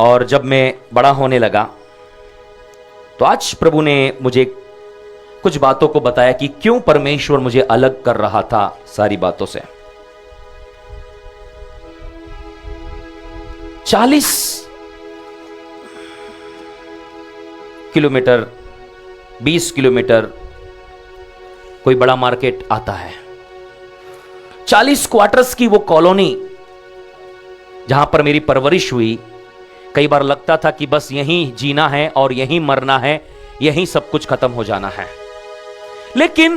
और जब मैं बड़ा होने लगा तो आज प्रभु ने मुझे कुछ बातों को बताया कि क्यों परमेश्वर मुझे अलग कर रहा था सारी बातों से। 40 किलोमीटर 20 किलोमीटर कोई बड़ा मार्केट आता है, 40 क्वार्टर्स की वो कॉलोनी जहां पर मेरी परवरिश हुई। कई बार लगता था कि बस यहीं जीना है और यहीं मरना है, यहीं सब कुछ खत्म हो जाना है। लेकिन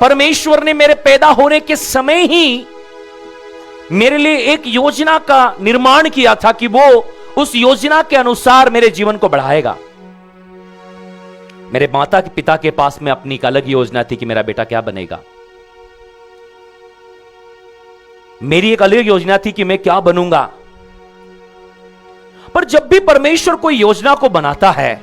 परमेश्वर ने मेरे पैदा होने के समय ही मेरे लिए एक योजना का निर्माण किया था कि वो उस योजना के अनुसार मेरे जीवन को बढ़ाएगा। मेरे माता के पिता के पास में अपनी एक अलग योजना थी कि मेरा बेटा क्या बनेगा। मेरी एक अलग योजना थी कि मैं क्या बनूंगा। पर जब भी परमेश्वर कोई योजना को बनाता है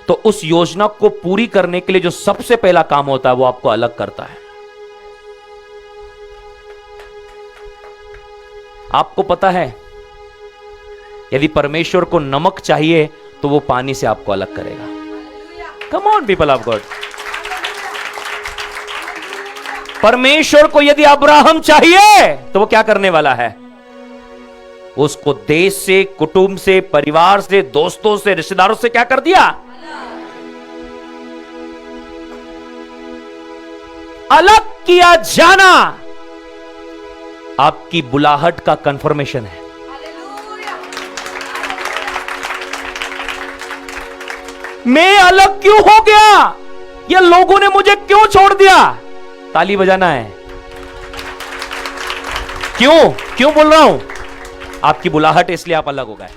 तो उस योजना को पूरी करने के लिए जो सबसे पहला काम होता है वो आपको अलग करता है। आपको पता है, यदि परमेश्वर को नमक चाहिए तो वो पानी से आपको अलग करेगा। कम ऑन पीपल ऑफ गॉड। परमेश्वर को यदि अब्राहम चाहिए तो वो क्या करने वाला है? उसको देश से, कुटुंब से, परिवार से, दोस्तों से, रिश्तेदारों से क्या कर दिया? अलग किया जाना आपकी बुलाहट का कंफर्मेशन है। मैं अलग क्यों हो गया? या लोगों ने मुझे क्यों छोड़ दिया? ताली बजाना है। क्यों बोल रहा हूं? आपकी बुलाहट, इसलिए आप अलग हो गए।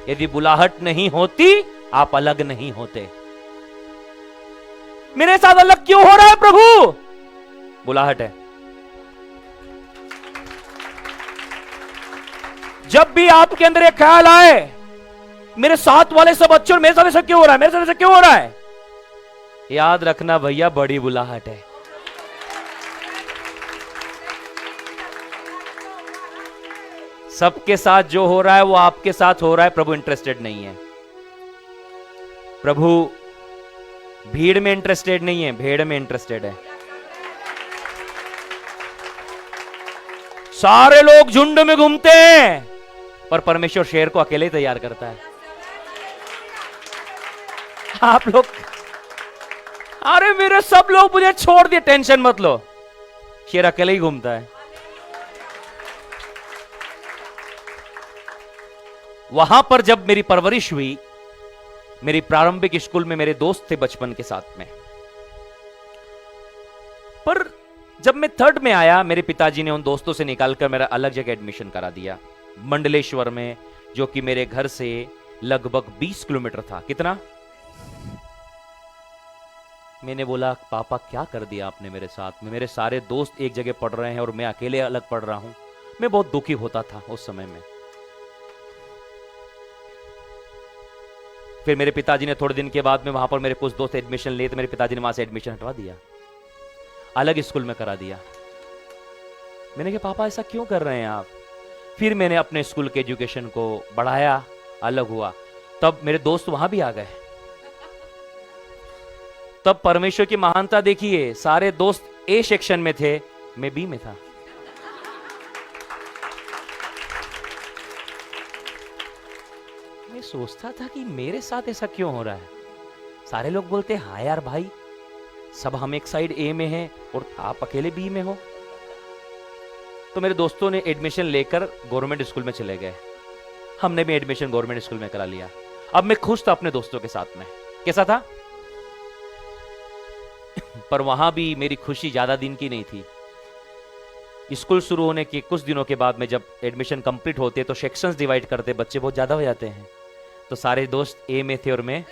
यदि बुलाहट नहीं होती आप अलग नहीं होते। मेरे साथ अलग क्यों हो रहा है प्रभु? बुलाहट है। जब भी आपके अंदर एक ख्याल आए मेरे साथ वाले सब अच्छे और मेरे साथ ऐसा क्यों हो रहा है, मेरे साथ ऐसा क्यों हो रहा है, याद रखना भैया बड़ी बुलाहट है। सबके साथ जो हो रहा है वो आपके साथ हो रहा है, प्रभु इंटरेस्टेड नहीं है। प्रभु भीड़ में इंटरेस्टेड नहीं है, भेड़ में इंटरेस्टेड है। सारे लोग झुंड में घूमते हैं पर परमेश्वर शेर को अकेले ही तैयार करता है। आप लोग, अरे मेरे सब लोग मुझे छोड़ दिए, टेंशन मत लो, शेर अकेले ही घूमता है। वहां पर जब मेरी परवरिश हुई, मेरी प्रारंभिक स्कूल में मेरे दोस्त थे बचपन के साथ में। पर जब मैं 3rd में आया, मेरे पिताजी ने उन दोस्तों से निकालकर मेरा अलग जगह एडमिशन करा दिया, मंडलेश्वर में, जो कि मेरे घर से लगभग 20 किलोमीटर था। कितना? मैंने बोला पापा क्या कर दिया आपने मेरे साथ में? मेरे सारे दोस्त एक जगह पढ़ रहे हैं और मैं अकेले अलग पढ़ रहा हूं। मैं बहुत दुखी होता था उस समय में। फिर मेरे पिताजी ने थोड़े दिन के बाद में वहां पर मेरे कुछ दोस्त एडमिशन लिए तो मेरे पिताजी ने वहां से एडमिशन हटवा दिया, अलग स्कूल में करा दिया। मैंने कहा पापा ऐसा क्यों कर रहे हैं आप? फिर मैंने अपने स्कूल के एजुकेशन को बढ़ाया, अलग हुआ। तब मेरे दोस्त वहां भी आ गए। तब परमेश्वर की महानता देखिए, सारे दोस्त ए सेक्शन में थे, मैं बी में था। मैं सोचता था कि मेरे साथ ऐसा क्यों हो रहा है। सारे लोग बोलते हाँ यार भाई, सब हम एक साइड ए में हैं और आप अकेले बी में हो। तो मेरे दोस्तों ने एडमिशन लेकर गवर्नमेंट स्कूल में चले गए, हमने भी एडमिशन गवर्नमेंट स्कूल में करा लिया। अब मैं खुश था अपने दोस्तों के साथ में। कैसा था? पर वहां भी मेरी खुशी ज्यादा दिन की नहीं थी। स्कूल शुरू होने के कुछ दिनों के बाद में जब एडमिशन कंप्लीट होते तो सेक्शंस डिवाइड करते, बच्चे बहुत ज्यादा हो जाते हैं, तो सारे दोस्त ए में थे और मैं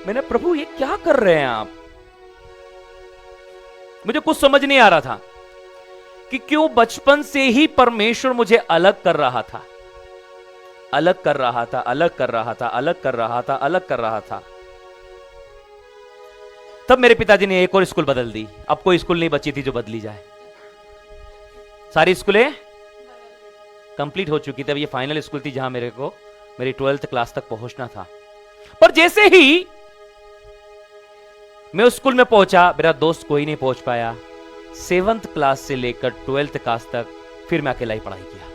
मैंने प्रभु ये क्या कर रहे हैं आप? मुझे कुछ समझ नहीं आ रहा था कि क्यों बचपन से ही परमेश्वर मुझे अलग कर रहा था। अलग कर रहा था, अलग कर रहा था, अलग कर रहा था, अलग कर रहा था। तब मेरे पिताजी ने एक और स्कूल बदल दी। अब कोई स्कूल नहीं बची थी जो बदली जाए, सारी स्कूलें कंप्लीट हो चुकी थी। अब ये फाइनल स्कूल थी जहां मेरे को मेरी 12th क्लास तक पहुंचना था। पर जैसे ही मैं उस स्कूल में पहुंचा, मेरा दोस्त कोई नहीं पहुंच पाया। 7th क्लास से लेकर 12th क्लास तक फिर मैं अकेला ही पढ़ाई किया।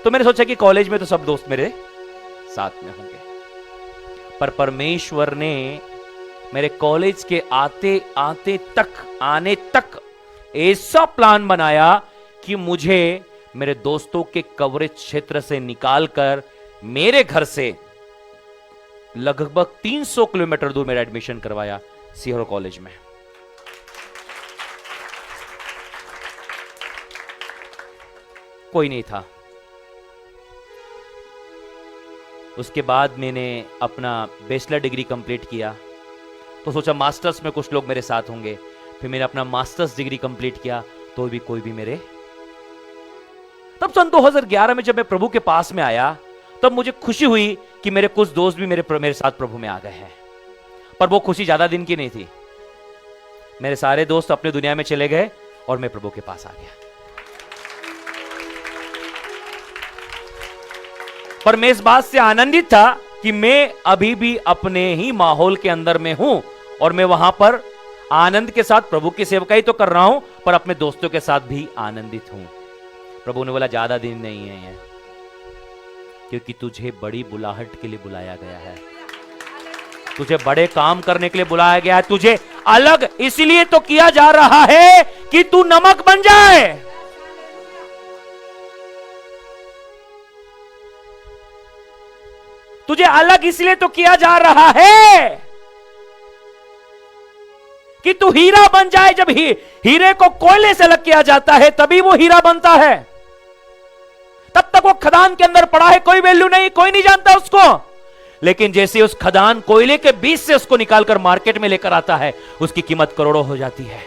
तो मैंने सोचा कि कॉलेज में तो सब दोस्त मेरे साथ में होंगे, पर परमेश्वर ने मेरे कॉलेज के आने तक ऐसा प्लान बनाया कि मुझे मेरे दोस्तों के कवरेज क्षेत्र से निकालकर मेरे घर से लगभग 300 किलोमीटर दूर मेरा एडमिशन करवाया सीहोर कॉलेज में। कोई नहीं था। उसके बाद मैंने अपना बैचलर डिग्री कंप्लीट किया, तो सोचा मास्टर्स में कुछ लोग मेरे साथ होंगे। फिर मैंने अपना मास्टर्स डिग्री कंप्लीट किया, तो भी कोई भी मेरे। तब सन 2011 में जब मैं प्रभु के पास में आया, तब मुझे खुशी हुई कि मेरे कुछ दोस्त भी मेरे साथ प्रभु में आ गए हैं। पर वो खुशी ज्यादा दिन की नहीं थी। मेरे सारे दोस्त अपने दुनिया में चले गए और मैं प्रभु के पास आ गया। पर मैं इस बात से आनंदित था कि मैं अभी भी अपने ही माहौल के अंदर में हूं और मैं वहां पर आनंद के साथ प्रभु की सेवकाई तो कर रहा हूं, पर अपने दोस्तों के साथ भी आनंदित हूं। प्रभु ने बोला ज्यादा दिन नहीं है ये, क्योंकि तुझे बड़ी बुलाहट के लिए बुलाया गया है, तुझे बड़े काम करने के लिए बुलाया गया है। तुझे अलग इसलिए तो किया जा रहा है कि तू नमक बन जाए। तुझे अलग इसलिए तो किया जा रहा है कि तू हीरा बन जाए। जब हीरे को कोयले से अलग किया जाता है तभी वो हीरा बनता है। तब तक वो खदान के अंदर पड़ा है, कोई वैल्यू नहीं, कोई नहीं जानता उसको। लेकिन जैसे उस खदान कोयले के बीच से उसको निकालकर मार्केट में लेकर आता है, उसकी कीमत करोड़ों हो जाती है।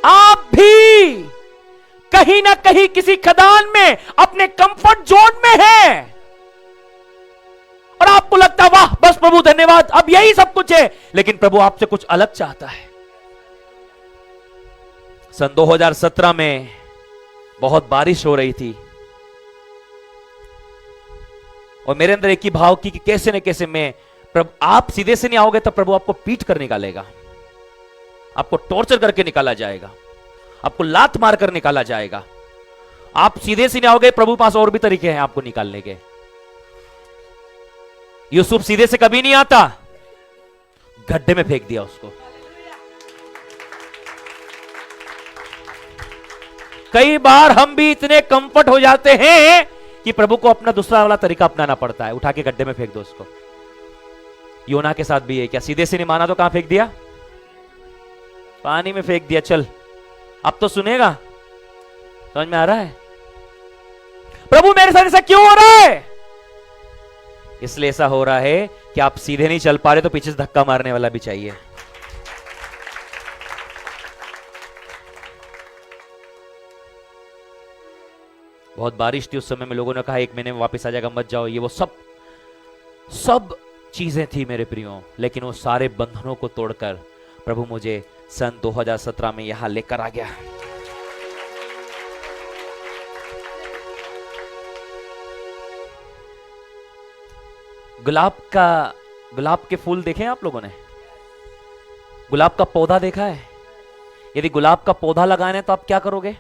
आप भी कहीं ना कहीं किसी खदान में अपने कंफर्ट जोन में है और आपको लगता है वाह बस प्रभु धन्यवाद, अब यही सब कुछ है। लेकिन प्रभु आपसे कुछ अलग चाहता है। सन 2017 में बहुत बारिश हो रही थी और मेरे अंदर एक ही भाव की कि कैसे न कैसे मैं प्रभु, आप सीधे से नहीं आओगे तो प्रभु आपको पीट कर निकालेगा, आपको टॉर्चर करके निकाला जाएगा, आपको लात मार कर निकाला जाएगा। आप सीधे से नहीं आओगे, प्रभु पास और भी तरीके हैं आपको निकालने के। यूसुफ सीधे से कभी नहीं आता, गड्ढे में फेंक दिया उसको। कई बार हम भी इतने कंफर्ट हो जाते हैं कि प्रभु को अपना दूसरा वाला तरीका अपनाना पड़ता है, उठा के गड्ढे में फेंक दो उसको। योना के साथ भी है क्या, सीधे से नहीं माना तो कहां फेंक दिया, पानी में फेंक दिया। चल अब तो सुनेगा, समझ में आ रहा है। प्रभु मेरे साथ ऐसा क्यों हो रहा है? इसलिए ऐसा हो रहा है कि आप सीधे नहीं चल पा रहे, तो पीछे से धक्का मारने वाला भी चाहिए। बहुत बारिश थी उस समय में, लोगों ने कहा 1 महीने में वापस आ जाएगा, मत जाओ, ये वो सब चीजें थी मेरे प्रियो। लेकिन वो सारे बंधनों को तोड़कर प्रभु मुझे सन 2017 में यहां लेकर आ गया। गुलाब के फूल देखे हैं आप लोगों ने? गुलाब का पौधा देखा है? यदि गुलाब का पौधा लगाना है तो आप क्या करोगे?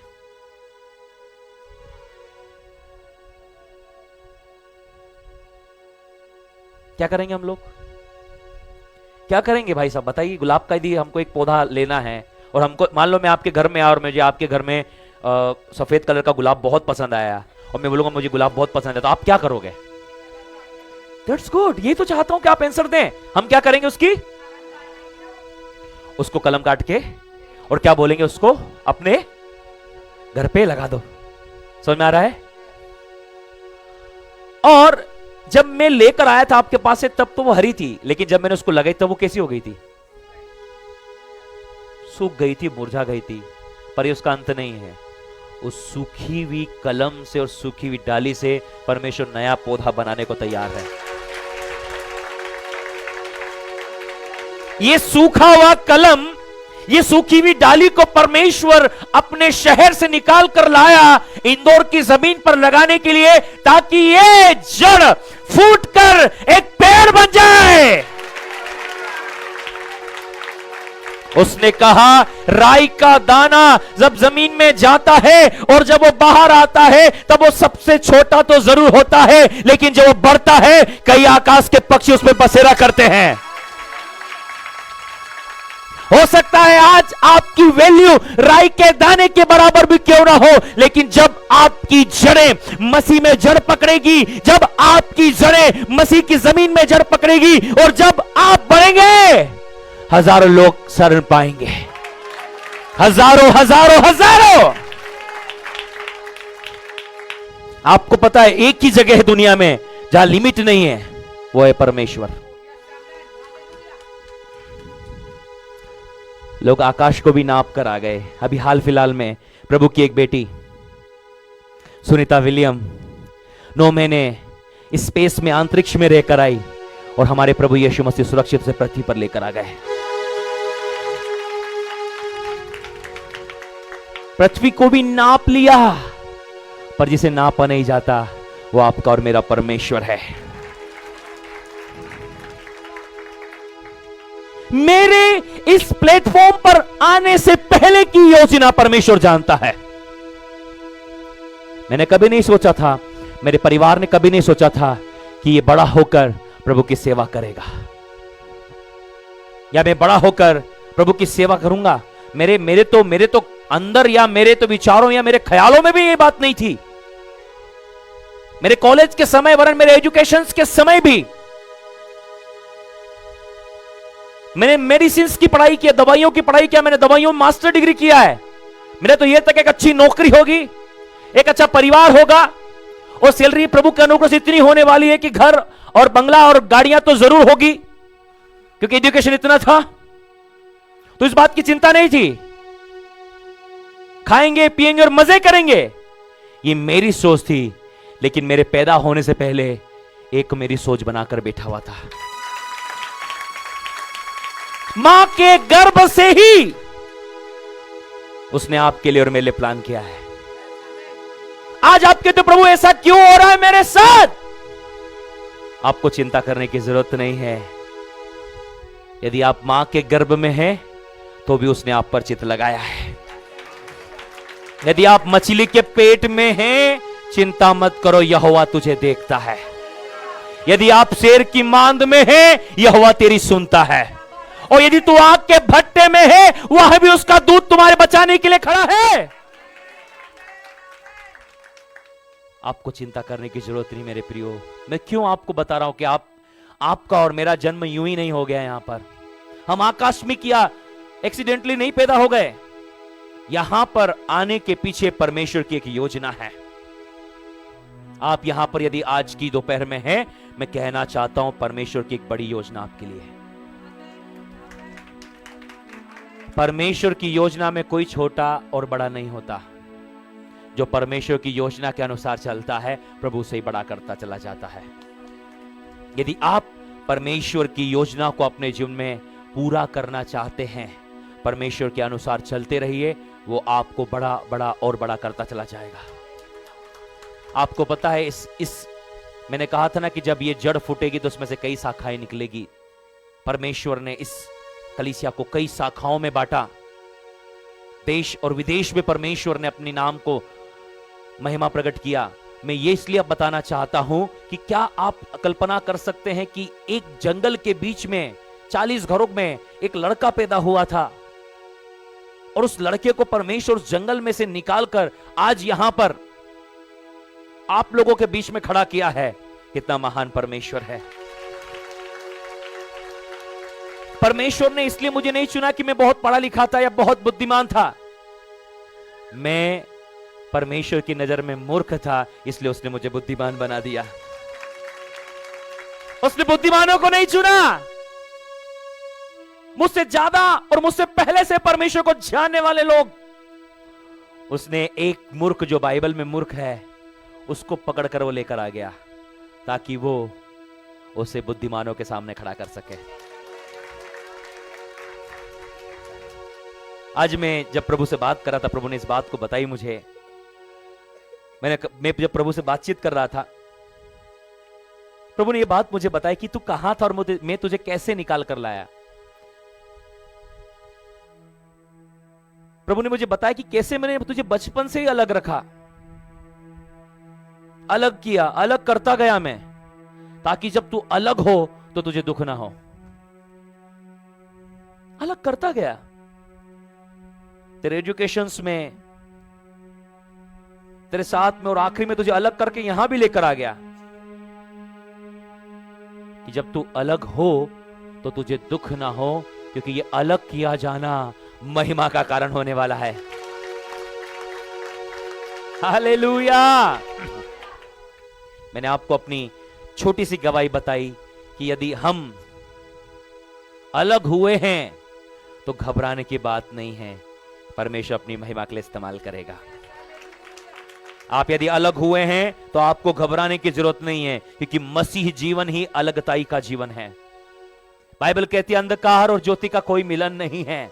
क्या करेंगे हम लोग? क्या करेंगे भाई साहब बताइए? गुलाब का यदि हमको एक पौधा लेना है और हमको, मान लो मैं आपके घर में आया और मुझे आपके घर में सफेद कलर का गुलाब बहुत पसंद आया और मैं बोलूंगा मुझे गुलाब बहुत पसंद है, तो आप क्या करोगे? दैट्स गुड, ये तो चाहता हूं कि आप आंसर दें। हम क्या करेंगे? उसको कलम काट के और क्या बोलेंगे, उसको अपने घर पे लगा दो। समझ में आ रहा है? और जब मैं लेकर आया था आपके पास से तब तो वो हरी थी, लेकिन जब मैंने उसको लगाई तब वो कैसी हो गई थी? सूख गई थी, मुरझा गई थी। पर ये उसका अंत नहीं है। उस सूखी हुई कलम से और सूखी हुई डाली से परमेश्वर नया पौधा बनाने को तैयार है। ये सूखा हुआ कलम, ये सूखी हुई डाली को परमेश्वर अपने शहर से निकाल कर लाया इंदौर की जमीन पर लगाने के लिए, ताकि ये जड़ फूटकर एक पेड़ बन जाए। उसने कहा, राई का दाना जब जमीन में जाता है और जब वो बाहर आता है तब वो सबसे छोटा तो जरूर होता है, लेकिन जब वो बढ़ता है कई आकाश के पक्षी उसमें बसेरा करते हैं। हो सकता है आज आपकी वैल्यू राई के दाने के बराबर भी क्यों ना हो, लेकिन जब आपकी जड़ें मसीह में जड़ पकड़ेगी, जब आपकी जड़ें मसीह की जमीन में जड़ पकड़ेगी और जब आप बढ़ेंगे, हजारों लोग शरण पाएंगे। हजारों हजारों हजारों। आपको पता है एक ही जगह है दुनिया में जहां लिमिट नहीं है, वो है परमेश्वर। लोग आकाश को भी नाप कर आ गए। अभी हाल फिलहाल में प्रभु की एक बेटी सुनीता विलियम 9 महीने स्पेस में अंतरिक्ष में रहकर आई और हमारे प्रभु यीशु मसीह सुरक्षित से पृथ्वी पर लेकर आ गए। पृथ्वी को भी नाप लिया, पर जिसे नापा नहीं जाता वो आपका और मेरा परमेश्वर है। मेरे इस प्लेटफॉर्म पर आने से पहले की योजना परमेश्वर जानता है। मैंने कभी नहीं सोचा था, मेरे परिवार ने कभी नहीं सोचा था कि ये बड़ा होकर प्रभु की सेवा करेगा, या मैं बड़ा होकर प्रभु की सेवा करूंगा। मेरे तो अंदर या मेरे तो विचारों या मेरे ख्यालों में भी ये बात नहीं थी। मेरे कॉलेज के समय, वरन मेरे एजुकेशन के समय भी मैंने मेडिसिन की पढ़ाई किया, दवाइयों की पढ़ाई किया, मैंने दवाइयों में मास्टर डिग्री किया है। मेरा तो यह तक एक अच्छी नौकरी होगी, एक अच्छा परिवार होगा और सैलरी प्रभु के अनुग्रह से इतनी होने वाली है कि घर और बंगला और गाड़ियां तो जरूर होगी, क्योंकि एजुकेशन इतना था। तो इस बात की चिंता नहीं थी, खाएंगे पिएंगे और मजे करेंगे, ये मेरी सोच थी। लेकिन मेरे पैदा होने से पहले एक मेरी सोच बनाकर बैठा हुआ था। मां के गर्भ से ही उसने आपके लिए और मेरे लिए प्लान किया है। आज आप कहते हो प्रभु ऐसा क्यों हो रहा है मेरे साथ? आपको चिंता करने की जरूरत नहीं है। यदि आप मां के गर्भ में हैं तो भी उसने आप पर चित्त लगाया है। यदि आप मछली के पेट में हैं, चिंता मत करो, यहोवा तुझे देखता है। यदि आप शेर की मांद में हैं, यहोवा तेरी सुनता है। और यदि तू आग के भट्टे में है, वह भी उसका दूत तुम्हारे बचाने के लिए खड़ा है। आपको चिंता करने की जरूरत नहीं मेरे प्रियो। मैं क्यों आपको बता रहा हूं कि आपका और मेरा जन्म यूं ही नहीं हो गया। यहां पर हम आकस्मिक या एक्सीडेंटली नहीं पैदा हो गए। यहां पर आने के पीछे परमेश्वर की एक योजना है। आप यहां पर यदि आज की दोपहर में हैं, मैं कहना चाहता हूं परमेश्वर की एक बड़ी योजना आपके लिए है। परमेश्वर की योजना में कोई छोटा और बड़ा नहीं होता। जो परमेश्वर की योजना के अनुसार चलता है, प्रभु से ही बड़ा करता चला जाता है। यदि आप परमेश्वर की योजना को अपने जीवन में पूरा करना चाहते हैं, परमेश्वर के अनुसार चलते रहिए, वो आपको बड़ा बड़ा और बड़ा करता चला जाएगा। आपको पता है मैंने कहा था ना कि जब ये जड़ फूटेगी तो उसमें से कई शाखाएं निकलेगी। परमेश्वर ने इस कलीसिया को कई शाखाओं में बांटा। देश और विदेश में परमेश्वर ने अपने नाम को महिमा प्रकट किया। मैं ये इसलिए अब बताना चाहता हूं कि क्या आप कल्पना कर सकते हैं कि एक जंगल के बीच में 40 घरों में एक लड़का पैदा हुआ था, और उस लड़के को परमेश्वर उस जंगल में से निकालकर आज यहां पर आप लोगों के बीच में खड़ा किया है। कितना महान परमेश्वर है। परमेश्वर ने इसलिए मुझे नहीं चुना कि मैं बहुत पढ़ा लिखा था या बहुत बुद्धिमान था। मैं परमेश्वर की नजर में मूर्ख था, इसलिए उसने मुझे बुद्धिमान बना दिया। उसने बुद्धिमानों को नहीं चुना। मुझसे ज्यादा और मुझसे पहले से परमेश्वर को जानने वाले लोग उसने एक मूर्ख जो बाइबल में मूर्ख है उसको पकड़कर वो लेकर आ गया ताकि वो उसे बुद्धिमानों के सामने खड़ा कर सके। आज मैं जब प्रभु से बात कर रहा था, प्रभु ने इस बात को बताई मुझे। मैं जब प्रभु से बातचीत कर रहा था, प्रभु ने यह बात मुझे बताई कि तू कहां था और मैं तुझे कैसे निकाल कर लाया। प्रभु ने मुझे बताया कि कैसे मैंने तुझे बचपन से ही अलग रखा, अलग किया, अलग करता गया मैं, ताकि जब तू अलग हो तो तुझे दुख ना हो। अलग करता गया तेरे एजुकेशंस में, तेरे साथ में, और आखिरी में तुझे अलग करके यहां भी लेकर आ गया कि जब तू अलग हो तो तुझे दुख ना हो, क्योंकि ये अलग किया जाना महिमा का कारण होने वाला है। हालेलुया। मैंने आपको अपनी छोटी सी गवाही बताई कि यदि हम अलग हुए हैं तो घबराने की बात नहीं है, परमेश्वर अपनी महिमा के लिए इस्तेमाल करेगा। आप यदि अलग हुए हैं तो आपको घबराने की जरूरत नहीं है, क्योंकि मसीह जीवन ही अलगताई का जीवन है। बाइबल कहती है अंधकार और ज्योति का कोई मिलन नहीं है।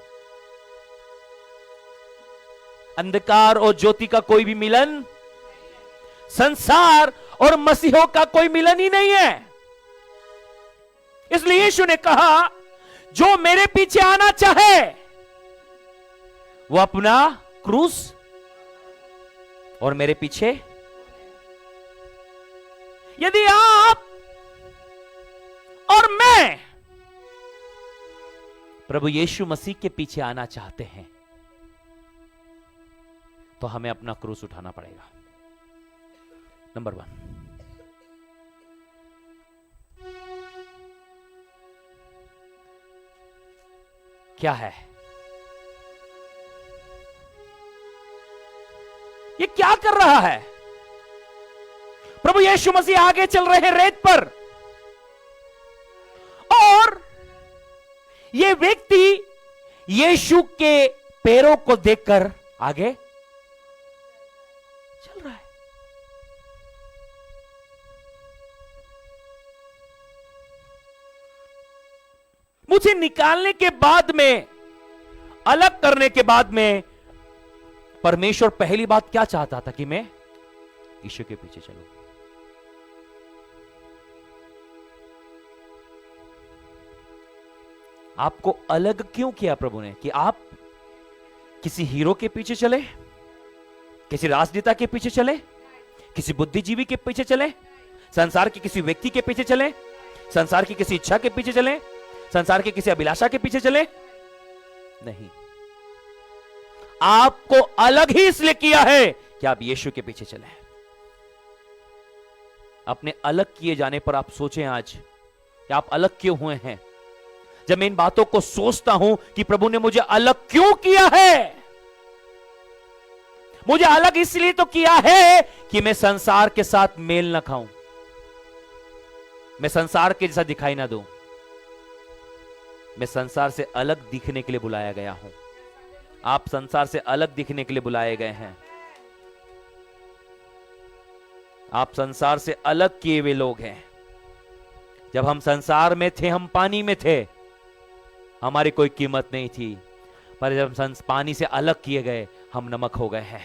अंधकार और ज्योति का कोई भी मिलन, संसार और मसीहों का कोई मिलन ही नहीं है। इसलिए यीशु ने कहा, जो मेरे पीछे आना चाहे वो अपना क्रूस और मेरे पीछे। यदि आप और मैं प्रभु यीशु मसीह के पीछे आना चाहते हैं तो हमें अपना क्रूस उठाना पड़ेगा। नंबर 1, क्या है ये? क्या कर रहा है? प्रभु यीशु मसीह आगे चल रहे हैं रेत पर, और ये व्यक्ति यीशु के पैरों को देखकर आगे चल रहा है। मुझे निकालने के बाद में, अलग करने के बाद में, परमेश्वर पहली बात क्या चाहता था कि मैं यीशु के पीछे चलूं। आपको अलग क्यों किया प्रभु ने? कि आप किसी हीरो के पीछे चले, किसी राजनेता के पीछे चले, किसी बुद्धिजीवी के पीछे चले, संसार के किसी व्यक्ति के पीछे चले, संसार की किसी इच्छा के पीछे चले, संसार के किसी अभिलाषा के पीछे चले? नहीं, आपको अलग ही इसलिए किया है कि आप यीशु के पीछे चले। अपने अलग किए जाने पर आप सोचें आज कि आप अलग क्यों हुए हैं। जब मैं इन बातों को सोचता हूं कि प्रभु ने मुझे अलग क्यों किया है, मुझे अलग इसलिए तो किया है कि मैं संसार के साथ मेल ना खाऊं, मैं संसार के जैसा दिखाई ना दूं। मैं संसार से अलग दिखने के लिए बुलाया गया हूं। आप संसार से अलग दिखने के लिए बुलाए गए हैं। आप संसार से अलग किए हुए लोग हैं। जब हम संसार में थे, हम पानी में थे, हमारी कोई कीमत नहीं थी, पर जब हम पानी से अलग किए गए, हम नमक हो गए हैं।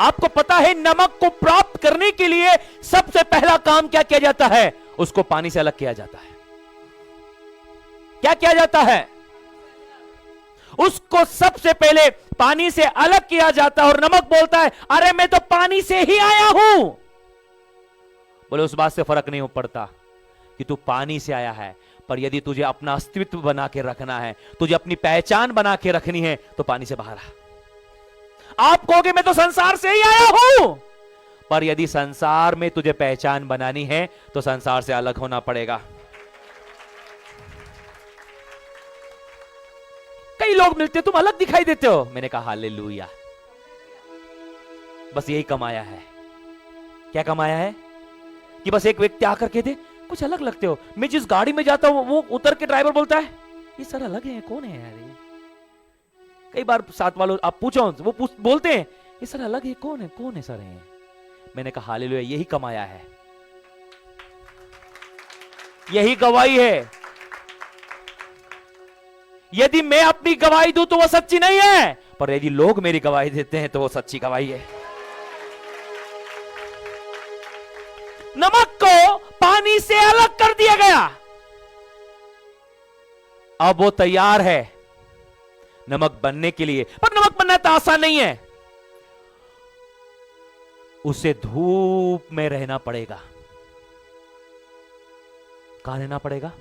आपको पता है, नमक को प्राप्त करने के लिए सबसे पहला काम क्या किया जाता है? उसको पानी से अलग किया जाता है। क्या किया जाता है? उसको सबसे पहले पानी से अलग किया जाता है। और नमक बोलता है, अरे मैं तो पानी से ही आया हूं। बोले उस बात से फर्क नहीं पड़ता कि तू पानी से आया है, पर यदि तुझे अपना अस्तित्व बना के रखना है, तुझे अपनी पहचान बना के रखनी है, तो पानी से बाहर आ। आप कहोगे मैं तो संसार से ही आया हूं, पर यदि संसार में तुझे पहचान बनानी है तो संसार से अलग होना पड़ेगा। कई लोग मिलते, तुम अलग दिखाई देते हो। मैंने कहा हालेलुया, बस यही कमाया है। क्या कमाया है? कि बस एक व्यक्ति आकर कहते कुछ अलग लगते हो। मैं जिस गाड़ी में जाता हूं वो उतर के ड्राइवर बोलता है ये सर अलग है, कौन है यार कई बार साथ वालों आप पूछो, वो बोलते हैं ये सर अलग है, कौन है सर ये? मैंने कहा हालेलुया, यही कमाया है, यही गवाही है। यदि मैं अपनी गवाही दूं तो वो सच्ची नहीं है, पर यदि लोग मेरी गवाही देते हैं तो वो सच्ची गवाही है। नमक को पानी से अलग कर दिया गया, अब वो तैयार है नमक बनने के लिए। पर नमक बनना तो आसान नहीं है, उसे धूप में रहना पड़ेगा। कहां रहना पड़ेगा?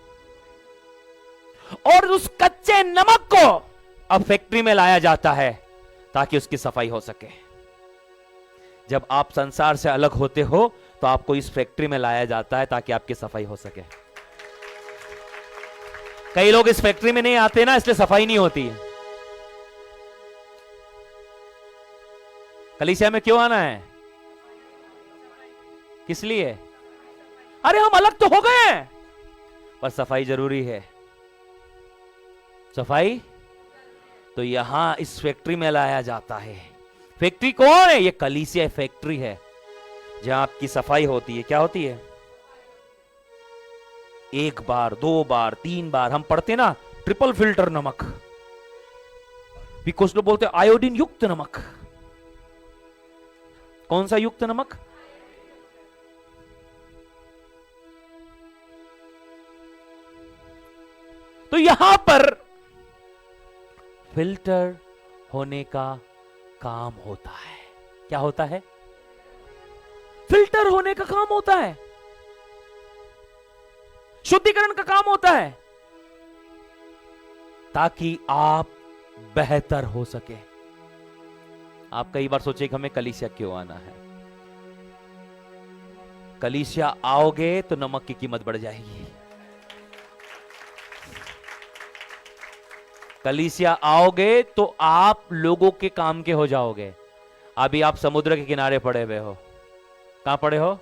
और उस कच्चे नमक को अब फैक्ट्री में लाया जाता है ताकि उसकी सफाई हो सके। जब आप संसार से अलग होते हो तो आपको इस फैक्ट्री में लाया जाता है ताकि आपकी सफाई हो सके। कई लोग इस फैक्ट्री में नहीं आते ना, इसलिए सफाई नहीं होती है। कलीसिया में क्यों आना है? किस लिए? अरे हम अलग तो हो गए हैं, पर सफाई जरूरी है। सफाई तो यहां इस फैक्ट्री में लाया जाता है। फैक्ट्री कौन है? ये कलीसिया फैक्ट्री है जहां आपकी सफाई होती है। क्या होती है? एक बार, दो बार, तीन बार हम पढ़ते ना, ट्रिपल फिल्टर नमक, भी कुछ लोग बोलते आयोडीन युक्त नमक। कौन सा युक्त नमक? तो यहां पर फिल्टर होने का काम होता है। क्या होता है? फिल्टर होने का काम होता है, शुद्धिकरण का काम होता है, ताकि आप बेहतर हो सके। आप कई बार सोचे कि हमें कलीसिया क्यों आना है? कलीसिया आओगे तो नमक की कीमत बढ़ जाएगी। कलीसिया आओगे तो आप लोगों के काम के हो जाओगे। अभी आप समुद्र के किनारे पड़े हुए हो। कहां पड़े हो?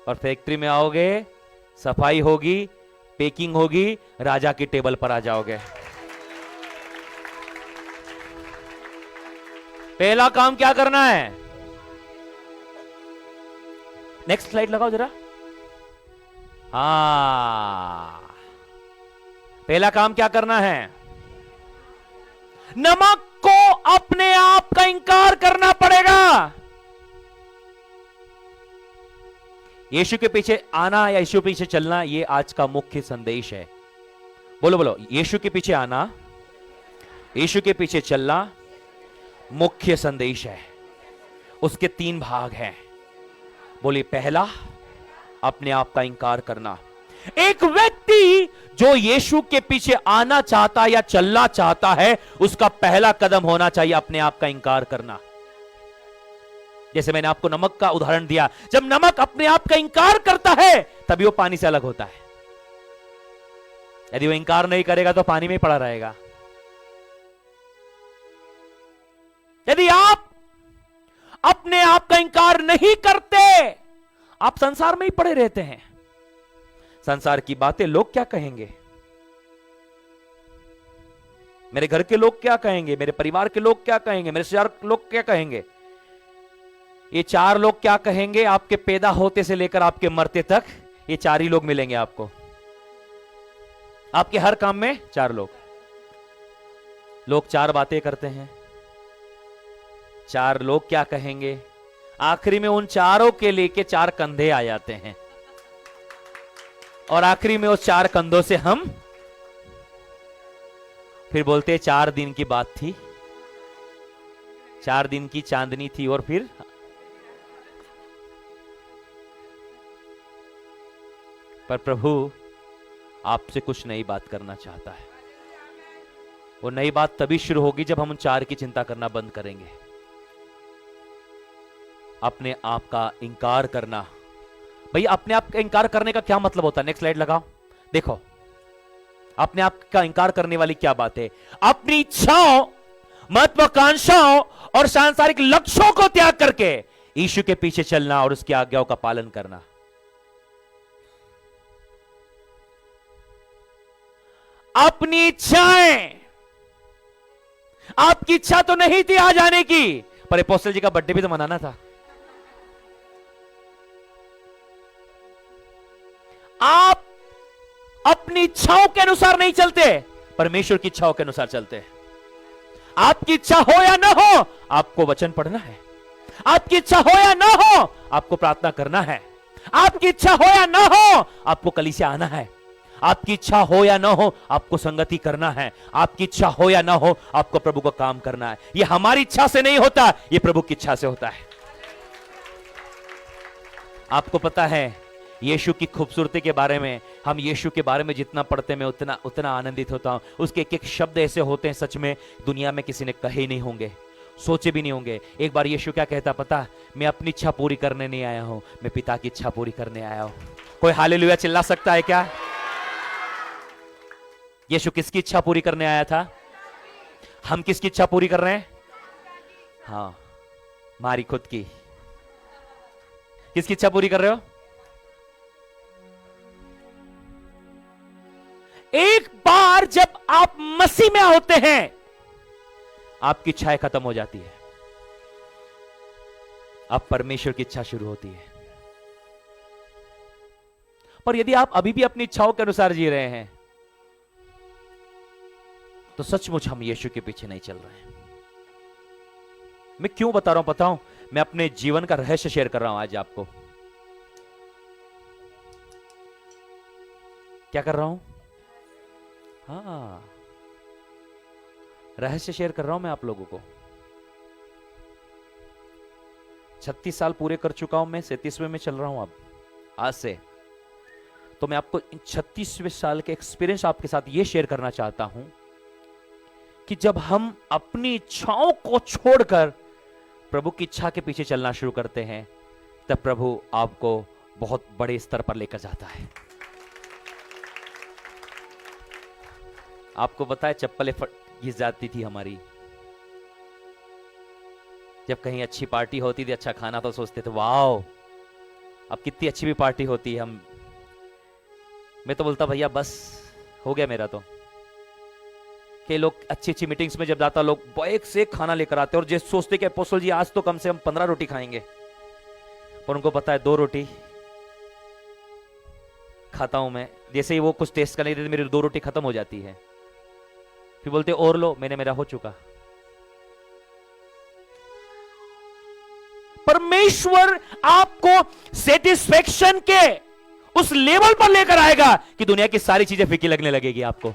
और फैक्ट्री में आओगे, सफाई होगी, पैकिंग होगी, राजा की टेबल पर आ जाओगे। पहला काम क्या करना है? नेक्स्ट स्लाइड लगाओ जरा। हाँ, पहला काम क्या करना है? नमक को अपने आप का इंकार करना पड़ेगा। यीशु के पीछे आना या यीशु के पीछे चलना, यह आज का मुख्य संदेश है। बोलो बोलो, यीशु के पीछे आना, यीशु के पीछे चलना मुख्य संदेश है। उसके तीन भाग हैं। बोलिए, पहला अपने आप का इंकार करना। एक व्यक्ति जो यीशु के पीछे आना चाहता या चलना चाहता है, उसका पहला कदम होना चाहिए अपने आप का इंकार करना। जैसे मैंने आपको नमक का उदाहरण दिया, जब नमक अपने आप का इंकार करता है तभी वो पानी से अलग होता है। यदि वो इंकार नहीं करेगा तो पानी में ही पड़ा रहेगा। यदि आप अपने आप का इंकार नहीं करते, आप संसार में ही पड़े रहते हैं। संसार की बातें लोग क्या कहेंगे, मेरे घर के लोग क्या कहेंगे, मेरे परिवार के लोग क्या कहेंगे, मेरे रिश्तेदार लोग क्या कहेंगे, ये चार लोग क्या कहेंगे। आपके पैदा होते से लेकर आपके मरते तक ये चार ही लोग मिलेंगे आपको। आपके हर काम में चार लोग चार बातें करते हैं। चार लोग क्या कहेंगे, आखिरी में उन चारों के लेके चार कंधे आ जाते हैं, और आखिरी में उस चार कंधों से हम फिर बोलते हैं 4 दिन की बात थी, 4 दिन की चांदनी थी, और फिर पर प्रभु आपसे कुछ नई बात करना चाहता है। वो नई बात तभी शुरू होगी जब हम उन चार की चिंता करना बंद करेंगे। अपने आप का इंकार करना। भाई, अपने आप का इंकार करने का क्या मतलब होता है? नेक्स्ट स्लाइड लगाओ। देखो, अपने आप का इंकार करने वाली क्या बात है? अपनी इच्छाओं, महत्वाकांक्षाओं और सांसारिक लक्ष्यों को त्याग करके यीशु के पीछे चलना और उसकी आज्ञाओं का पालन करना। अपनी इच्छाएं, आपकी इच्छा तो नहीं थी आ जाने की, पर अपोस्टल जी का बर्थडे भी तो मनाना था। आप अपनी इच्छाओं के अनुसार नहीं चलते, परमेश्वर की इच्छाओं के अनुसार चलते हैं। आपकी इच्छा हो या ना हो, आपको वचन पढ़ना है। आपकी इच्छा हो या ना हो, आपको प्रार्थना करना है। आपकी इच्छा हो या ना हो, आपको कलीसिया आना है। आपकी इच्छा हो या ना हो, आपको संगति करना है। आपकी इच्छा हो या ना हो, आपको प्रभु का काम करना है। यह हमारी इच्छा से नहीं होता, यह प्रभु की इच्छा से होता है। आपको पता है यीशु की खूबसूरती के बारे में, हम यीशु के बारे में जितना पढ़ते मैं उतना उतना आनंदित होता हूं। उसके एक एक शब्द ऐसे होते हैं, सच में दुनिया में किसी ने कहे नहीं होंगे, सोचे भी नहीं होंगे। एक बार यीशु क्या कहता पता, मैं अपनी इच्छा पूरी करने नहीं आया हूं, मैं पिता की इच्छा पूरी करने आया हूं। कोई हालेलुया चिल्ला सकता है क्या? यीशु किसकी इच्छा पूरी करने आया था? हम किसकी इच्छा पूरी कर रहे हैं? हां, हमारी खुद की। किसकी इच्छा पूरी कर रहे हो? एक बार जब आप मसीह में होते हैं, आपकी इच्छाएं खत्म हो जाती है, अब परमेश्वर की इच्छा शुरू होती है। पर यदि आप अभी भी अपनी इच्छाओं के अनुसार जी रहे हैं, तो सचमुच हम यीशु के पीछे नहीं चल रहे हैं। मैं क्यों बता रहा हूं पता हूं? मैं अपने जीवन का रहस्य शेयर कर रहा हूं आज आपको। क्या कर रहा हूं? हाँ, रहस्य शेयर कर रहा हूं मैं आप लोगों को। 36 साल पूरे कर चुका हूं मैं, 37वें में चल रहा हूं अब आज से। तो मैं आपको इन 36वें साल के एक्सपीरियंस आपके साथ ये शेयर करना चाहता हूं कि जब हम अपनी इच्छाओं को छोड़कर प्रभु की इच्छा के पीछे चलना शुरू करते हैं, तब प्रभु आपको बहुत बड़े स्तर पर लेकर जाता है। आपको पता है चप्पलें घिस जाती थी हमारी, जब कहीं अच्छी पार्टी होती थी, अच्छा खाना, तो सोचते थे वाओ अब कितनी अच्छी भी पार्टी होती है। मैं तो बोलता भैया बस हो गया मेरा। तो कि लोग अच्छी अच्छी मीटिंग्स में जब जाता, लोग एक से एक खाना लेकर आते और जैसे सोचते कि अपोस्टल जी आज तो कम से कम 15 रोटी खाएंगे, पर उनको पता है 2 रोटी खाता हूं मैं। जैसे ही वो कुछ टेस्ट करने देते, मेरी 2 रोटी खत्म हो जाती है। फिर बोलते और लो, मेरा हो चुका। परमेश्वर आपको सेटिस्फेक्शन के उस लेवल पर लेकर आएगा कि दुनिया की सारी चीजें फीकी लगने लगेगी आपको।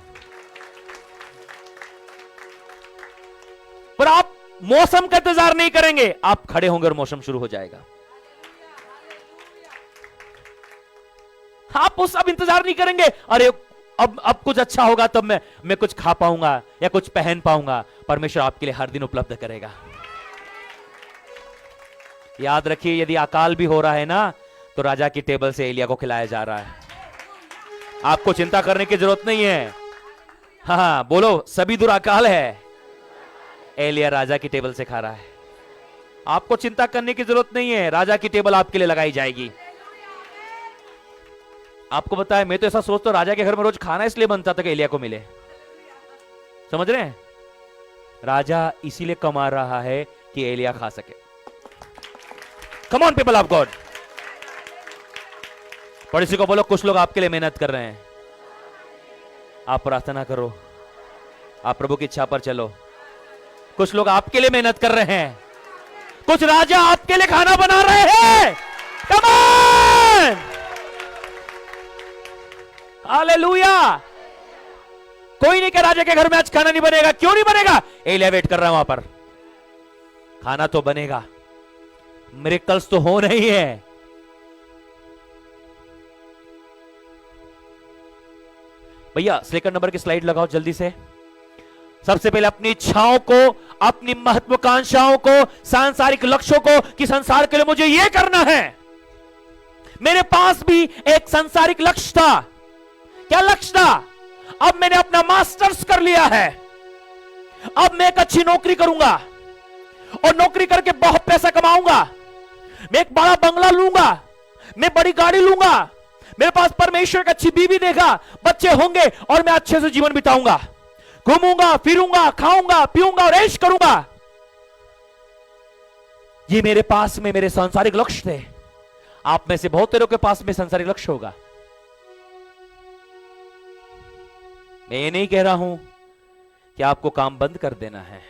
पर आप मौसम का इंतजार नहीं करेंगे, आप खड़े होंगे और मौसम शुरू हो जाएगा। आप उस अब इंतजार नहीं करेंगे, अरे अब कुछ अच्छा होगा तब मैं कुछ खा पाऊंगा या कुछ पहन पाऊंगा। परमेश्वर आपके लिए हर दिन उपलब्ध करेगा। याद रखिए, यदि अकाल भी हो रहा है ना, तो राजा की टेबल से एलिया को खिलाया जा रहा है। आपको चिंता करने की जरूरत नहीं है। हाँ बोलो, सभी दूर अकाल है, एलिया राजा की टेबल से खा रहा है। आपको चिंता करने की जरूरत नहीं है, राजा की टेबल आपके लिए लगाई जाएगी। आपको पता है, मैं तो ऐसा सोचता हूं राजा के घर में रोज खाना इसलिए बनता था कि एलिया को मिले। समझ रहे हैं? राजा इसीलिए कमा रहा है कि एलिया खा सके। कम ऑन पीपल ऑफ गॉड। पड़ोसी को बोलो, कुछ लोग आपके लिए मेहनत कर रहे हैं। आप प्रार्थना करो, आप प्रभु की इच्छा पर चलो। कुछ लोग आपके लिए मेहनत कर रहे हैं, कुछ राजा आपके लिए खाना बना रहे हैं। Come on, hallelujah. कोई नहीं कि राजा के घर में आज खाना नहीं बनेगा। क्यों नहीं बनेगा? एलिया वेट कर रहा है वहां पर। खाना तो बनेगा, मिरेकल्स तो हो नहीं है। भैया सेकंड नंबर की स्लाइड लगाओ जल्दी से। सबसे पहले अपनी इच्छाओं को, अपनी महत्वाकांक्षाओं को, सांसारिक लक्ष्यों को कि संसार के लिए मुझे यह करना है। मेरे पास भी एक सांसारिक लक्ष्य था। क्या लक्ष्य था? अब मैंने अपना मास्टर्स कर लिया है, अब मैं एक अच्छी नौकरी करूंगा और नौकरी करके बहुत पैसा कमाऊंगा। मैं एक बड़ा बंगला लूंगा, मैं बड़ी गाड़ी लूंगा, मेरे पास परमेश्वर की अच्छी बीवी देगा, बच्चे होंगे और मैं अच्छे से जीवन बिताऊंगा। घूमूंगा, फिरूंगा, खाऊंगा, पीऊंगा और ऐश करूंगा। ये मेरे पास में मेरे सांसारिक लक्ष्य थे। आप में से बहुत तेरों के पास में सांसारिक लक्ष्य होगा। मैं ये नहीं कह रहा हूं कि आपको काम बंद कर देना है।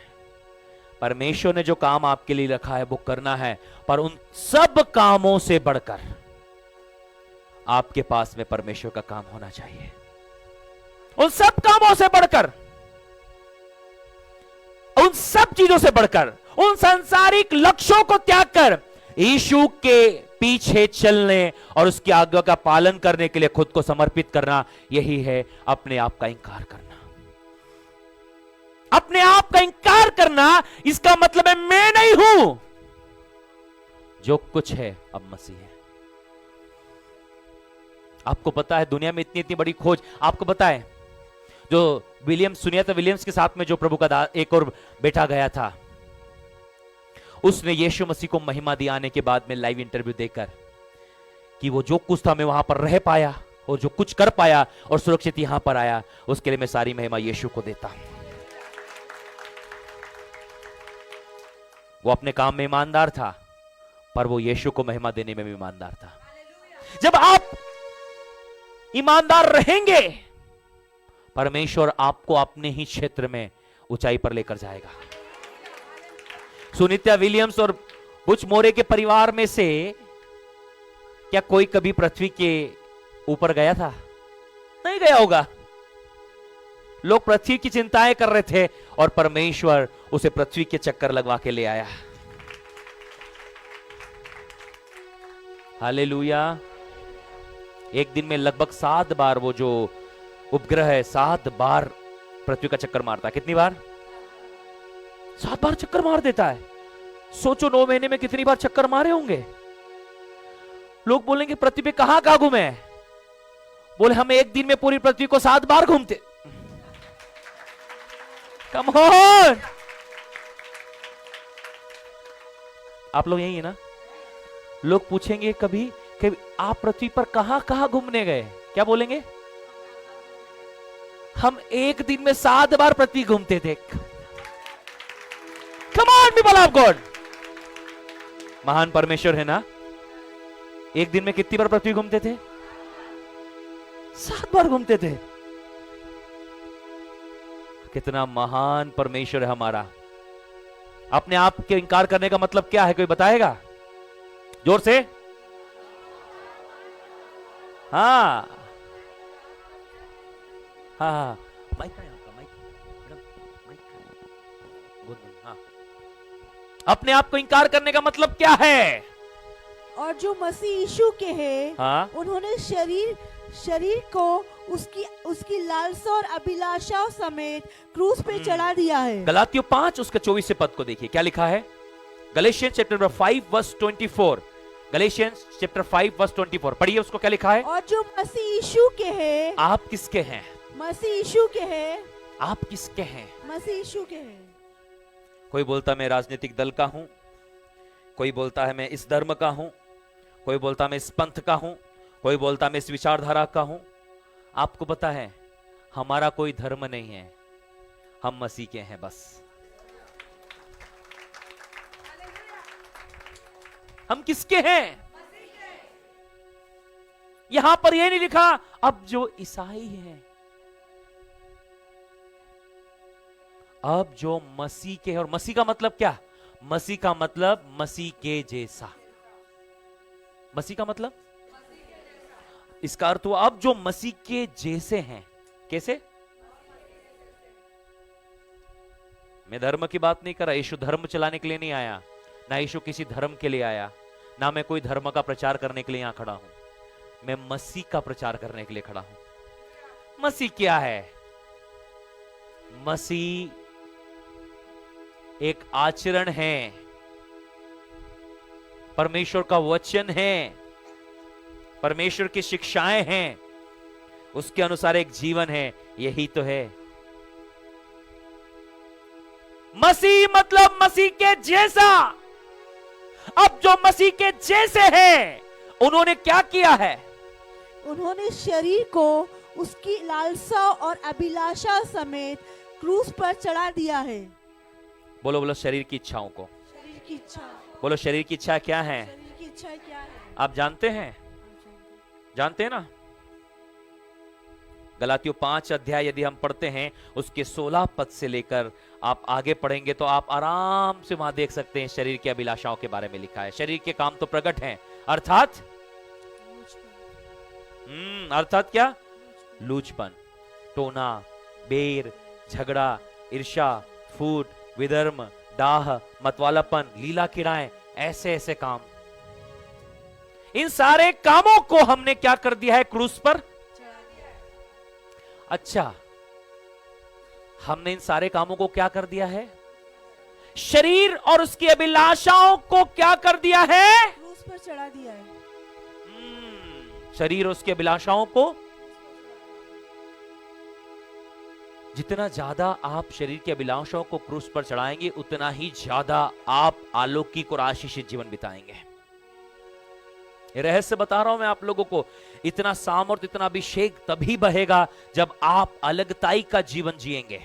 परमेश्वर ने जो काम आपके लिए रखा है वो करना है, पर उन सब कामों से बढ़कर आपके पास में परमेश्वर का काम होना चाहिए। उन सब कामों से बढ़कर, उन सब चीजों से बढ़कर, उन सांसारिक लक्ष्यों को त्याग कर यीशु के पीछे चलने और उसकी आज्ञा का पालन करने के लिए खुद को समर्पित करना, यही है अपने आप का इंकार करना। अपने आप का इंकार करना, इसका मतलब है मैं नहीं हूं, जो कुछ है अब मसीह है। आपको पता है दुनिया में इतनी इतनी बड़ी खोज, आपको पता है जो विलियम्स, सुनिएगा विलियम्स के साथ में जो प्रभु का एक और बेटा गया था, उसने यीशु मसीह को महिमा दी आने के बाद में लाइव इंटरव्यू देकर कि वो जो कुछ था मैं वहां पर रह पाया और जो कुछ कर पाया और सुरक्षित यहां पर आया, उसके लिए मैं सारी महिमा यीशु को देता हूं। वो अपने काम में ईमानदार था, पर वो यीशु को महिमा देने में भी ईमानदार था। जब आप ईमानदार रहेंगे, परमेश्वर आपको अपने ही क्षेत्र में ऊंचाई पर लेकर जाएगा। सुनीता विलियम्स और बुच मोरे के परिवार में से क्या कोई कभी पृथ्वी के ऊपर गया था? नहीं गया होगा। लोग पृथ्वी की चिंताएं कर रहे थे और परमेश्वर उसे पृथ्वी के चक्कर लगवा के ले आया। हालेलुया। एक दिन में लगभग 7 बार वो जो उपग्रह है 7 बार पृथ्वी का चक्कर मारता है। कितनी बार? 7 बार चक्कर मार देता है। सोचो 9 महीने में कितनी बार चक्कर मारे होंगे। लोग बोलेंगे पृथ्वी पे कहां कहां घूमे? बोले हम एक दिन में पूरी पृथ्वी को 7 बार घूमते। कम ऑन, आप लोग यही है ना? लोग पूछेंगे कभी कि आप पृथ्वी पर कहां कहां घूमने गए, क्या बोलेंगे? हम एक दिन में 7 बार पृथ्वी घूमते थे। कम ऑन पीपल ऑफ गॉड, महान परमेश्वर है ना? एक दिन में कितनी बार पृथ्वी घूमते थे? 7 बार घूमते थे। कितना महान परमेश्वर है हमारा। अपने आप के इंकार करने का मतलब क्या है, कोई बताएगा? जोर से। हाँ हाँ, माइक है आपका, माइक माइक। हाँ, अपने आप को इंकार करने का मतलब क्या है? और जो मसीह यीशु के हैं, हाँ? उन्होंने शरीर को उसकी लालसा और अभिलाषाओं समेत क्रूस पे चढ़ा दिया है। गलातियों 5 उसके 24 पद को देखिए, क्या लिखा है? Galatians chapter 5 verse 24। Galatians chapter 5 verse 24 पढ़िए उसको, क्या लिखा है? और जो मसीह यीशु के हैं। आप किसके हैं? मसीह यीशु के हैं। आप किसके हैं? मसीह यीशु के हैं। कोई बोलता मैं राजनीतिक दल का हूं, कोई बोलता है मैं इस धर्म का हूं, कोई बोलता मैं इस पंथ का हूं, कोई बोलता मैं इस विचारधारा का हूं। आपको पता है हमारा कोई धर्म नहीं है, हम मसीह के हैं बस। हम किसके हैं? यहां पर यह नहीं लिखा अब जो ईसाई हैं, अब जो मसीह के हैं। और मसीह का मतलब क्या? मसीह का मतलब मसीह के जैसा। मसीह का मतलब इसका अर्थ हुआ अब जो मसीह के जैसे हैं। कैसे? मैं धर्म की बात नहीं कर रहा। यीशु धर्म चलाने के लिए नहीं आया, ना यीशु किसी धर्म के लिए आया, ना मैं कोई धर्म का प्रचार करने के लिए यहां खड़ा हूं। मैं मसीह का प्रचार करने के लिए खड़ा हूं। मसीह क्या है? मसीह एक आचरण है, परमेश्वर का वचन है, परमेश्वर की शिक्षाएं हैं, उसके अनुसार एक जीवन है। यही तो है मसीह, मतलब मसीह के जैसा। अब जो मसीह के जैसे हैं, उन्होंने क्या किया है? उन्होंने शरीर को उसकी लालसा और अभिलाषा समेत क्रूस पर चढ़ा दिया है। बोलो बोलो, शरीर की इच्छाओं को। शरीर की इच्छा। बोलो, शरीर की इच्छा क्या है? शरीर की इच्छा क्या है? आप जानते हैं? जानते हैं ना? गलातियों 5 अध्याय यदि हम पढ़ते हैं, उसके 16 पद से लेकर आप आगे पढ़ेंगे तो आप आराम से वहां देख सकते हैं शरीर की अभिलाषाओं के बारे में लिखा है। शरीर के काम तो प्रकट हैं, अर्थात अर्थात क्या? लूचपन, टोना, बेर, झगड़ा, ईर्ष्या, फूट, विधर्म, डाह, मतवालापन, लीला किड़ाएं, ऐसे ऐसे काम। इन सारे कामों को हमने क्या कर दिया है? क्रूस पर। अच्छा, हमने इन सारे कामों को क्या कर दिया है? शरीर और उसकी अभिलाषाओं को क्या कर दिया है? क्रूस पर चढ़ा दिया है। शरीर और उसकी अभिलाषाओं को, जितना ज्यादा आप शरीर की अभिलाषाओं को क्रूस पर चढ़ाएंगे, उतना ही ज्यादा आप अलौकिक और आशीषित जीवन बिताएंगे। ये रहस्य बता रहा हूं मैं आप लोगों को। इतना सामर्थ, इतना अभिषेक तभी बहेगा जब आप अलगताई का जीवन जिएंगे।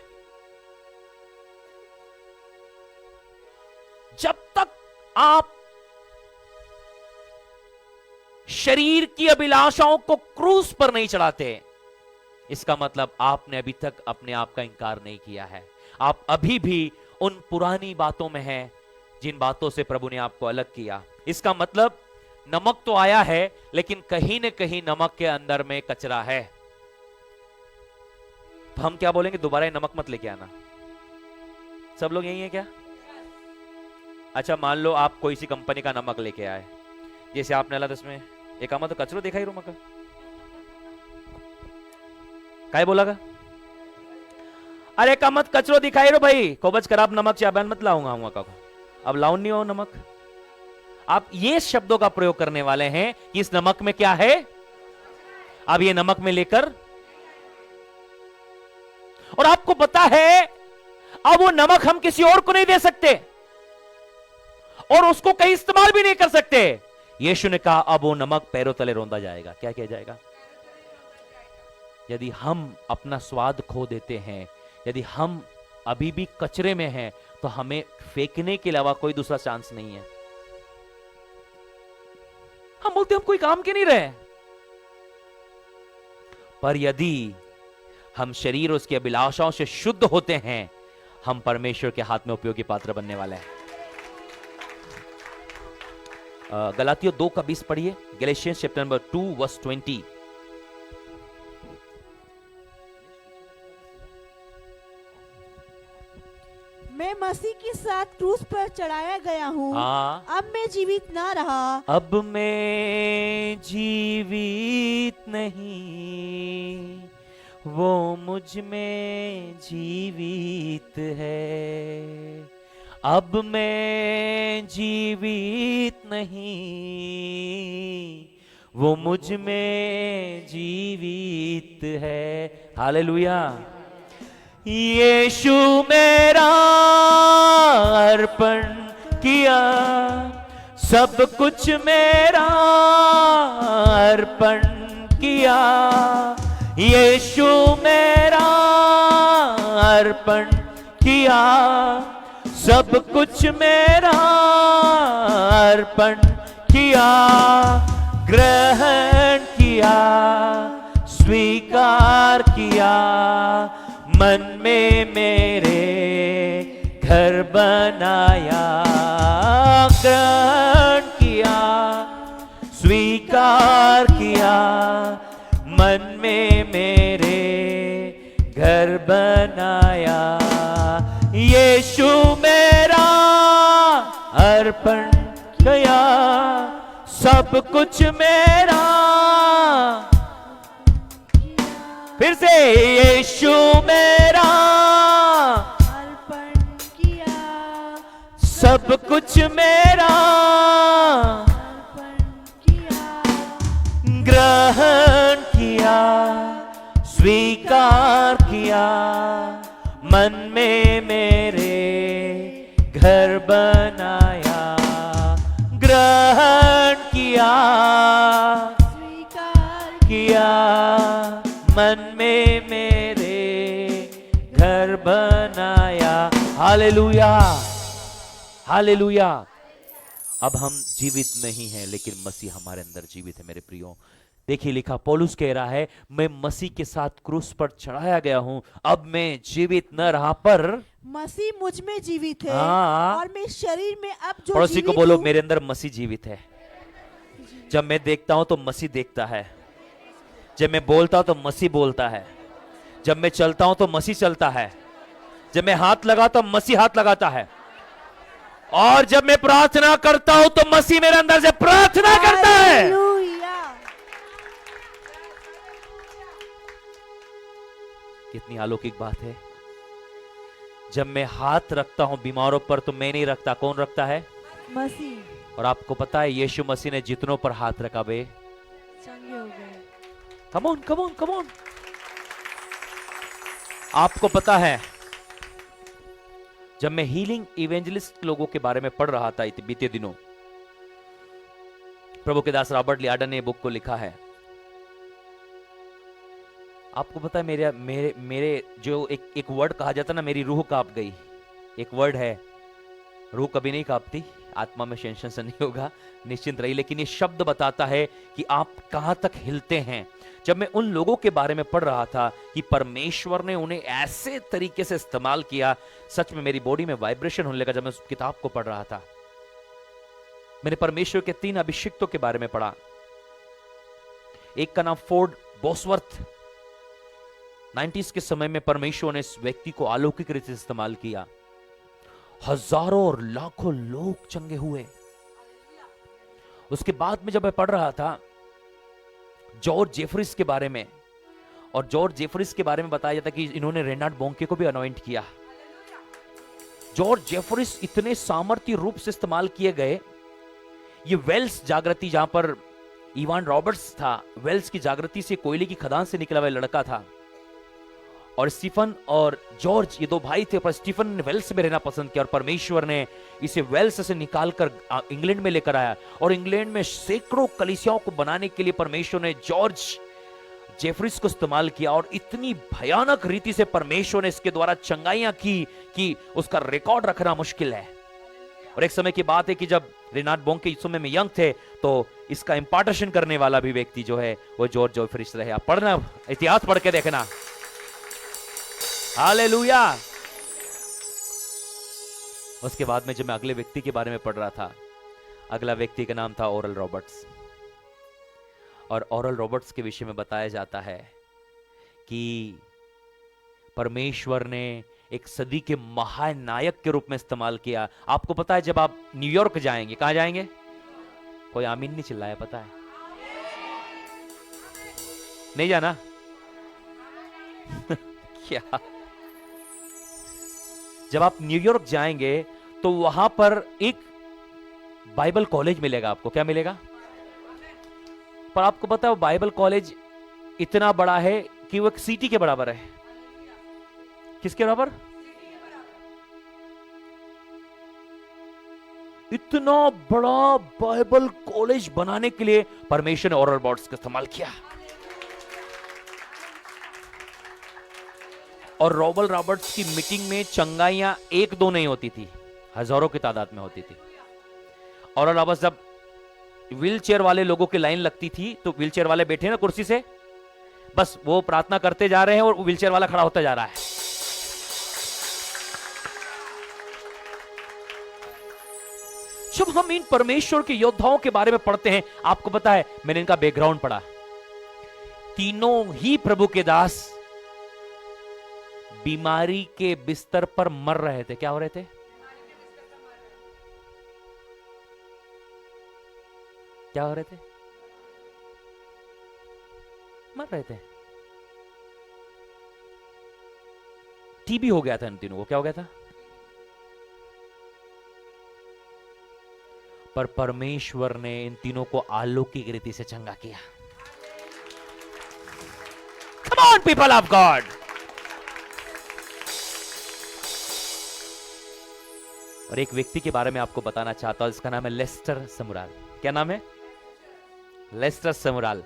जब तक आप शरीर की अभिलाषाओं को क्रूस पर नहीं चढ़ाते, इसका मतलब आपने अभी तक अपने आप का इंकार नहीं किया है। आप अभी भी उन पुरानी बातों में हैं जिन बातों से प्रभु ने आपको अलग किया। इसका मतलब नमक तो आया है, लेकिन कहीं न कहीं नमक के अंदर में कचरा है। तो हम क्या बोलेंगे? दोबारा नमक मत लेके आना। सब लोग यही है क्या? अच्छा, मान लो आप कोई सी कंपनी का नमक लेके आए, जैसे आपने ला, इसमें एक आमा तो कचरो देखा ही रूम का, काय बोला का? अरे का मत कचरो दिखाई रो भाई, कोबच खराब नमक चाबन मत लाऊंगा का। अब लाऊं नहीं हो नमक। आप ये शब्दों का प्रयोग करने वाले हैं कि इस नमक में क्या है। अब ये नमक में लेकर, और आपको पता है अब वो नमक हम किसी और को नहीं दे सकते और उसको कहीं इस्तेमाल भी नहीं कर सकते। यीशु ने कहा अब वो नमक पैरों तले रौंदा जाएगा। क्या किया जाएगा? यदि हम अपना स्वाद खो देते हैं, यदि हम अभी भी कचरे में हैं, तो हमें फेंकने के अलावा कोई दूसरा चांस नहीं है। हम बोलते हम कोई काम के नहीं रहे, पर यदि हम शरीर और उसकी अभिलाषाओं से शुद्ध होते हैं, हम परमेश्वर के हाथ में उपयोगी पात्र बनने वाले हैं। गलातियों 2 का 20 पढ़िए। Galatians chapter number 2 verse 20। मैं मसीह के साथ क्रूस पर चढ़ाया गया हूँ। हाँ। अब मैं जीवित ना रहा, अब मैं जीवित नहीं, वो मुझ में जीवित है। अब मैं जीवित नहीं, वो मुझ में जीवित है। हालेलुया। यीशु मेरा अर्पण किया, सब कुछ मेरा अर्पण किया। यीशु मेरा अर्पण किया, सब कुछ मेरा अर्पण किया। ग्रहण किया, स्वीकार किया, मन में मेरे घर बनाया। ग्रहण किया, स्वीकार किया, मन में मेरे घर बनाया। यीशु मेरा अर्पण किया, सब कुछ मेरा। फिर से, यीशु मेरा अर्पण किया, सब कुछ मेरा अर्पण किया। ग्रहण किया, स्वीकार किया, मन में मेरे घर बनाया। ग्रहण किया, स्वीकार किया, मन में मेरे घर बनाया। Hallelujah, hallelujah. अब हम जीवित नहीं हैं, लेकिन मसीह हमारे अंदर जीवित है। मेरे प्रियो, देखिए लिखा, पौलुस कह रहा है, मैं मसीह के साथ क्रूस पर चढ़ाया गया हूं, अब मैं जीवित न रहा पर मसीह मुझ में जीवित है। हाँ। और मैं शरीर में अब जो पड़ोसी को जीवित बोलो, हूँ, मेरे अंदर मसीह जीवित है। जब मैं देखता हूं तो मसीह देखता है, जब मैं बोलता हूं तो मसीह बोलता है, जब मैं चलता हूं तो मसीह चलता है, जब मैं हाथ लगाता हूं मसीह हाथ लगाता है, और जब मैं प्रार्थना करता हूं तो मसीह मेरे अंदर से प्रार्थना करता है। हालेलुया। कितनी अलौकिक बात है। जब मैं हाथ रखता हूं बीमारों पर तो मैं नहीं रखता, कौन रखता है? मसीह। और आपको पता है यीशु मसीह ने जितनों पर हाथ रखा वे चंगे हो गए। Come on come on come on. आपको पता है, जब मैं हीलिंग इवेंजलिस्ट लोगों के बारे में पढ़ रहा था बीते दिनों, प्रभु के दास रॉबर्ट लियाडन ने बुक को लिखा है। आपको पता है, मेरे मेरे मेरे जो एक वर्ड कहा जाता ना, मेरी रूह कांप गई। एक वर्ड है, रूह कभी नहीं कांपती, आत्मा में टेंशन नहीं होगा, निश्चिंत रही। लेकिन ये शब्द बताता है कि आप कहां तक हिलते हैं। जब मैं उन लोगों के बारे में पढ़ रहा था कि परमेश्वर ने उन्हें ऐसे तरीके से इस्तेमाल किया, सच में मेरी बॉडी में वाइब्रेशन होने लगा। जब मैं उस किताब को पढ़ रहा था, मैंने परमेश्वर के 3 अभिषिक्तों के बारे में पढ़ा। एक का नाम फोर्ड बोसवर्थ। 90s के समय में परमेश्वर ने इस व्यक्ति को अलौकिक रीति से इस्तेमाल किया, हजारों और लाखों लोग चंगे हुए। उसके बाद में जब मैं पढ़ रहा था जॉर्ज जेफरिस के बारे में, और जॉर्ज जेफरिस के बारे में बताया जाता कि इन्होंने रेनार्ड बोंके को भी अनॉइंट किया। जॉर्ज जेफरिस इतने सामर्थ्य रूप से इस्तेमाल किए गए। ये वेल्स जागृति, जहां पर इवान रॉबर्ट्स था, वेल्स की जागृति से कोयले की खदान से निकला हुआ लड़का था। और स्टीफन और जॉर्ज ये 2 भाई थे, पर स्टीफन ने वेल्स में रहना पसंद किया, और परमेश्वर ने इसे वेल्स से निकालकर इंग्लैंड में लेकर आया। और इंग्लैंड में सैकड़ों कलीसियाओं को बनाने के लिए परमेश्वर ने जॉर्ज जेफरिस को इस्तेमाल किया। और इतनी भयानक रीति से परमेश्वर ने इसके द्वारा चंगाइयां की कि उसका रिकॉर्ड रखना मुश्किल है। और एक समय की बात है कि जब रेनार्ड बोंके इस समय में यंग थे, तो इसका इंपार्टेशन करने वाला भी व्यक्ति जो है वो जॉर्ज जेफरिस रहे। आप पढ़ना, इतिहास पढ़ के देखना। हालेलुया। उसके बाद में जब मैं अगले व्यक्ति के बारे में पढ़ रहा था, अगला व्यक्ति का नाम था ओरल रॉबर्ट्स। और ओरल रॉबर्ट्स के विषय में बताया जाता है कि परमेश्वर ने एक सदी के महानायक के रूप में इस्तेमाल किया। आपको पता है, जब आप न्यूयॉर्क जाएंगे, कहां जाएंगे? कोई आमीन नहीं चिल्लाया, पता है? नहीं जाना? क्या? जब आप न्यूयॉर्क जाएंगे तो वहां पर एक बाइबल कॉलेज मिलेगा आपको। क्या मिलेगा? पर आपको पता है वो बाइबल कॉलेज इतना बड़ा है कि वो एक सिटी के बराबर है। किसके बराबर? इतना बड़ा बाइबल कॉलेज बनाने के लिए परमेश्वर ने ओरल रॉबर्ट्स का इस्तेमाल किया। और ओरल रॉबर्ट्स की मीटिंग में चंगाइयां 1-2 नहीं होती थी, हजारों की तादाद में होती थी। ओरल रॉबर्ट्स जब व्हील चेयर वाले लोगों की लाइन लगती थी, तो व्हील चेयर वाले बैठे ना कुर्सी से, बस वो प्रार्थना करते जा रहे हैं और व्हील चेयर वाला खड़ा होता जा रहा है। जब हम इन परमेश्वर के योद्धाओं के बारे में पढ़ते हैं, आपको पता है मैंने इनका बैकग्राउंड पढ़ा। तीनों ही प्रभु के दास बीमारी के बिस्तर पर मर रहे थे। क्या हो रहे थे? क्या हो रहे थे? मर रहे थे। टीबी हो गया था इन तीनों को। क्या हो गया था? पर परमेश्वर ने इन तीनों को अलौकिक रीति से चंगा किया। कम ऑन पीपल ऑफ गॉड। और एक व्यक्ति के बारे में आपको बताना चाहता हूं, इसका नाम है लेस्टर समराल। क्या नाम है? लेस्टर समराल।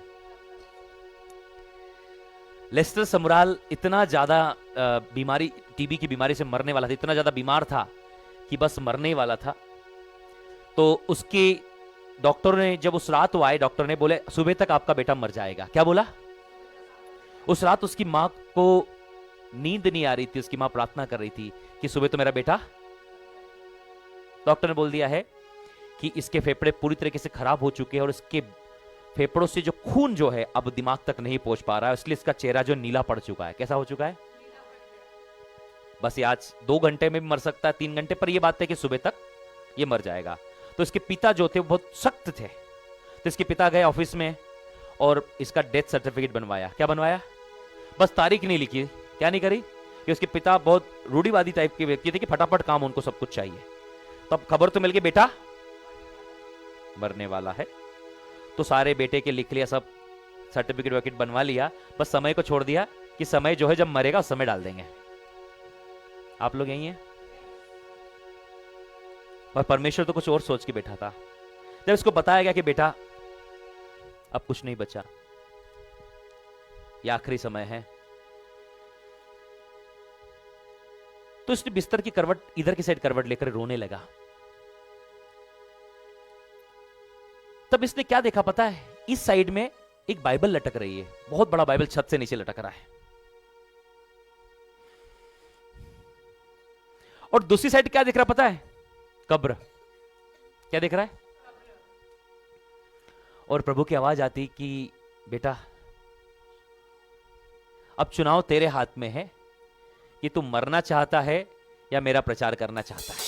लेस्टर समराल इतना ज्यादा बीमारी, टीबी की बीमारी से मरने वाला था, इतना ज्यादा बीमार था कि बस मरने ही वाला था। तो उसके डॉक्टर ने, जब उस रात वो आए, डॉक्टर ने बोले सुबह तक आपका बेटा मर जाएगा। क्या बोला? उस रात उसकी मां को नींद नहीं आ रही थी, उसकी मां प्रार्थना कर रही थी कि सुबह तो मेरा बेटा। डॉक्टर ने बोल दिया है कि इसके फेफड़े पूरी तरीके से खराब हो चुके हैं और इसके फेफड़ों से जो खून जो है अब दिमाग तक नहीं पहुंच पा रहा है, इसलिए इसका चेहरा जो नीला पड़ चुका है। कैसा हो चुका है? बस ये आज 2 घंटे में भी मर सकता है, 3 घंटे, पर ये बात है कि सुबह तक ये मर जाएगा। तो इसके पिता जो थे वो बहुत सख्त थे, तो इसके पिता गए ऑफिस में और इसका डेथ सर्टिफिकेट बनवाया। क्या बनवाया? बस तारीख नहीं लिखी। क्या नहीं करी? कि उसके पिता बहुत रूढ़िवादी टाइप के व्यक्ति थे कि फटाफट काम, उनको सब कुछ चाहिए। तो अब खबर तो मिल गई बेटा मरने वाला है, तो सारे बेटे के लिख लिया, सब सर्टिफिकेट विकेट बनवा लिया, बस समय को छोड़ दिया कि समय जो है जब मरेगा उस समय डाल देंगे। आप लोग यही हैं? और परमेश्वर तो कुछ और सोच के बैठा था। जब इसको बताया गया कि बेटा अब कुछ नहीं बचा, ये आखिरी समय है, तो इसने बिस्तर की करवट, इधर की साइड करवट लेकर रोने लगा। तब इसने क्या देखा पता है? इस साइड में एक बाइबल लटक रही है, बहुत बड़ा बाइबल छत से नीचे लटक रहा है, और दूसरी साइड क्या दिख रहा पता है? कब्र। क्या दिख रहा है? और प्रभु की आवाज आती कि बेटा अब चुनाव तेरे हाथ में है कि तू मरना चाहता है या मेरा प्रचार करना चाहता है।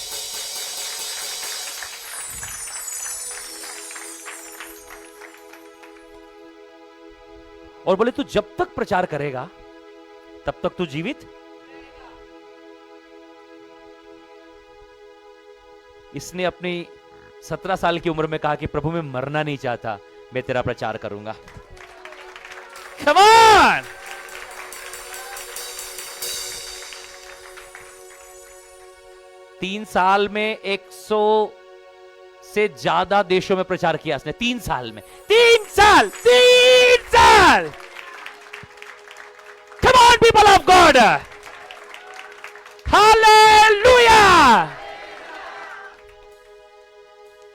और बोले तू जब तक प्रचार करेगा तब तक तू जीवित। इसने अपनी 17 साल की उम्र में कहा कि प्रभु मैं मरना नहीं चाहता, मैं तेरा प्रचार करूंगा। Come on! तीन साल में 100 से ज्यादा देशों में प्रचार किया इसने। 3 साल में, 3 साल। Come on, people of God! Hallelujah!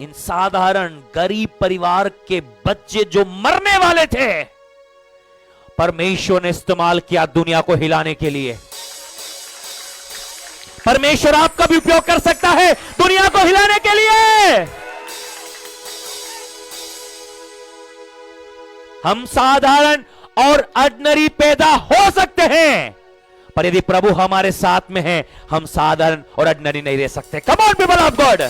इन साधारण गरीब परिवार के बच्चे जो मरने वाले थे, परमेश्वर ने इस्तेमाल किया दुनिया को हिलाने के लिए। परमेश्वर आपका भी उपयोग कर सकता है दुनिया को हिलाने के लिए। हम साधारण और ऑर्डिनरी पैदा हो सकते हैं, पर यदि प्रभु हमारे साथ में है, हम साधारण और ऑर्डिनरी नहीं रह सकते। Come on people of God,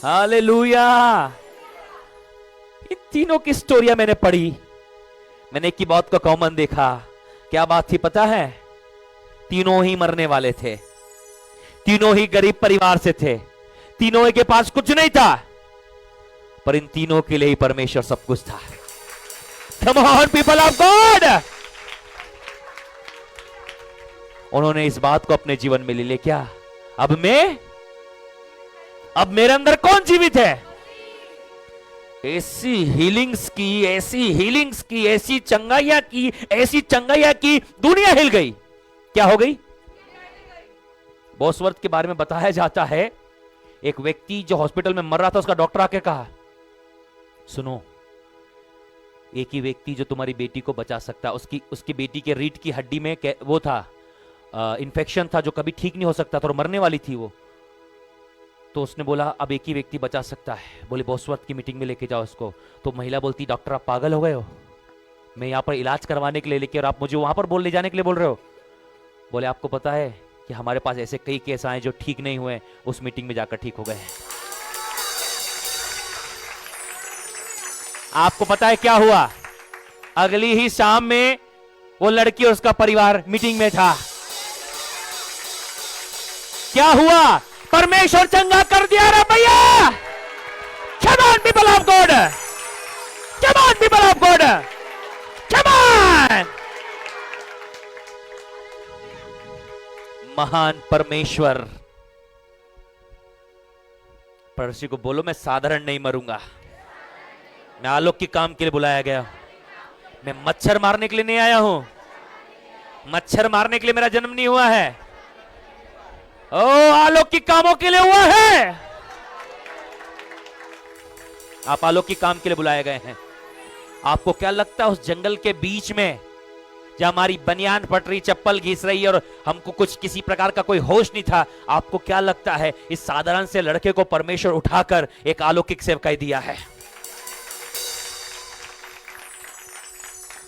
hallelujah. इन तीनों की स्टोरियां मैंने पढ़ी, मैंने एक की बात को कॉमन देखा। क्या बात थी पता है? तीनों ही मरने वाले थे, तीनों ही गरीब परिवार से थे, तीनों के पास कुछ नहीं था, पर इन तीनों के लिए ही परमेश्वर सब कुछ था। Come on, people of God! उन्होंने इस बात को अपने जीवन में ले लिया। क्या अब मेरे अंदर कौन जीवित है? ऐसी हीलिंग्स की, ऐसी चंगाइयां की दुनिया हिल गई। क्या हो गई? बॉसवर्थ के बारे में बताया जाता है, एक व्यक्ति जो हॉस्पिटल में मर रहा था, उसका डॉक्टर आके कहा सुनो, एक ही व्यक्ति जो तुम्हारी बेटी को बचा सकता, उसकी बेटी के रीढ़ की हड्डी में वो था, इन्फेक्शन था जो कभी ठीक नहीं हो सकता था और मरने वाली थी वो। तो उसने बोला अब एक ही व्यक्ति बचा सकता है। बोले बॉसवर्थ की मीटिंग में लेके जाओ उसको। तो महिला बोलती डॉक्टर आप पागल हो गए हो, मैं यहां पर इलाज करवाने के लिए लेके और आप मुझे वहां पर ले जाने के लिए बोल रहे हो। बोले आपको पता है कि हमारे पास ऐसे कई केस आए जो ठीक नहीं हुए, उस मीटिंग में जाकर ठीक हो गए। आपको पता है क्या हुआ? अगली ही शाम में वो लड़की और उसका परिवार मीटिंग में था। क्या हुआ? परमेश्वर चंगा कर दिया रे भैया। Come on people of God, come on people of God, come on! महान परमेश्वर। पड़ोसी को बोलो मैं साधारण नहीं मरूंगा, मैं आलोक के काम के लिए बुलाया गया। मैं मच्छर मारने के लिए नहीं आया हूं, मच्छर मारने के लिए मेरा जन्म नहीं हुआ है, ओ अलौकिक कामों के लिए हुआ है। आप अलौकिक काम के लिए बुलाए गए हैं। आपको क्या लगता है उस जंगल के बीच में जहां हमारी बनियान फट रही, चप्पल घिस रही और हमको कुछ किसी प्रकार का कोई होश नहीं था, आपको क्या लगता है इस साधारण से लड़के को परमेश्वर उठाकर एक अलौकिक सेवकाई दिया है?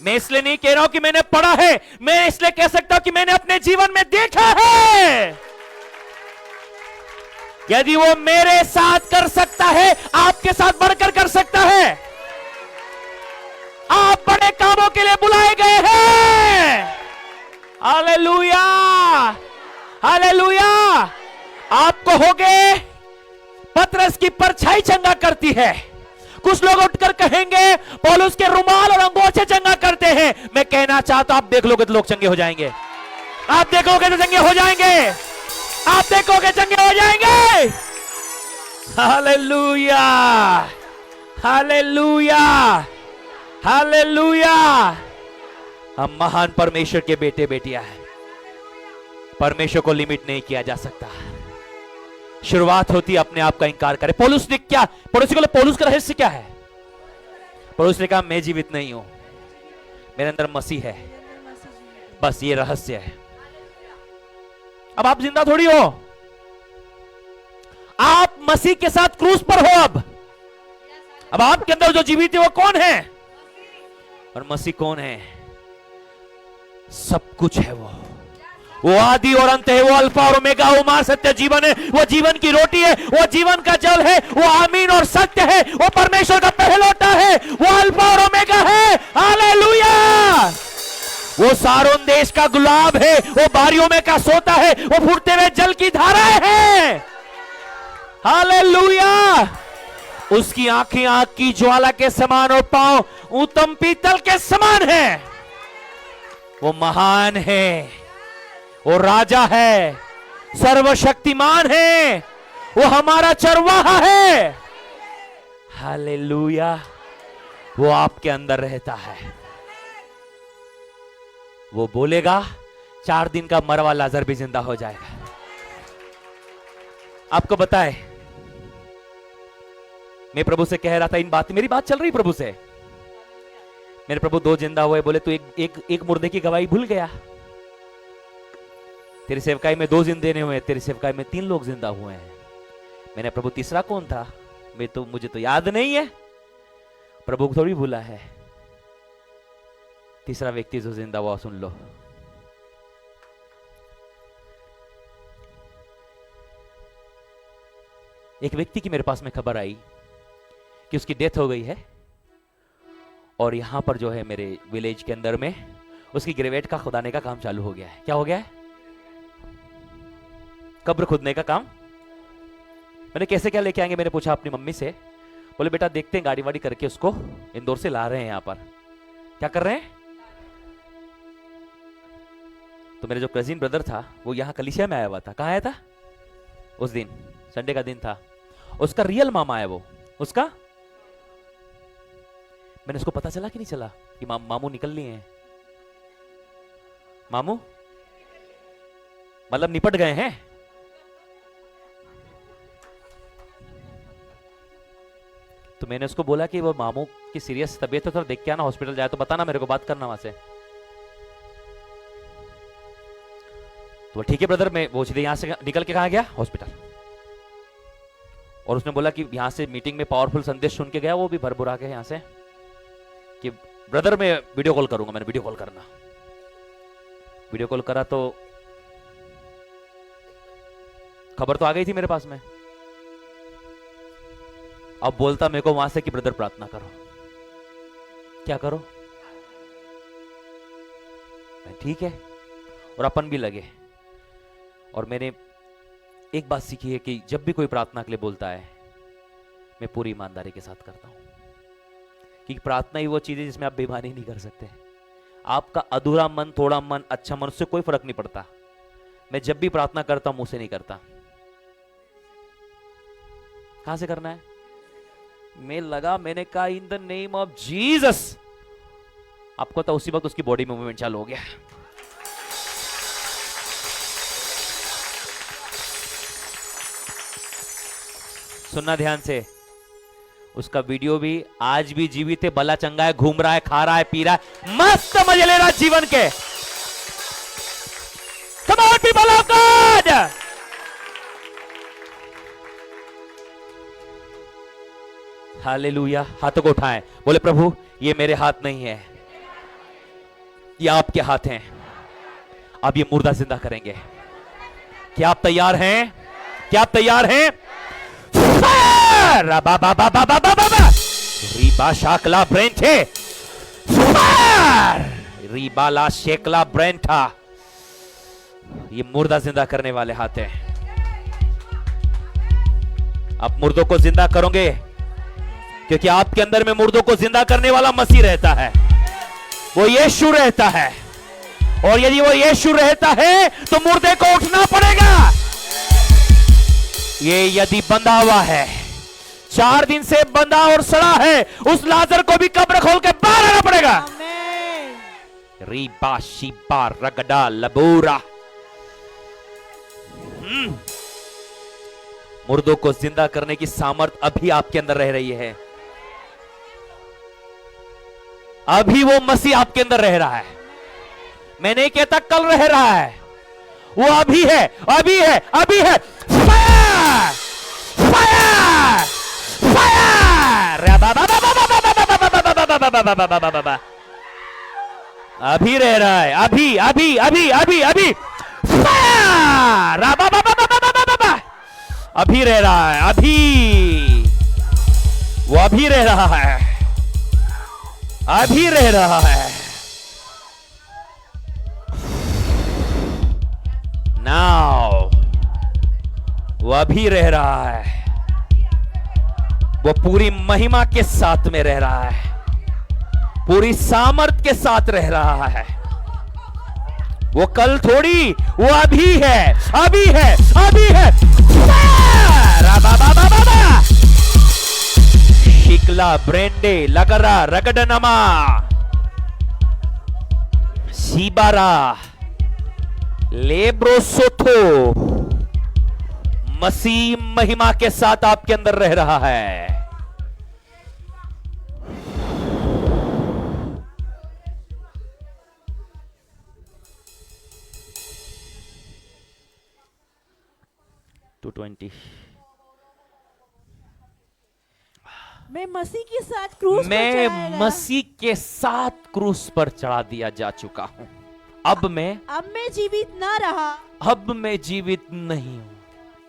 मैं इसलिए नहीं कह रहा हूं कि मैंने पढ़ा है, मैं इसलिए कह सकता हूं कि मैंने अपने जीवन में देखा है। यदि वो मेरे साथ कर सकता है, आपके साथ बढ़कर कर सकता है। आप बड़े कामों के लिए बुलाए गए हैं। Hallelujah, hallelujah. आप कहोगे पतरस की परछाई चंगा करती है, कुछ लोग उठकर कहेंगे पौलुस के रुमाल और अंगोछे चंगा करते हैं। मैं कहना चाहता हूं, आप देख लोगे तो लोग चंगे हो जाएंगे, आप देखोगे तो चंगे हो जाएंगे, आप देखोगे चंगे हो जाएंगे। Hallelujah, hallelujah, hallelujah. हम महान परमेश्वर के बेटे बेटियां हैं। परमेश्वर को लिमिट नहीं किया जा सकता। शुरुआत होती अपने आप का इंकार करे। पौलुस ने क्या, पौलुस को पौलुस का रहस्य क्या है? पौलुस ने कहा मैं जीवित नहीं हूं, मेरे अंदर मसीह है, बस ये रहस्य है। अब आप जिंदा थोड़ी हो, आप मसीह के साथ क्रूस पर हो। अब आपके अंदर जो जीवित है वो कौन है? और मसीह कौन है? सब कुछ है वो आदि और अंत है, वो अल्फा और ओमेगा, वो मार सत्य जीवन है, वो जीवन की रोटी है, वो जीवन का जल है, वो आमीन और सत्य है, वो परमेश्वर का पहलौठा है, वो अल्फा और ओमेगा है। हालेलुया। वो सारोन देश का गुलाब है, वो बारियों में का सोता है, वो फूटते हुए जल की धाराएं हैं। हालेलुया। उसकी आंखें आग की ज्वाला के समान और पांव उत्तम पीतल के समान है। वो महान है, वो राजा है, सर्वशक्तिमान है, वो हमारा चरवाहा है। हालेलुया। वो आपके अंदर रहता है। वो बोलेगा 4 दिन का मरवा लाजर भी जिंदा हो जाएगा। आपको बताए, मैं प्रभु से कह रहा था इन बात, मेरी बात चल रही प्रभु से। मेरे प्रभु 2 जिंदा हुए, बोले तू एक मुर्दे की गवाही भूल गया। तेरी सेवकाई में 2 जिंदे हुए, तेरी सेवकाई में 3 लोग जिंदा हुए हैं। मैंने प्रभु तीसरा कौन था? मुझे तो याद नहीं है। प्रभु को थोड़ी भूला है। तीसरा व्यक्ति जो जिंदा हुआ, सुन लो। एक व्यक्ति की मेरे पास में खबर आई कि उसकी डेथ हो गई है, और यहां पर जो है मेरे विलेज के अंदर में उसकी ग्रेवेट का खुदाने का काम चालू हो गया है। क्या हो गया है? कब्र खुदने का काम। मैंने कैसे क्या लेके आएंगे, मैंने पूछा अपनी मम्मी से। बोले बेटा देखते हैं, गाड़ी वाड़ी करके उसको इंदौर से ला रहे हैं। यहां पर क्या कर रहे हैं? तो मेरे जो कजिन ब्रदर था वो यहां कलिसिया में आया हुआ था। कहां आया था? उस दिन संडे का दिन था। उसका रियल मामा है वो, उसका। मैंने उसको पता चला कि नहीं चला कि मामू निकल लिए हैं? मामू मतलब निपट गए हैं। तो मैंने उसको बोला कि वो मामू की सीरियस तबीयत है, थोड़ा देख के आना, हॉस्पिटल जाए तो बताना मेरे को, बात करना वहां से। तो ठीक है ब्रदर, मैं वो सीधे यहां से निकल के कहां गया? हॉस्पिटल। और उसने बोला कि यहां से मीटिंग में पावरफुल संदेश सुन के गया, वो भी भरभुरा के यहां से, कि ब्रदर मैं वीडियो कॉल करूंगा। मैंने वीडियो कॉल करना, वीडियो कॉल करा तो खबर तो आ गई थी मेरे पास में। अब बोलता मेरे को वहां से कि ब्रदर प्रार्थना करो। क्या करो? ठीक है। और अपन भी लगे। और मैंने एक बात सीखी है कि जब भी कोई प्रार्थना के लिए बोलता है, मैं पूरी ईमानदारी के साथ करता हूं। कि प्रार्थना ही वो चीज है जिसमें आप बेईमानी नहीं कर सकते। आपका अधूरा मन, थोड़ा मन, अच्छा मन, उससे कोई फर्क नहीं पड़ता। मैं जब भी प्रार्थना करता हूं मुंह से नहीं करता। कहां से करना है? मैं लगा, मैंने कहा in the name of Jesus आपको तो उसी वक्त उसकी बॉडी में मूवमेंट चालू हो गया। सुनना ध्यान से, उसका वीडियो भी आज भी जीवित है, भला चंगा है, घूम रहा है, खा रहा है, पी रहा है, मस्त मजे ले रहा है जीवन के। Come on people of God! Hallelujah. हाथों को उठाएं, बोले प्रभु ये मेरे हाथ नहीं है, ये आपके हाथ हैं। अब ये मुर्दा जिंदा करेंगे। क्या आप तैयार हैं? क्या आप तैयार हैं? रीबा शाकला ब्रेंटे, रीबाला शेकला ब्रेंटा। ये मुर्दा जिंदा करने वाले हाथ हैं। आप मुर्दों को जिंदा करोगे क्योंकि आपके अंदर में मुर्दों को जिंदा करने वाला मसीह रहता है, वो यीशु रहता है। और यदि वो यीशु रहता है तो मुर्दे को उठना पड़ेगा। ये यदि बंधा हुआ है, 4 दिन से बंधा और सड़ा है, उस लाजर को भी कब्र खोल के बाहर आना पड़ेगा। आमीन। रीबा शिबा रगड़ा लबूरा। मुर्दों को जिंदा करने की सामर्थ अभी आपके अंदर रह रही है। अभी वो मसीह आपके अंदर रह रहा है। मैं नहीं कहता कल रह रहा है, वो अभी है, अभी है, अभी है। फायर! फायर! फायर! अभी रह रहा है, अभी अभी अभी अभी अभी फायर! अभी रह रहा है, अभी वो अभी रह रहा है, अभी रह रहा है। नाउ वो अभी रह रहा है, वो पूरी महिमा के साथ में रह रहा है, पूरी सामर्थ के साथ रह रहा है। वो कल थोड़ी, वो अभी है, अभी है, अभी है। शिकला ब्रेंडे लगरा रगडनमा सीबारा लेब्रोसोथो। मसीह महिमा के साथ आपके अंदर रह रहा है। टू 20 मैं मसीह के साथ क्रूस पर मैं चढ़ाया गया। मसीह के साथ क्रूस पर चढ़ा दिया जा चुका हूं। अब मैं जीवित ना रहा, अब मैं जीवित नहीं हूं,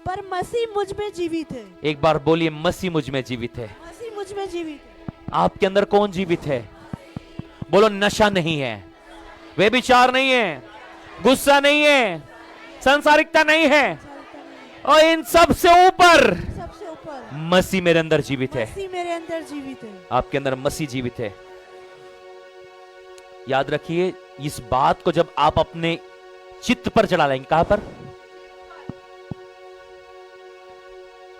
पर मसीह मुझ में जीवित है। एक बार बोलिए, मसीह मुझ में जीवित है। मसीह मुझ में जीवित है। आपके अंदर कौन जीवित है? बोलो, नशा नहीं है, व्यभिचार नहीं है, गुस्सा नहीं है, संसारिकता नहीं है, और इन सब से ऊपर सबसे ऊपर मसीह मेरे अंदर जीवित है। मसीह मेरे अंदर जीवित है। आपके अंदर मसीह जीवित है। याद रखिए, इस बात को जब आप अपने चित्त पर चढ़ा लेंगे, कहां पर?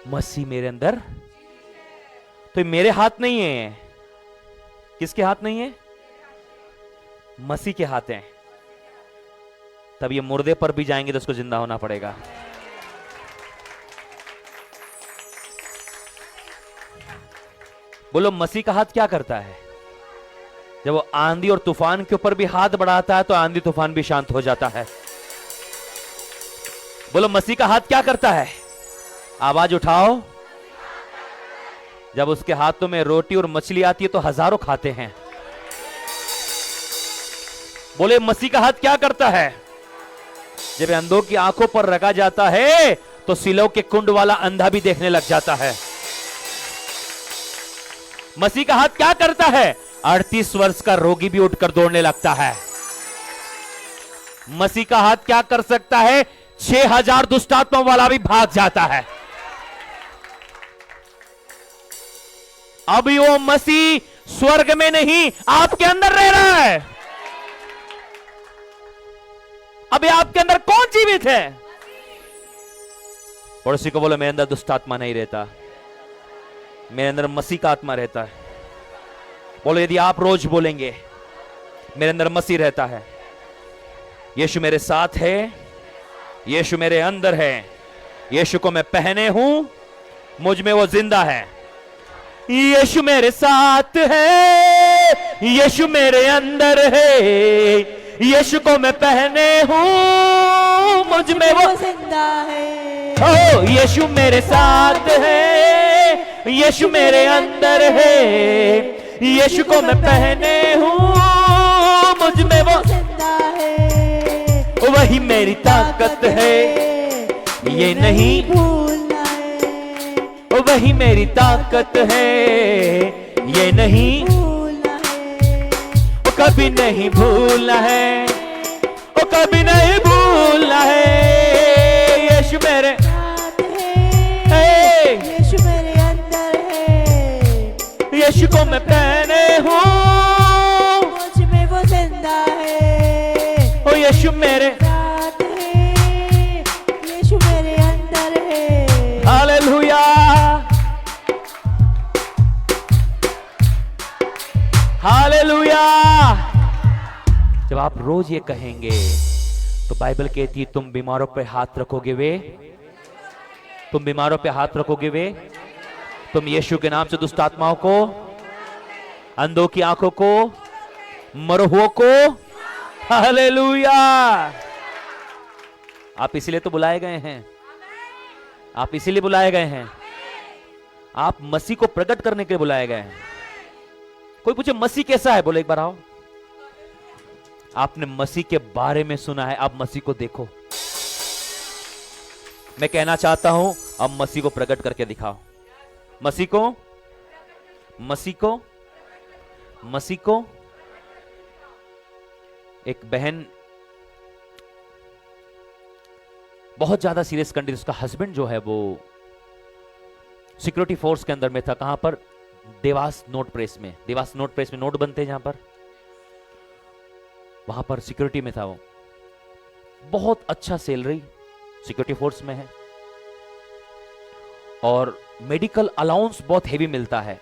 मसीह मेरे अंदर, तो मेरे हाथ नहीं है। किसके हाथ नहीं है? मसीह के हाथ हैं। तब ये मुर्दे पर भी जाएंगे तो उसको जिंदा होना पड़ेगा। बोलो, मसीह का हाथ क्या करता है? जब वो आंधी और तूफान के ऊपर भी हाथ बढ़ाता है तो आंधी तूफान भी शांत हो जाता है। बोलो, मसीह का हाथ क्या करता है? आवाज उठाओ। जब उसके हाथों में रोटी और मछली आती है तो हजारों खाते हैं। बोले, मसीह का हाथ क्या करता है? जब अंधों की आंखों पर रखा जाता है तो सिलों के कुंड वाला अंधा भी देखने लग जाता है। मसीह का हाथ क्या करता है? 38 वर्ष का रोगी भी उठकर दौड़ने लगता है। मसीह का हाथ क्या कर सकता है? 6000 दुष्टात्मा वाला भी भाग जाता है। अभी वो मसीह स्वर्ग में नहीं, आपके अंदर रह रहा है। अभी आपके अंदर कौन जीवित है? पड़ोसी को बोलो, मेरे अंदर दुष्टात्मा नहीं रहता, मेरे अंदर मसीह का आत्मा रहता है। बोलो, यदि आप रोज बोलेंगे, मेरे अंदर मसीह रहता है। यीशु मेरे साथ है, यीशु मेरे अंदर है, यीशु को मैं पहने हूं, मुझ में वो जिंदा है। यीशु मेरे साथ है, यीशु मेरे अंदर है, यीशु को मैं पहने हूं, मुझ में वो जिंदा है। ओ यीशु मेरे साथ है, यीशु मेरे अंदर है, यीशु को मैं पहने हूं, मुझ में वो जिंदा है। वही मेरी ताकत है, ये नहीं भूलना है। वही मेरी ताकत है, ये नहीं भूलना है। वो कभी नहीं भूलना है, वो कभी नहीं भूलना है। यीशु मेरे साथ है, यीशु मेरे अंदर है, यीशु को मैं पहने हूं, मुझ में वो जिंदा है। ओ यीशु मेरे साथ है, यीशु मेरे अंदर है। Hallelujah, hallelujah. जब आप रोज ये कहेंगे तो बाइबल कहती है तुम बीमारों पे हाथ रखोगे वे, तुम बीमारों पे हाथ रखोगे वे, तुम यीशु के नाम से दुष्ट आत्माओं को, अंधों की आंखों को, मरहुओं को, हालेलुया। आप इसीलिए तो बुलाए गए हैं, आप इसीलिए बुलाए गए हैं, आप मसीह को प्रकट करने के लिए बुलाए गए हैं। कोई पूछे मसीह कैसा है, बोले एक बार आओ। आपने मसीह के बारे में सुना है, आप मसीह को देखो। मैं कहना चाहता हूं अब मसीह को प्रकट करके दिखाओ। मसीह को, मसीह को, मसीह को। एक बहन बहुत ज्यादा सीरियस कंडीशन, उसका हस्बैंड जो है वो सिक्योरिटी फोर्स के अंदर में था। कहां पर? देवास नोट प्रेस में। देवास नोट प्रेस में नोट बनते हैं जहां पर, वहां पर सिक्योरिटी में था वो। बहुत अच्छा सैलरी सिक्योरिटी फोर्स में है और मेडिकल अलाउंस बहुत हेवी मिलता है।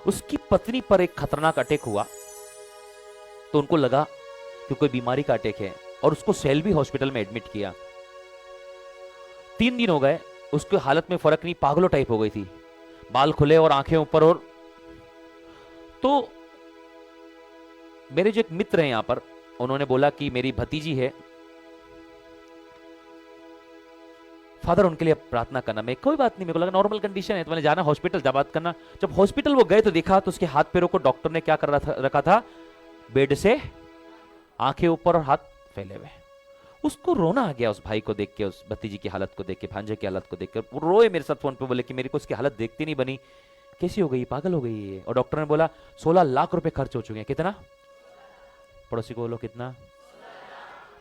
उसकी पत्नी पर एक खतरनाक अटैक हुआ तो उनको लगा कि कोई बीमारी का अटैक है और उसको सेल्बी हॉस्पिटल में एडमिट किया। 3 दिन हो गए, उसकी हालत में फर्क नहीं, पागलों टाइप हो गई थी, बाल खुले और आंखें ऊपर। और तो मेरे जो एक मित्र हैं यहां पर, उन्होंने बोला कि मेरी भतीजी है, फादर उनके लिए प्रार्थना करना। मैं कोई बात नहीं, मेरे को लगा नॉर्मल कंडीशन है, तो मैंने जाना हॉस्पिटल, जब बात करना। जब हॉस्पिटल वो गए तो देखा तो उसके हाथ पैरों को डॉक्टर ने क्या कर रखा था, बेड से आंखें ऊपर और हाथ फैले हुए। उसको रोना आ गया उस भाई को देख के, उस भतीजी की हालत को देख के, भांजे की हालत को देख के। वो रोए मेरे साथ फोन पे, बोले कि मेरे को उसकी हालत देखती नहीं बनी, कैसी हो गई, पागल हो गई है। और डॉक्टर ने बोला 16 लाख रुपए खर्च हो चुके हैं। कितना? पड़ोसी को बोलो कितना?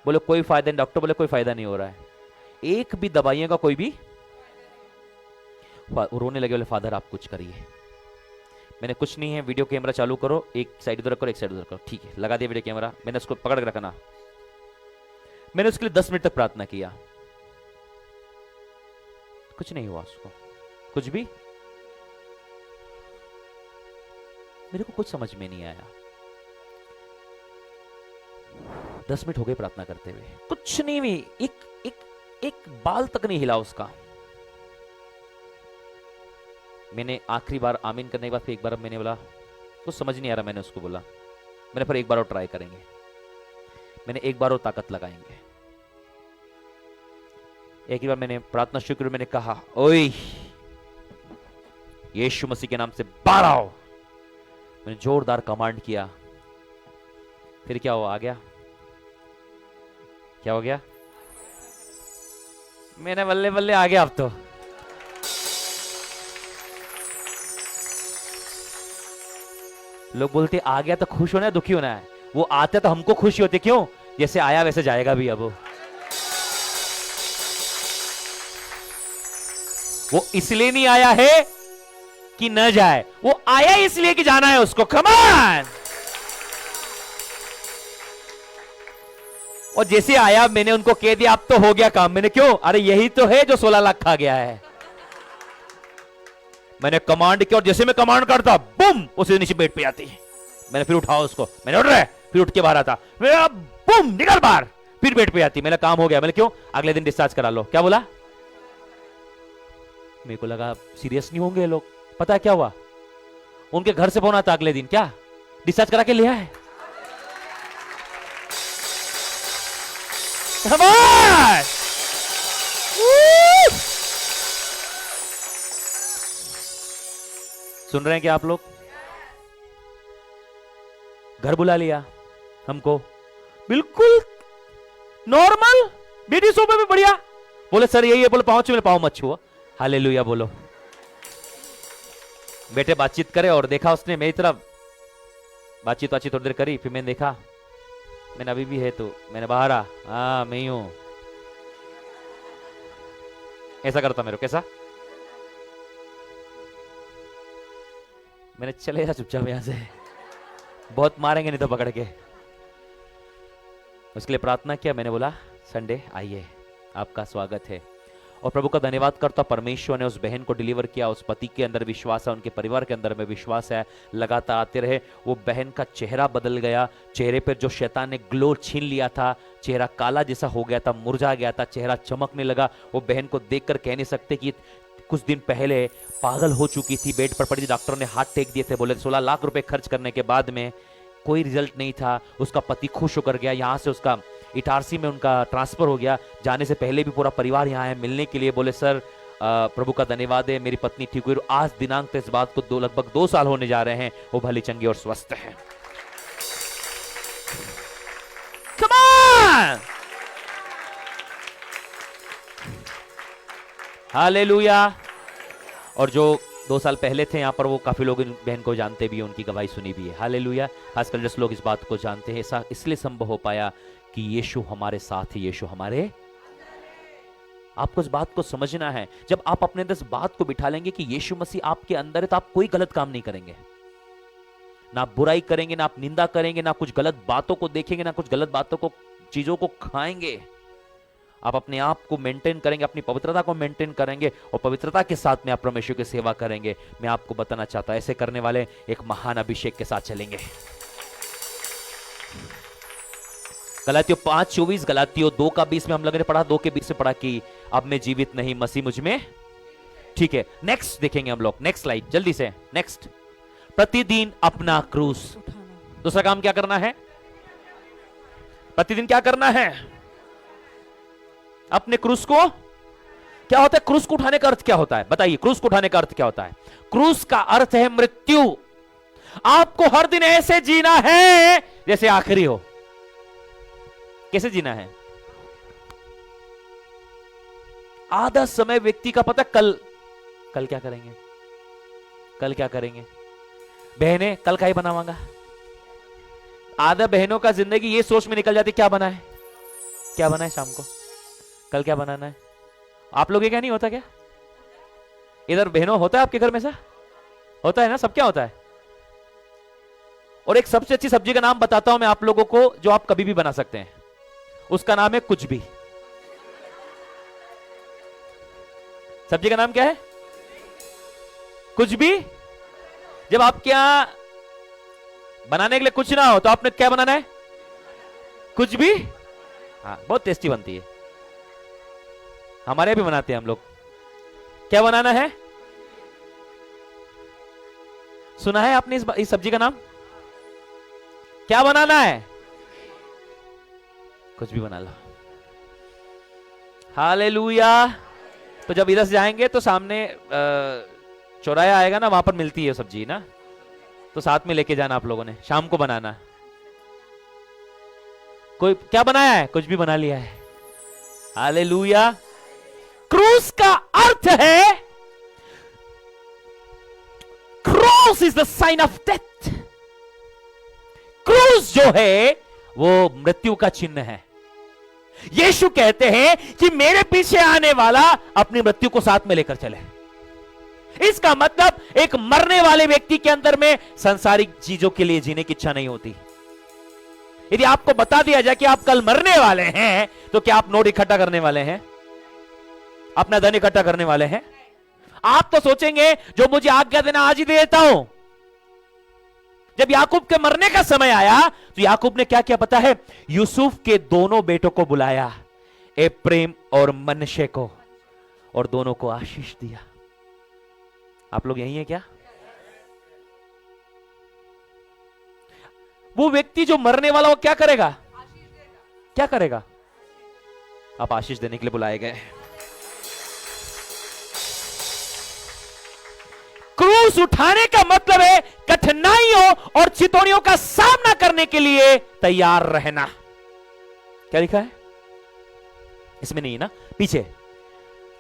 बोले कोई फायदा नहीं। डॉक्टर बोले कोई फायदा नहीं हो रहा है, एक भी दवाइयों का कोई भी। रोने लगे, बोले फादर आप कुछ करिए। मैंने कुछ नहीं है, वीडियो कैमरा चालू करो, एक साइड उधर करो, एक साइड उधर करो। ठीक है, लगा दिया वीडियो कैमरा। मैंने उसको पकड़ के रखना। मैंने उसके लिए 10 मिनट तक प्रार्थना किया, कुछ नहीं हुआ उसको, कुछ भी। मेरे को कुछ समझ में नहीं आया। 10 मिनट हो गए प्रार्थना करते हुए, कुछ नहीं हुई, एक बाल तक नहीं हिला उसका। मैंने आखिरी बार आमीन करने के बाद फिर एक बार मैंने बोला, कुछ समझ नहीं आ रहा, मैंने उसको बोला, मैंने फिर एक बार और ट्राई करेंगे, मैंने एक बार और ताकत लगाएंगे। एक ही बार मैंने प्रार्थना शुरू करी, मैंने कहा ओए यीशु मसीह के नाम से बाहर आओ। मैंने जोरदार कमांड किया। फिर क्या हुआ? आ गया। क्या हो गया? मैंने बल्ले बल्ले आ गया। अब तो लोग बोलते आ गया तो खुश होना है, दुखी होना है? वो आते तो हमको खुशी होती, क्यों? जैसे आया वैसे जाएगा भी। अब वो इसलिए नहीं आया है कि न जाए, वो आया इसलिए कि जाना है उसको। Come on. और जैसे आया मैंने उनको कह दिया अब तो हो गया काम। मैंने क्यों? अरे यही तो है जो 16 लाख खा गया है। मैंने कमांड किया और जैसे मैं कमांड करता, बुम, उसे नीचे बेड पे आती। मैंने फिर उठाओ उसको, मैंने उठ रहा है, फिर उठ के बाहर आता, मेरा बूम निकल बाहर, फिर बेड पे आती, मेरा काम हो गया। मैंने क्यों? अगले दिन डिस्चार्ज करा लो। क्या बोला? मेरे को लगा सीरियस नहीं होंगे लोग। पता है क्या हुआ? उनके घर से फोन आता अगले दिन, क्या डिस्चार्ज करा के लिया है? सुन रहे हैं क्या आप लोग? घर बुला लिया हमको, बिल्कुल नॉर्मल, बेटी सोफे में बढ़िया। बोले सर यही है, बोले पाँव छू, पाँव मत छुओ। हालेलुया बोलो। बेटे बातचीत करे और देखा उसने मेरी तरफ, बातचीत थोड़ी देर करी, फिर मैंने देखा, मैंने अभी भी है तो मैंने बाहर आ, हाँ मैं ही हूं, ऐसा करता मेरे को। कैसा? मैंने चले जा चुपचाप यहां से, बहुत मारेंगे नहीं तो पकड़ के। उसके लिए प्रार्थना किया, मैंने बोला संडे आइए, आपका स्वागत है। और प्रभु का धन्यवाद करता, परमेश्वर ने उस बहन को डिलीवर किया। उस पति के अंदर विश्वास है, उनके परिवार के अंदर में विश्वास है, लगातार आते रहे। वो बहन का चेहरा बदल गया, चेहरे पर जो शैतान ने ग्लो छीन लिया था, चेहरा काला जैसा हो गया था, मुरझा गया था, चेहरा चमकने लगा। वो बहन को देखकर कह नहीं सकते कि कुछ दिन पहले पागल हो चुकी थी, बेड पर पड़ी थी, डॉक्टरों ने हाथ टेक दिए थे, बोले 16 लाख रुपए खर्च करने के बाद में कोई रिजल्ट नहीं था। उसका पति खुश होकर गया, यहाँ से उसका इटारसी में उनका ट्रांसफर हो गया। जाने से पहले भी पूरा परिवार यहाँ है मिलने के लिए। बोले सर प्रभु का धन्यवाद है, मेरी पत्नी ठीक हुई। आज दिनांक इस बात को लगभग 2 साल होने जा रहे हैं, वो भली चंगी और स्वस्थ है। Come on! हालेलुया। और जो 2 साल पहले थे यहाँ पर, वो काफी लोग इन बहन को जानते भी हैं, उनकी गवाही सुनी भी है। हालेलुया। खासकर जिस लोग इस बात को जानते हैं, ऐसा इसलिए संभव हो पाया कि यीशु हमारे साथ है, यीशु हमारे। आपको इस बात को समझना है, जब आप अपने अंदर इस बात को बिठा लेंगे कि यीशु मसीह आपके अंदर है, तो आप कोई गलत काम नहीं करेंगे, ना आप बुराई करेंगे, ना आप निंदा करेंगे, ना कुछ गलत बातों को देखेंगे, ना कुछ गलत बातों को, चीजों को खाएंगे। आप अपने आप को मेंटेन करेंगे, अपनी पवित्रता को मेंटेन करेंगे, और पवित्रता के साथ में आप परमेश्वर की सेवा करेंगे। मैं आपको बताना चाहता हूं, ऐसे करने वाले एक महान अभिषेक के साथ चलेंगे। गलातियों 5:24, गलातियों 2:20 में हम लोगों ने पढ़ा, 2:20 में पढ़ा कि अब मैं जीवित नहीं, मसीह मुझ में। ठीक है, नेक्स्ट देखेंगे हम लोग, नेक्स्ट स्लाइड जल्दी से। नेक्स्ट, प्रतिदिन अपना क्रूस। दूसरा काम क्या करना है? प्रतिदिन क्या करना है? अपने क्रूस को। क्या होता है क्रूस को उठाने का अर्थ? क्या होता है बताइए? क्रूस को उठाने का अर्थ क्या होता है? क्रूस का अर्थ है मृत्यु। आपको हर दिन ऐसे जीना है जैसे आखिरी हो। कैसे जीना है? आधा समय व्यक्ति का पता, कल क्या करेंगे, कल क्या करेंगे। बहनें कल का ही बनावांगा। आधा बहनों का जिंदगी ये सोच में निकल जाती, क्या बना है, क्या बना है शाम को, कल क्या बनाना है। आप लोग ये क्या नहीं होता क्या? इधर बहनों होता है आपके घर में? ऐसा होता है ना, सब क्या होता है। और एक सबसे अच्छी सब्जी का नाम बताता हूं मैं आप लोगों को, जो आप कभी भी बना सकते हैं, उसका नाम है कुछ भी। सब्जी का नाम क्या है? कुछ भी। जब आपके यहां बनाने के लिए कुछ ना हो तो आपने क्या बनाना है? कुछ भी। हाँ, बहुत टेस्टी बनती है, हमारे भी बनाते हैं हम लोग। क्या बनाना है? सुना है आपने इस सब्जी का नाम? क्या बनाना है? कुछ भी बना लो। हालेलुया। तो जब इधर से जाएंगे तो सामने चौराया आएगा ना, वहां पर मिलती है सब्जी ना, तो साथ में लेके जाना आप लोगों ने, शाम को बनाना। कोई क्या बनाया है? कुछ भी बना लिया है। हालेलुया। क्रूस का अर्थ है, cross is the sign of death. क्रूस जो है वो मृत्यु का चिन्ह है। यीशु कहते हैं कि मेरे पीछे आने वाला अपनी मृत्यु को साथ में लेकर चले। इसका मतलब एक मरने वाले व्यक्ति के अंदर में सांसारिक चीजों के लिए जीने की इच्छा नहीं होती। यदि आपको बता दिया जाए कि आप कल मरने वाले हैं, तो क्या आप नोट इकट्ठा करने वाले हैं? अपना धन इकट्ठा करने वाले हैं? आप तो सोचेंगे जो मुझे आज्ञा देना आज ही दे देता हूं, जब याकूब के मरने का समय आया तो याकूब ने क्या किया पता है? यूसुफ के दोनों बेटों को बुलाया, एप्रेम और मनशे को, और दोनों को आशीष दिया। आप लोग यही हैं क्या? वो व्यक्ति जो मरने वाला वो क्या करेगा? क्या करेगा? आप आशीष देने के लिए बुलाए गए। क्रूस उठाने का मतलब है कठिनाइयों और चितौनियों का सामना करने के लिए तैयार रहना। क्या लिखा है? इसमें नहीं है ना, पीछे।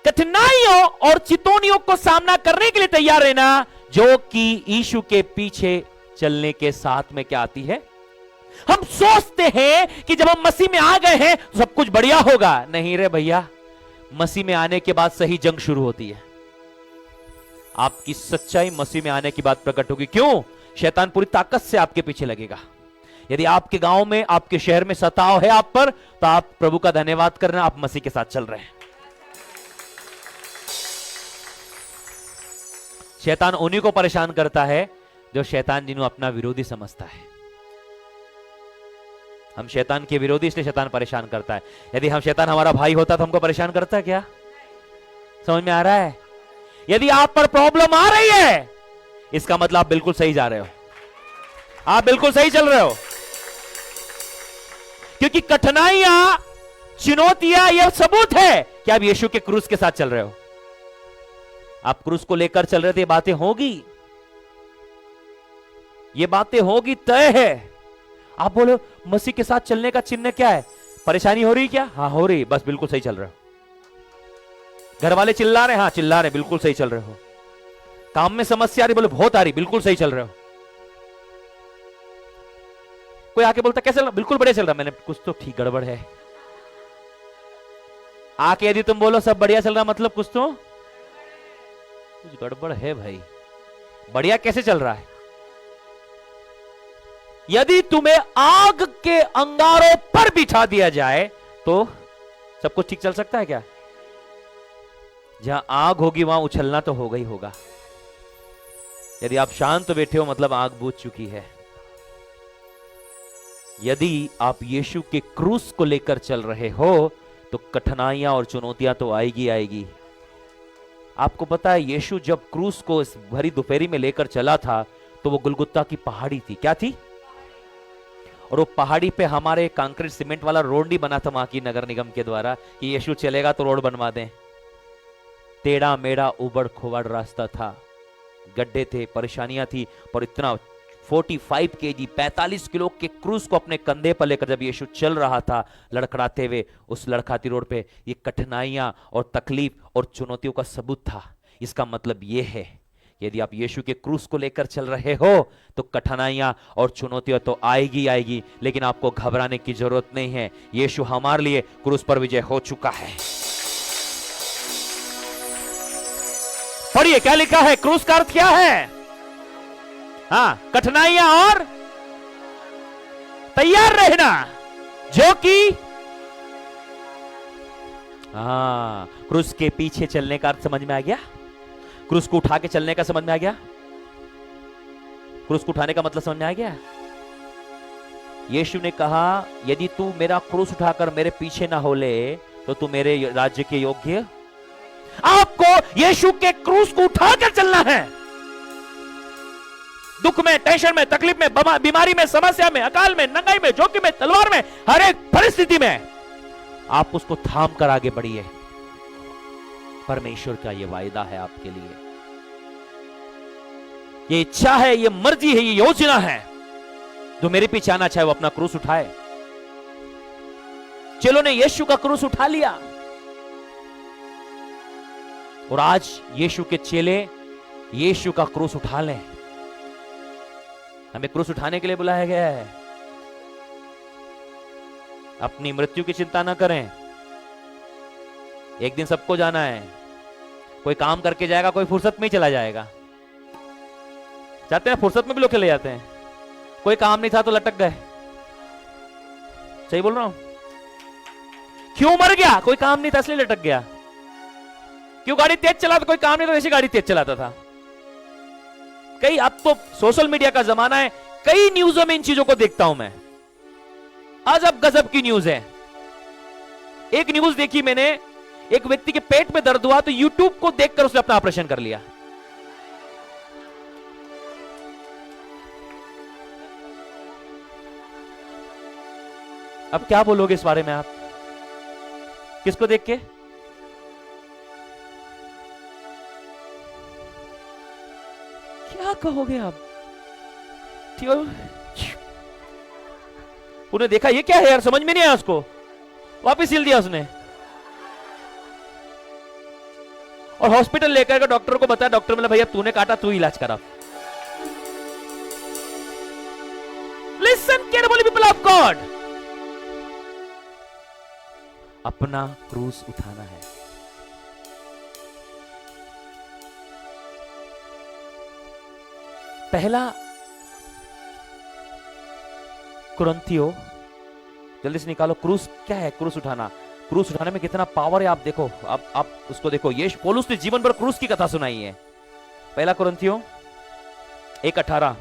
कठिनाइयों और चितौनियों को सामना करने के लिए तैयार रहना, जो कि यीशु के पीछे चलने के साथ में क्या आती है? हम सोचते हैं कि जब हम मसीह में आ गए हैं तो सब कुछ बढ़िया होगा। नहीं रे भैया, मसीह में आने के बाद सही जंग शुरू होती है। आपकी सच्चाई मसीह में आने की बात प्रकट होगी। क्यों? शैतान पूरी ताकत से आपके पीछे लगेगा। यदि आपके गांव में, आपके शहर में सताव है आप पर, तो आप प्रभु का धन्यवाद करना, आप मसीह के साथ चल रहे हैं। शैतान उन्हीं को परेशान करता है जो शैतान जिन्हों अपना विरोधी समझता है। हम शैतान के विरोधी, इसलिए शैतान परेशान करता है। यदि हम शैतान हमारा भाई होता तो हमको परेशान करता है क्या? समझ में आ रहा है? यदि आप पर प्रॉब्लम आ रही है, इसका मतलब आप बिल्कुल सही जा रहे हो, आप बिल्कुल सही चल रहे हो। क्योंकि कठिनाइयां, चुनौतियां, यह सबूत है कि आप यीशु के क्रूस के साथ चल रहे हो। आप क्रूस को लेकर चल रहे थे, बातें होगी, ये बातें होगी, तय है। आप बोलो मसीह के साथ चलने का चिन्ह क्या है? परेशानी हो रही क्या? हाँ हो रही, बस बिल्कुल सही चल रहे हो। घर वाले चिल्ला रहे, हाँ चिल्ला रहे, बिल्कुल सही चल रहे हो। काम में समस्या आ रही, बोले बहुत आ रही, बिल्कुल सही चल रहे हो। कोई आके बोलता कैसे चल रहा? बिल्कुल बढ़िया चल रहा। मैंने कुछ तो ठीक गड़बड़ है। आके यदि तुम बोलो सब बढ़िया चल रहा, मतलब कुछ तो कुछ गड़बड़ है भाई। बढ़िया कैसे चल रहा है? यदि तुम्हें आग के अंगारों पर बिठा दिया जाए तो सब कुछ ठीक चल सकता है क्या? जहां आग होगी वहां उछलना तो होगा ही होगा। यदि आप शांत बैठे हो मतलब आग बुझ चुकी है। यदि आप यीशु के क्रूस को लेकर चल रहे हो तो कठिनाइयां और चुनौतियां तो आएगी आएगी। आपको पता है यीशु जब क्रूस को इस भरी दोपहरी में लेकर चला था तो वो गुलगुत्ता की पहाड़ी थी। क्या थी? और वो पहाड़ी पे हमारे कंक्रीट सीमेंट वाला रोड नहीं बना था वहां की नगर निगम के द्वारा कि यीशु चलेगा तो रोड बनवा दें। टेढ़ा मेढ़ा उबड़ खुबड़ रास्ता था, गड्ढे थे, परेशानियां थी। पर इतना 45 केजी 45 किलो के क्रूस को अपने कंधे पर लेकर जब यीशु चल रहा था लड़खड़ाते हुए उस लड़खड़ाती रोड पे, ये कठिनाइयां और तकलीफ और चुनौतियों का सबूत था। इसका मतलब ये है यदि आप यीशु के क्रूस को लेकर चल रहे हो तो कठिनाइयां और चुनौतियां तो आएगी आएगी, लेकिन आपको घबराने की जरूरत नहीं है। यीशु हमारे लिए क्रूस पर विजय हो चुका है। पढ़िए क्या लिखा है, क्रूस का अर्थ क्या है? हाँ, कठिनाइयां और तैयार रहना, जो कि हाँ, क्रूस के पीछे चलने का अर्थ समझ में आ गया? क्रूस को उठा के चलने का समझ में आ गया? क्रूस को उठाने का मतलब समझ में आ गया? यीशु ने कहा यदि तू मेरा क्रूस उठाकर मेरे पीछे ना हो ले तो तू मेरे राज्य के योग्य। आपको यीशु के क्रूस को उठाकर चलना है। दुख में, टेंशन में, तकलीफ में, बीमारी में, समस्या में, अकाल में, नंगाई में, जोखिम में, तलवार में, हर एक परिस्थिति में आप उसको थाम कर आगे बढ़िए। परमेश्वर का यह वायदा है आपके लिए, ये इच्छा है, ये मर्जी है, ये योजना है। जो मेरे पीछे आना चाहे वो अपना क्रूस उठाए। चेलों ने यीशु का क्रूस उठा लिया और आज यीशु के चेले यीशु का क्रूस उठा लें। हमें क्रूस उठाने के लिए बुलाया गया है। अपनी मृत्यु की चिंता ना करें, एक दिन सबको जाना है। कोई काम करके जाएगा, कोई फुर्सत में ही चला जाएगा। जाते हैं फुर्सत में भी लोग चले जाते हैं। कोई काम नहीं था तो लटक गए। सही बोल रहा हूं? क्यों मर गया? कोई काम नहीं था इसलिए लटक गया। क्यों गाड़ी तेज चला? तो कोई काम नहीं था, वैसे गाड़ी तेज चलाता था। कई अब तो सोशल मीडिया का जमाना है, कई न्यूज़ों में इन चीजों को देखता हूं मैं। आज अब गजब की न्यूज है। एक न्यूज देखी मैंने, एक व्यक्ति के पेट में दर्द हुआ तो यूट्यूब को देखकर उसने अपना ऑपरेशन कर लिया। अब क्या बोलोगे इस बारे में आप? किसको देख के? क्या कहोगे आप? उन्हें देखा ये क्या है यार, समझ में नहीं आया उसको, वापिस सिल दिया उसने और हॉस्पिटल लेकर के डॉक्टर को बताया। डॉक्टर बोला भैया तूने काटा, तू इलाज करा। Listen carefully people of God, अपना क्रूस उठाना है। पहला कुरिन्थियों, जल्दी से निकालो। क्रूस क्या है? क्रूस उठाना। क्रूस उठाने में कितना पावर है आप देखो। आप उसको देखो। ये पौलुस ने जीवन भर क्रूस की कथा सुनाई है। पहला कुरिन्थियों 1:18,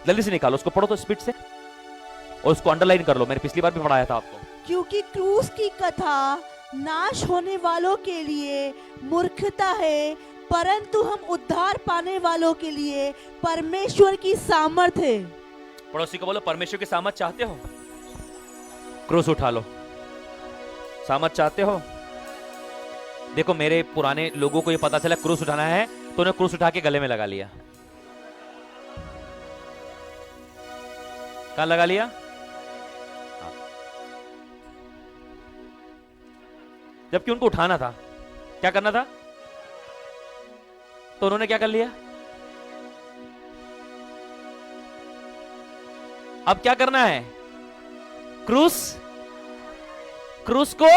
जल्दी से निकालो, उसको पढ़ो तो स्पीड से और उसको अंडरलाइन कर लो। मैंने पिछली बार भी पढ़ाया था आपको। क्योंकि क्रूस की कथा नाश होने वालों के लिए मूर्खता है, परंतु हम उद्धार पाने वालों के लिए परमेश्वर की सामर्थ है। पड़ोसी को बोलो परमेश्वर की सामर्थ चाहते हो? क्रूस उठा लो। सामर्थ चाहते हो? देखो मेरे पुराने लोगों को ये पता चला क्रूस उठाना है तो उन्हें क्रूस उठा के गले में लगा लिया। कहां लगा लिया? हाँ। जबकि उनको उठाना था, क्या करना था? तो उन्होंने क्या कर लिया? अब क्या करना है? क्रूस, क्रूस को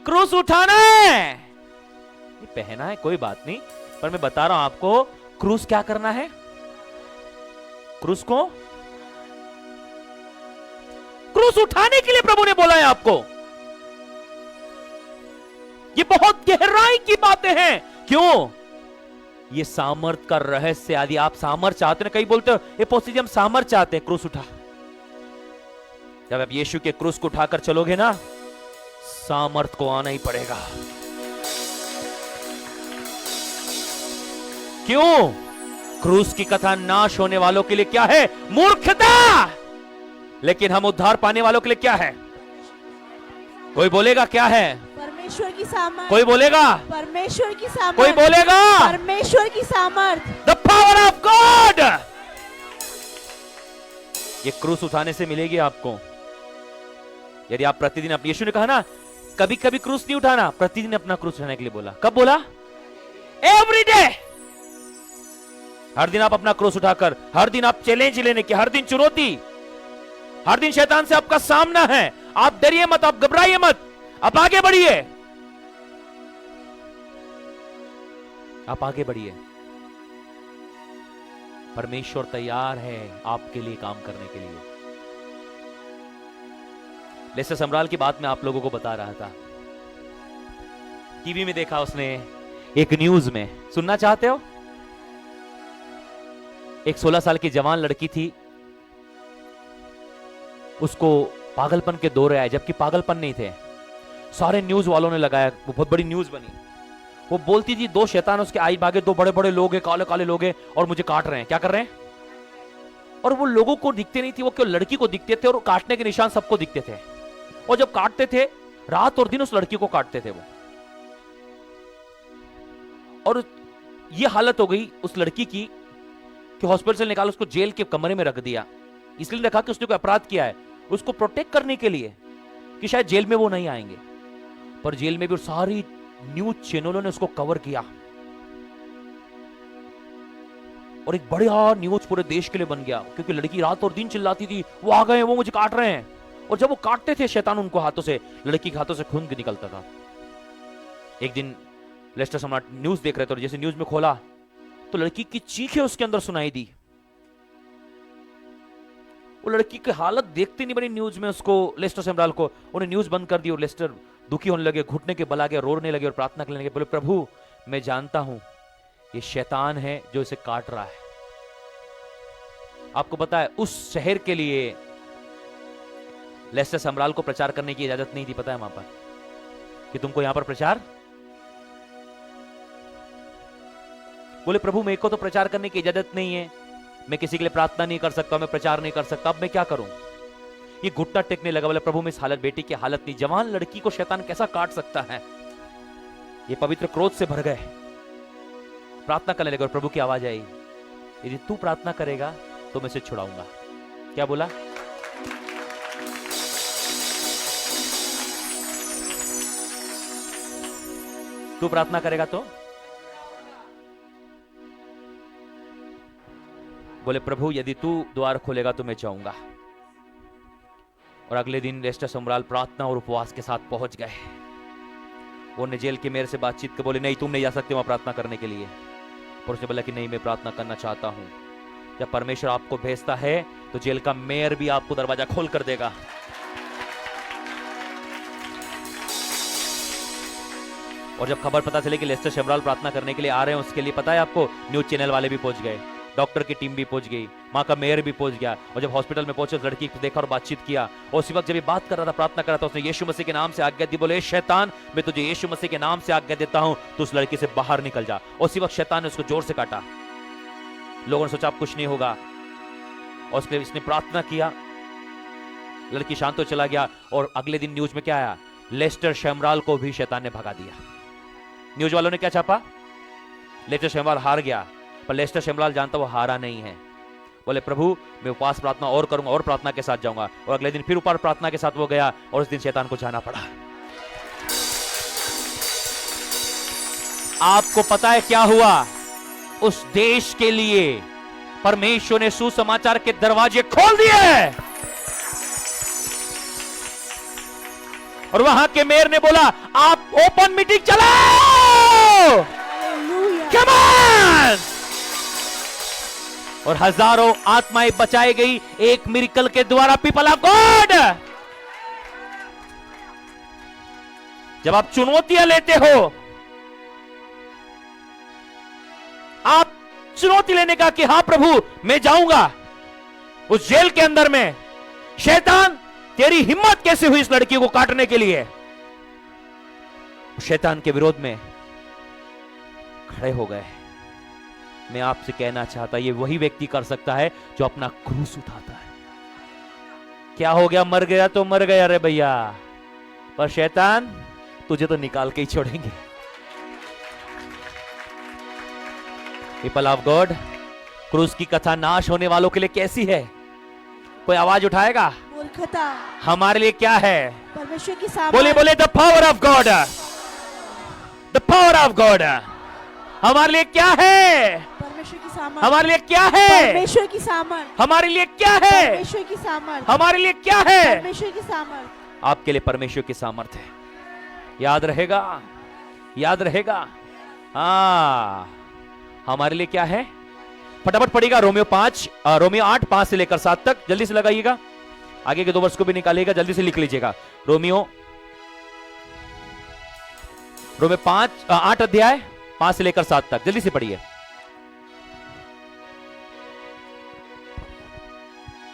क्रूस उठाना है। ये पहना है कोई बात नहीं, पर मैं बता रहा हूं आपको क्रूस क्या करना है। क्रूस को क्रूस उठाने के लिए प्रभु ने बोला है आपको। ये बहुत गहराई की बातें हैं। क्यों? ये सामर्थ का रहस्य। यदि आप सामर्थ चाहते हैं, कई बोलते हो ये पोस्टी जी हम सामर्थ चाहते हैं, क्रूस उठा। जब आप यीशु के क्रूस को उठाकर चलोगे ना, सामर्थ को आना ही पड़ेगा। क्यों? क्रूस की कथा नाश होने वालों के लिए क्या है? मूर्खता। लेकिन हम उद्धार पाने वालों के लिए क्या है? कोई बोलेगा क्या है? परमेश्वर की सामर्थ। कोई बोलेगा परमेश्वर की सामर्थ। कोई बोलेगा परमेश्वर की सामर्थ। The power of God. ये क्रूस उठाने से मिलेगी आपको। यदि आप प्रतिदिन, अपने यीशु ने कहा ना कभी कभी क्रूस नहीं उठाना, प्रतिदिन अपना क्रूस उठाने के लिए बोला। कब बोला? Every day. हर दिन आप अपना क्रूस उठाकर, हर दिन आप चैलेंज लेने की, हर दिन चुनौती, हर दिन शैतान से आपका सामना है। आप डरिए मत, आप घबराइए मत, आप आगे बढ़िए, आप आगे बढ़िए। परमेश्वर तैयार है आपके लिए काम करने के लिए। लेस्टर समराल की बात मैं आप लोगों को बता रहा था। टीवी में देखा उसने, एक न्यूज में। सुनना चाहते हो? एक 16 साल की जवान लड़की थी, उसको पागलपन के दौरे आए, जबकि पागलपन नहीं थे। सारे न्यूज वालों ने लगाया, वो बहुत बड़ी न्यूज बनी। वो बोलती थी दो शैतान उसके आई भागे, दो बड़े बड़े लोग हैं, काले काले लोग हैं और मुझे काट रहे हैं। क्या कर रहे हैं? और वो लोगों को दिखते नहीं थी, वो केवल लड़की को दिखते थे और काटने के निशान सबको दिखते थे। और जब काटते थे रात और दिन उस लड़की को काटते थे वो। और ये हालत हो गई उस लड़की की कि हॉस्पिटल से निकाल उसको जेल के कमरे में रख दिया। इसलिए रखा कि उसने कोई अपराध किया है, उसको प्रोटेक्ट करने के लिए कि शायद जेल में वो नहीं आएंगे। पर जेल में भी सारी न्यूज चैनलों ने उसको कवर किया और एक बढ़िया न्यूज पूरे देश के लिए बन गया, क्योंकि लड़की रात और दिन चिल्लाती थी वो आ गए, वो मुझे काट रहे हैं। और जब वो काटते थे शैतान उनको हाथों से, लड़की के हाथों से खून निकलता था। एक दिन लेस्टर सम्राट न्यूज देख रहे थे और जैसे न्यूज में खोला तो लड़की की चीखें उसके अंदर सुनाई दी। वो लड़की की हालत देखते नहीं बनी न्यूज में उसको, लेस्टर सम्राट को। उन्हें न्यूज बंद कर दी और लेस्टर दुखी होने लगे, घुटने के बल आ गए, रोने लगे और प्रार्थना करने लगे। बोले प्रभु मैं जानता हूं ये शैतान है जो इसे काट रहा है, आपको पता है उस शहर के लिए लेस्टर समराल को प्रचार करने की इजाजत नहीं थी, पता है वहां पर कि तुमको यहां पर प्रचार। बोले प्रभु मेरे को तो प्रचार करने की इजाजत नहीं है, मैं किसी के लिए प्रार्थना नहीं कर सकता, मैं प्रचार नहीं कर सकता, अब मैं क्या करूं। ये घुटना टेकने लगा, बोले प्रभु मैं इस हालत, बेटी की हालत नहीं, जवान लड़की को शैतान कैसा काट सकता है। ये पवित्र क्रोध से भर गए, प्रार्थना करने लगे और प्रभु की आवाज आई, यदि तू प्रार्थना करेगा तो मैं इसे छुड़ाऊंगा। क्या बोला? तू प्रार्थना करेगा तो? बोले प्रभु यदि तू द्वार खोलेगा तो मैं जाऊंगा। और अगले दिन लेस्टर समराल प्रार्थना और उपवास के साथ पहुंच गए। उन्होंने जेल के मेयर से बातचीत कर बोले नहीं तुम नहीं जा सकते वहां प्रार्थना करने के लिए। और उसने बोला कि नहीं मैं प्रार्थना करना चाहता हूं। जब परमेश्वर आपको भेजता है तो जेल का मेयर भी आपको दरवाजा खोल कर देगा। और जब खबर पता चले कि लेस्टर समराल प्रार्थना करने के लिए आ रहे हैं, उसके लिए पता है आपको न्यूज चैनल वाले भी पहुंच गए, डॉक्टर की टीम भी पहुंच गई, वहां का मेयर भी पहुंच गया। और जब हॉस्पिटल में पहुंचे उस लड़की को देखा और बातचीत किया। और उसी वक्त जब ये बात कर रहा था, प्रार्थना कर रहा था, उसने यीशु मसीह के नाम से आज्ञा दी, बोले शैतान मैं तुझे यीशु मसीह के नाम से आज्ञा देता हूं, तो उस लड़की से बाहर निकल जा। और उसी वक्त शैतान ने उसको जोर से काटा। लोगों ने सोचा अब कुछ नहीं होगा, और इसने प्रार्थना किया, लड़की शांत हो चला गया। और अगले दिन न्यूज में क्या आया? लेस्टर समराल को भी शैतान ने भगा दिया। न्यूज वालों ने क्या छापा? लेस्टर समराल हार गया, पर लेस्टर समराल जानता वो हारा नहीं है। बोले प्रभु मैं उपवास प्रार्थना और करूंगा और प्रार्थना के साथ जाऊंगा। और अगले दिन फिर ऊपर प्रार्थना के साथ वो गया, और उस दिन शैतान को जाना पड़ा। आपको पता है क्या हुआ? उस देश के लिए परमेश्वर ने सुसमाचार के दरवाजे खोल दिए। और वहां के मेयर ने बोला आप ओपन मीटिंग चलाओ, कम ऑन। और हजारों आत्माएं बचाई गई एक मिरेकल के द्वारा। पीपल ऑफ गॉड, जब आप चुनौतियां लेते हो, आप चुनौती लेने का कि हां प्रभु मैं जाऊंगा उस जेल के अंदर में, शैतान तेरी हिम्मत कैसे हुई इस लड़की को काटने के लिए? शैतान के विरोध में खड़े हो गए। मैं आपसे कहना चाहता, ये वही व्यक्ति कर सकता है जो अपना क्रूस उठाता है। क्या हो गया? मर गया तो मर गया रे भैया, पर शैतान तुझे तो निकाल के ही छोड़ेंगे। पीपल ऑफ गॉड, क्रूस की कथा नाश होने वालों के लिए कैसी है? कोई आवाज उठाएगा? मूर्खता। हमारे लिए क्या है? परमेश्वर की सामर्थ। बोले बोले the power of God, the power of God. हमारे लिए क्या है? परमेश्वर की सामर्थ। हमारे लिए क्या है? परमेश्वर की सामर्थ। हमारे लिए क्या है? परमेश्वर की सामर्थ। हमारे लिए क्या है? परमेश्वर की सामर्थ। आपके लिए परमेश्वर की सामर्थ्य है। याद रहेगा, याद रहेगा। हाँ, हमारे लिए क्या है? फटाफट पढ़िएगा रोमियो 8 5 से लेकर 7 तक। जल्दी से लगाइएगा, आगे के 2 वर्ष को भी निकालिएगा, जल्दी से लिख लीजिएगा। रोमियो 8 अध्याय 5 से लेकर 7 तक, जल्दी से पढ़िए।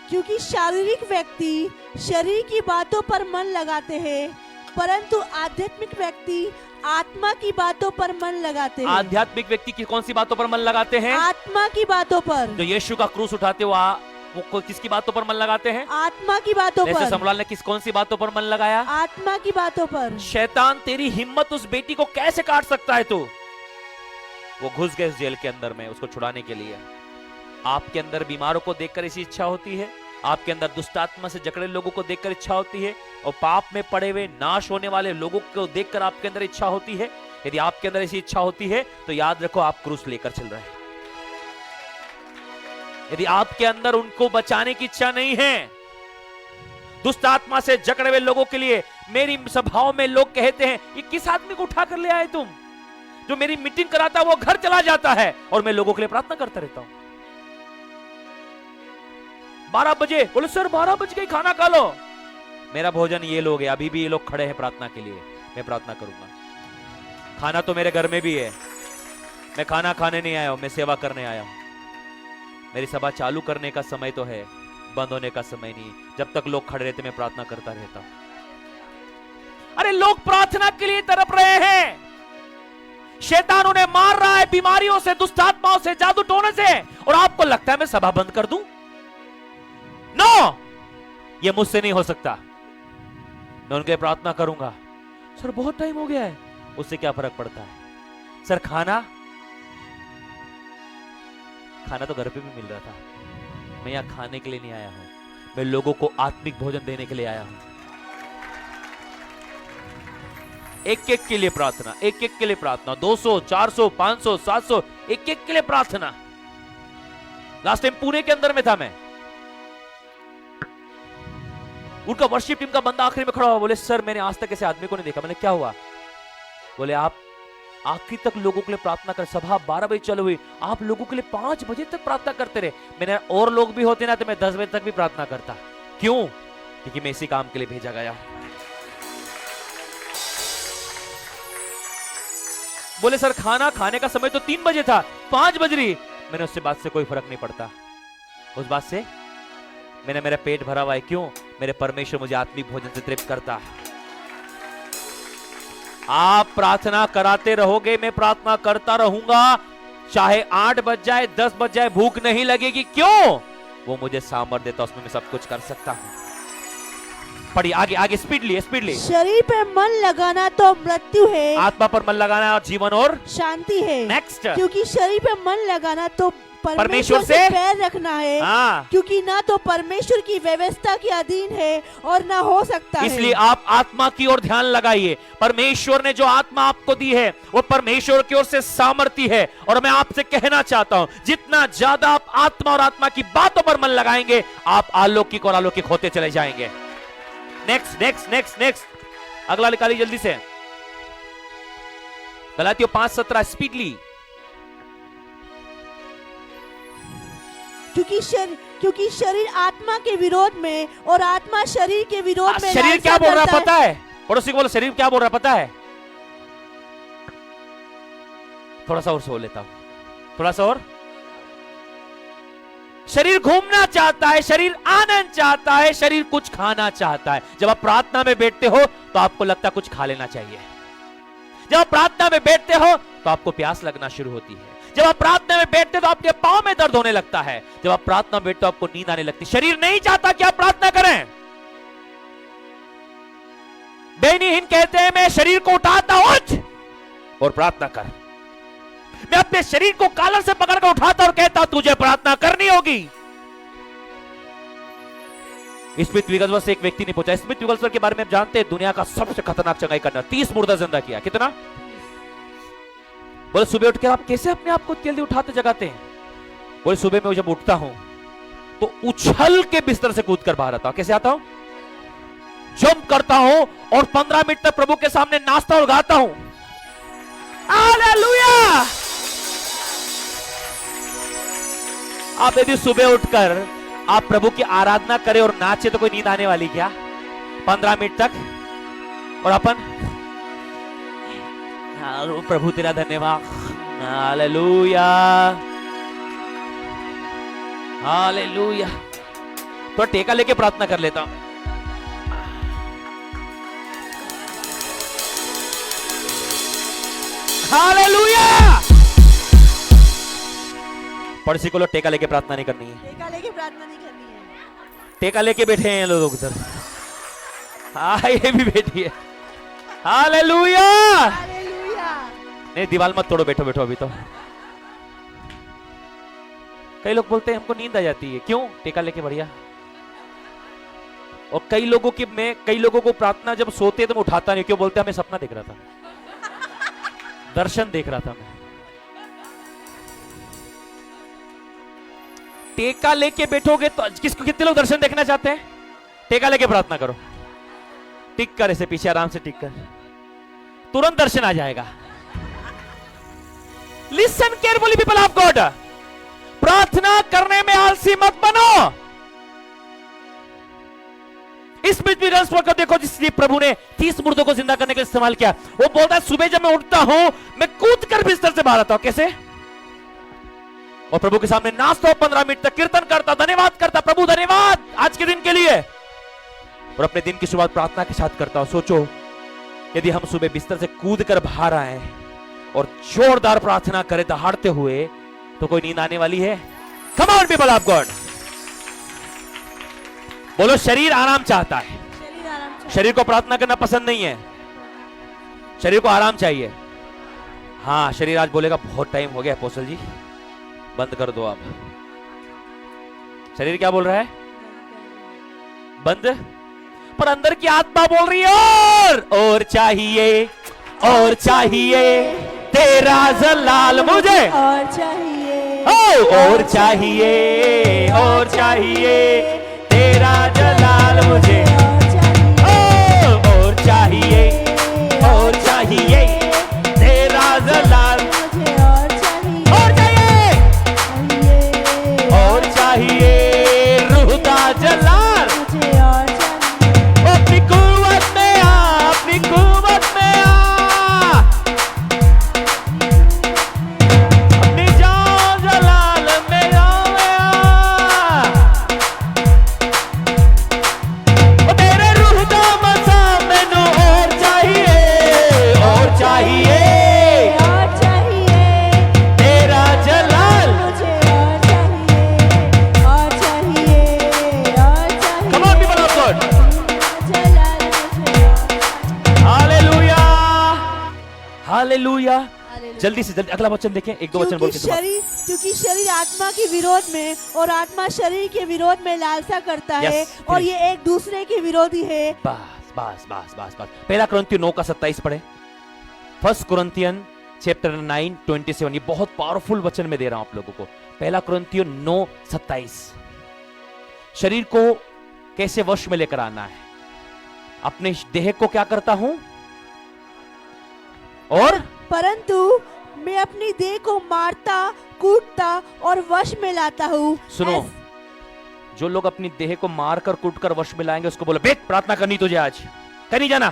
क्योंकि शारीरिक व्यक्ति शरीर की बातों पर मन लगाते हैं, परंतु आध्यात्मिक व्यक्ति आत्मा की बातों पर मन लगाते हैं। आध्यात्मिक व्यक्ति की कौन सी बातों पर मन लगाते हैं? आत्मा की बातों पर। जो यीशु का क्रूस उठाते वो किसकी बातों पर मन लगाते हैं? आत्मा की बातों लेस्टर पर। समराल ने कौन सी बातों पर मन लगाया? आत्मा की बातों पर। शैतान तेरी हिम्मत उस बेटी को कैसे काट सकता है तू? वो घुस गए इस जेल के अंदर में उसको छुड़ाने के लिए। आपके अंदर बीमारों को देखकर ऐसी इच्छा होती है, आपके अंदर दुष्ट आत्मा से जकड़े लोगों को देखकर इच्छा होती है, और पाप में पड़े हुए नाश होने वाले लोगों को देखकर आपके अंदर इच्छा होती है। यदि आपके अंदर ऐसी इच्छा होती है तो याद रखो आप क्रूस लेकर चल रहे हैं। यदि आपके अंदर उनको बचाने की इच्छा नहीं है, दुष्ट आत्मा से जकड़े हुए लोगों के लिए मेरी सभाओं में लोग कहते हैं ये किस आदमी को उठा कर ले आए तुम, जो मेरी मीटिंग कराता वो घर चला जाता है और मैं लोगों के लिए प्रार्थना करता रहता हूं। 12 बजे बोले सर 12 बज गई, खाना खा लो। मेरा भोजन ये लोग है, अभी भी ये लोग खड़े हैं प्रार्थना के लिए, मैं प्रार्थना करूंगा। खाना तो मेरे घर में भी है, मैं खाना खाने नहीं आया हूं, मैं सेवा करने आया हूं। मेरी सभा चालू करने का समय तो है, बंद होने का समय नहीं। जब तक लोग खड़े रहते मैं प्रार्थना करता रहता हूं। अरे लोग प्रार्थना के लिए तड़प रहे हैं, शैतान उन्हें मार रहा है बीमारियों से, दुष्ट आत्माओं से, जादू टोने से, और आपको लगता है मैं सभा बंद कर दूं? नो, ये मुझसे नहीं हो सकता। मैं उनके लिए प्रार्थना करूंगा। सर बहुत टाइम हो गया है, उससे क्या फर्क पड़ता है? सर खाना तो घर पे भी मिल रहा था। मैं यहां खाने के लिए नहीं आया हूं, मैं लोगों को आत्मिक भोजन देने के लिए आया हूं। एक एक के लिए प्रार्थना, एक एक के लिए प्रार्थना, 200, 400, 500, 700, एक एक के लिए प्रार्थना। लास्ट टाइम पुणे के अंदर में था मैं, उनका वर्शिप टीम का बंदा आखिरी में खड़ा हुआ, बोले सर मैंने आज तक ऐसे आदमी को नहीं देखा। मैंने क्या हुआ? बोले आप आखिरी तक लोगों के लिए प्रार्थना कर, सभा 12 बजे चालू हुई, आप लोगों के लिए 5 बजे तक प्रार्थना करते रहे। मैंने और लोग भी होते ना तो मैं 10 बजे तक भी प्रार्थना करता। क्यों? क्योंकि मैं इसी काम के लिए भेजा गया। बोले सर खाने का समय तो 3 बजे था, 5 बज रही। मैंने उससे बात से कोई फर्क नहीं पड़ता, उस बात से मेरा पेट भरा हुआ है। क्यों? मेरे परमेश्वर मुझे आत्मिक भोजन से तृप्त करता है। आप प्रार्थना कराते रहोगे, मैं प्रार्थना करता रहूंगा, चाहे 8 बज जाए, 10 बज जाए, भूख नहीं लगेगी। क्यों? वो मुझे सामर्थ्य देता, उसमें मैं सब कुछ कर सकता हूं। पढ़िए आगे आगे, स्पीडली। शरीर पर मन लगाना तो मृत्यु है, आत्मा पर मन लगाना और जीवन और शांति है। नेक्स्ट, क्योंकि शरीर पर मन लगाना तो परमेश्वर से पैर रखना है। क्योंकि ना तो परमेश्वर की व्यवस्था के अधीन है और ना हो सकता है। इसलिए आप आत्मा की ओर ध्यान लगाइए। परमेश्वर ने जो आत्मा आपको दी है वो परमेश्वर की ओर से सामर्थ्य है। और मैं आपसे कहना चाहता हूं, जितना ज्यादा आप आत्मा और आत्मा की बातों पर मन लगाएंगे, आप अलौकिक और अलौकिक होते चले जाएंगे। नेक्स्ट, अगला निकालिए जल्दी से। गलातियों 5:17, स्पीडली। क्योंकि शरीर आत्मा के विरोध में और आत्मा शरीर के विरोध में। शरीर क्या बोल रहा है पता है? पड़ोसी को बोलो, शरीर क्या बोल रहा है पता है? थोड़ा सा और सो लेता हूं, थोड़ा सा और। शरीर घूमना चाहता है, शरीर आनंद चाहता है, शरीर कुछ खाना चाहता है। जब आप प्रार्थना में बैठते हो तो आपको लगता है कुछ खा लेना चाहिए। जब आप प्रार्थना में बैठते हो तो आपको प्यास लगना शुरू होती है। जब आप प्रार्थना में बैठते तो आपके पांव में दर्द होने लगता है। जब आप प्रार्थना में बैठते तो आपको नींद आने लगती। शरीर नहीं चाहता कि आप प्रार्थना करें। बेनीहीन कहते हैं मैं शरीर को उठाता, उठ और प्रार्थना कर। मैं अपने शरीर को कॉलर से पकड़कर उठाता और कहता तुझे प्रार्थना करनी होगी। स्मिथ विगलस्वर्थ से एक व्यक्ति ने पूछा, स्मिथ विगलस्वर्थ के बारे में आप जानते हैं, दुनिया का सबसे खतरनाक चंगाई करना, 30 मुर्दा जिंदा किया। कितना? बोले सुबह उठकर आप कैसे अपने आप को जल्दी उठाते जगाते हैं? बोले सुबह में जब उठता हूं तो उछल के बिस्तर से कूद कर बाहर आता हूं। कैसे आता हूं? जंप करता हूं और 15 मिनट तक प्रभु के सामने नाचता और गाता हूं। हालेलुया! आप यदि सुबह उठकर आप प्रभु की आराधना करें और नाचे तो कोई नींद आने वाली क्या? 15 मिनट तक। और अपन प्रभु तेरा धन्यवाद, हालेलुया हालेलुया। तो टेका लेके प्रार्थना कर लेता हूं। हालेलुया। पड़ोसी को लोग टेका लेके प्रार्थना नहीं करनी है। टेका लेके प्रार्थना नहीं करनी है। टेका लेके बैठे हैं लोग उधर। हाँ ये भी बैठी है। हालेलुया। नहीं दीवार मत तोड़ो, बैठो बैठो अभी तो। कई लोग बोलते हैं हमको नींद आ जाती है। क्यों? टेका लेके बढ़िया। और कई लोगों को प्रार्थना जब सोते तो मैं उठाता नहीं। क्यों? बोलते हमें सपना देख रहा था, दर्शन देख रहा था मैं। टेका लेके बैठोगे तो कितने लोग दर्शन देखना चाहते हैं? टेका लेके प्रार्थना करो, टिक कर ऐसे पीछे आराम से टिक कर, तुरंत दर्शन आ जाएगा। Listen carefully people of God, प्रार्थना करने में आलसी मत बनो। इस को देखो, जिसलिए प्रभु ने 30 मुर्दों को जिंदा करने के लिए इस्तेमाल किया। वो बोलता है सुबह जब मैं उठता हूं मैं कूद कर बिस्तर से बाहर आता हूं। कैसे? और प्रभु के सामने नाचता हूं 15 मिनट तक, कीर्तन करता, धन्यवाद करता, प्रभु धन्यवाद आज के दिन के लिए, और अपने दिन की शुरुआत प्रार्थना के साथ करता हूं। सोचो यदि हम सुबह बिस्तर से कूद कर बाहर आए और जोरदार प्रार्थना करें दहाड़ते हुए, तो कोई नींद आने वाली है? कम ऑन पीपल ऑफ गॉड, बोलो शरीर आराम चाहता है, शरीर आराम चाहिए। शरीर को प्रार्थना करना पसंद नहीं है, शरीर को आराम चाहिए। हाँ, शरीर आज बोलेगा बहुत टाइम हो गया अपोस्टल जी, बंद कर दो आप। शरीर क्या बोल रहा है? बंद। पर अंदर की आत्मा बोल रही है और चाहिए, और चाहिए तेरा जलाल मुझे, और चाहिए, और चाहिए, और चाहिए तेरा जलाल मुझे, और चाहिए, और चाहिए तेरा जलाल, और चाहिए, और चाहिए रूह का जलाल, अपनी कुव्वत में आ, अपनी कुव्वत में आ, अपनी जान जलाल में आ, ओ तेरे रूह का मसा मैनू और चाहिए, और चाहिए और चाहिए तेरा जलाल। मुझे, और चाहिए, और चाहिए, और चाहिए। Come on people of God, जलाल मुझे, और चाहिए। Hallelujah, hallelujah. हालेलुया। जल्दी से जल्दी अगला वचन देखें, एक दो वचन बोल के क्योंकि शरीर आत्मा के विरोध में और आत्मा शरीर के विरोध में लालसा करता है, Yes, और finish. ये एक दूसरे के विरोधी है। बस बस बस बस बस। पहला कुरिन्थियों 9:27 पढ़े, 1 कुरिन्थियन चैप्टर 9:27। ये बहुत पावरफुल वचन में दे रहा हूं आप लोगों को। पहला कुरिन्थियों 9:27। शरीर को कैसे वश में लेकर आना है? अपने देह को क्या करता हूं? और परंतु मैं अपनी देह को मारता, कूटता और वश में लाता हूँ। सुनो, जो लोग अपनी देह को मारकर कूटकर वश में लाएंगे, उसको बोलो बेट प्रार्थना करनी तुझे आज, कहीं जाना,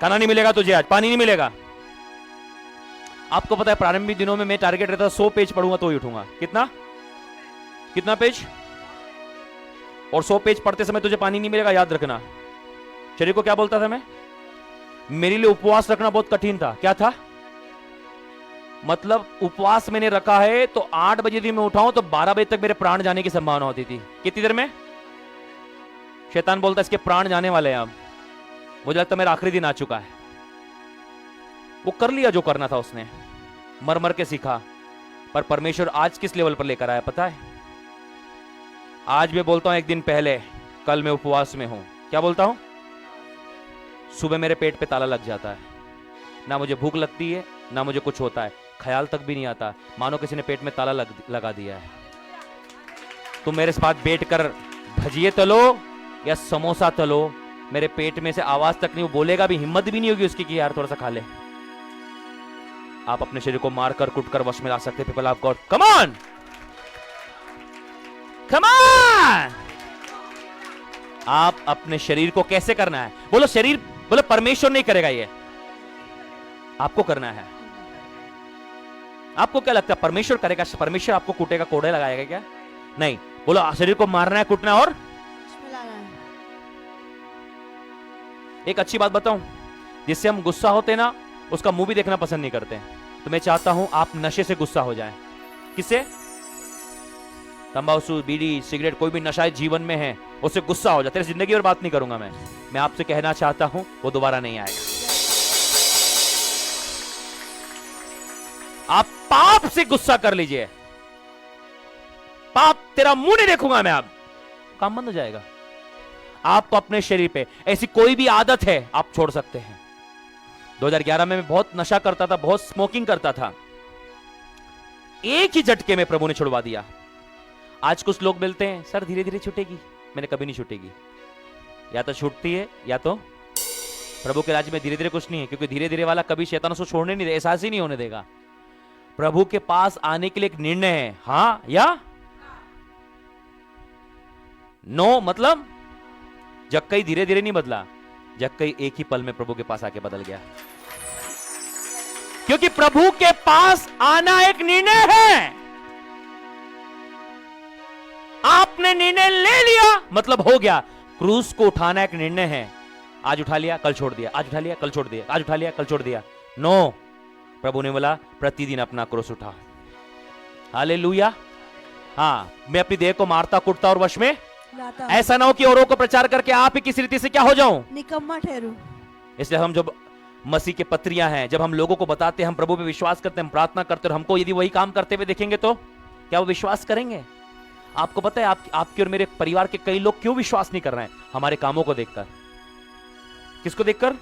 खाना नहीं मिलेगा तुझे आज, पानी नहीं मिलेगा। आपको पता है प्रारंभिक दिनों में मैं टारगेट रहता 100 पेज पढ़ूंगा तो ही उठूंगा। कितना कितना पेज? और 100 पेज पढ़ते समय तुझे पानी नहीं मिलेगा, याद रखना। शरीर को क्या बोलता था मैं? मेरे लिए उपवास रखना बहुत कठिन था। क्या था मतलब? उपवास मैंने रखा है तो 8 बजे भी मैं उठाऊं तो 12 बजे तक मेरे प्राण जाने की संभावना होती थी। कितनी देर में? शैतान बोलता इसके प्राण जाने वाले हैं अब। मुझे लगता मेरा आखिरी दिन आ चुका है। वो कर लिया जो करना था उसने, मर मर के सीखा। पर परमेश्वर आज किस लेवल पर लेकर आया पता है? आज मैं बोलता हूं एक दिन पहले, कल मैं उपवास में हूं। क्या बोलता हूं? सुबह मेरे पेट पे ताला लग जाता है, ना मुझे भूख लगती है ना मुझे कुछ होता है, ख्याल तक भी नहीं आता, मानो किसी ने पेट में ताला लगा दिया है। तुम मेरे साथ बैठकर भजिए तलो या समोसा तलो, मेरे पेट में से आवाज तक नहीं, वो बोलेगा भी, हिम्मत भी नहीं होगी उसकी कि यार थोड़ा सा खा ले। आप अपने शरीर को मारकर कुटकर वश में ला सकते हैं। People of God, come on come on. आप अपने शरीर को कैसे करना है? बोलो शरीर, बोलो परमेश्वर नहीं करेगा, ये आपको करना है। आपको क्या लगता है परमेश्वर करेगा? परमेश्वर आपको कूटेगा, कोड़े लगाएगा क्या? नहीं। बोलो शरीर को मारना है, कूटना है और एक अच्छी बात बताऊं, जिससे हम गुस्सा होते ना, उसका मुंह भी देखना पसंद नहीं करते। तो मैं चाहता हूं आप नशे से गुस्सा हो जाएं। किससे? तंबाकू, बीड़ी, सिगरेट, कोई भी नशा जीवन में है, उससे गुस्सा हो जाए। तेरी जिंदगी और बात नहीं करूंगा मैं आपसे कहना चाहता हूं वो दोबारा नहीं आएगा। आप पाप से गुस्सा कर लीजिए, पाप तेरा मुंह नहीं देखूंगा मैं, आप काम बंद हो जाएगा। आपको अपने शरीर पे ऐसी कोई भी आदत है आप छोड़ सकते हैं। 2011 में मैं बहुत नशा करता था, बहुत स्मोकिंग करता था, एक ही झटके में प्रभु ने छुड़वा दिया। आज कुछ लोग मिलते हैं, सर धीरे धीरे छूटेगी। मैंने कभी नहीं छूटेगी, या तो छूटती है या तो प्रभु के राज्य में धीरे धीरे कुछ नहीं है, क्योंकि धीरे धीरे वाला कभी शैतान उसको छोड़ने नहीं देगा, एहसास ही नहीं होने देगा। प्रभु के पास आने के लिए एक निर्णय है, हां या नो। मतलब जक्कई धीरे धीरे नहीं बदला, जक्कई एक ही पल में प्रभु के पास आके बदल गया, क्योंकि प्रभु के पास आना एक निर्णय है। आपने निर्णय ले लिया मतलब हो गया। क्रूस को उठाना एक निर्णय है। आज उठा लिया कल छोड़ दिया, आज उठा लिया कल छोड़ दिया, आज उठा लिया कल छोड़ दिया। नो, प्रभु ने बोला प्रतिदिन अपना क्रूस उठा। हालेलुया। हाँ, मैं अपनी देह को मारता कुटता और वश में लाता हूं। ऐसा ना हो कि औरों को प्रचार करके आप ही किसी रीति से क्या हो जाऊं, निकम्मा ठहरू। इसलिए हम जब मसीह के पत्रियां हैं, जब हम लोगों को बताते हैं हम प्रभु पे विश्वास करते हैं, हम प्रार्थना करते हैं, और हमको यदि वही काम करते हुए देखेंगे तो क्या वो विश्वास करेंगे? आपको पता है आपके और मेरे परिवार के कई लोग क्यों विश्वास नहीं कर रहे हैं? हमारे कामों को देखकर। किसको देखकर?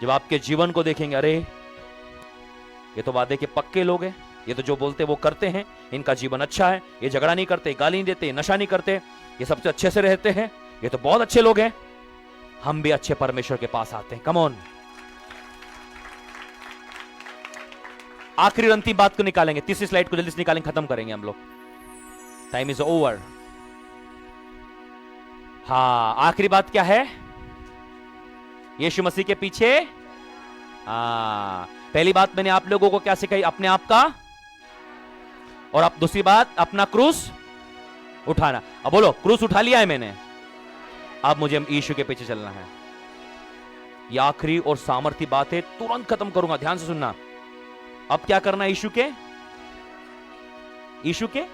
जब आपके जीवन को देखेंगे, अरे ये तो वादे के पक्के लोग हैं, ये तो जो बोलते वो करते हैं, इनका जीवन अच्छा है, ये झगड़ा नहीं करते, गाली नहीं देते, नशा नहीं करते, ये सबसे अच्छे से रहते हैं, ये तो बहुत अच्छे लोग हैं, हम भी अच्छे परमेश्वर के पास आते हैं। Come on. आखिरी और अंतिम बात को निकालेंगे, तीसरी स्लाइड को जल्दी से निकालेंगे, खत्म करेंगे हम लोग, टाइम इज ओवर। हाँ, आखिरी बात क्या है? यीशु मसीह के पीछे। पहली बात मैंने आप लोगों को क्या सिखाई? अपने आप का, और अब दूसरी बात अपना क्रूस उठाना। अब बोलो, क्रूस उठा लिया है मैंने, अब मुझे यीशु के पीछे चलना है। यह आखिरी और सामर्थ्य बात है, तुरंत खत्म करूंगा, ध्यान से सुनना। अब क्या करना है? यीशु के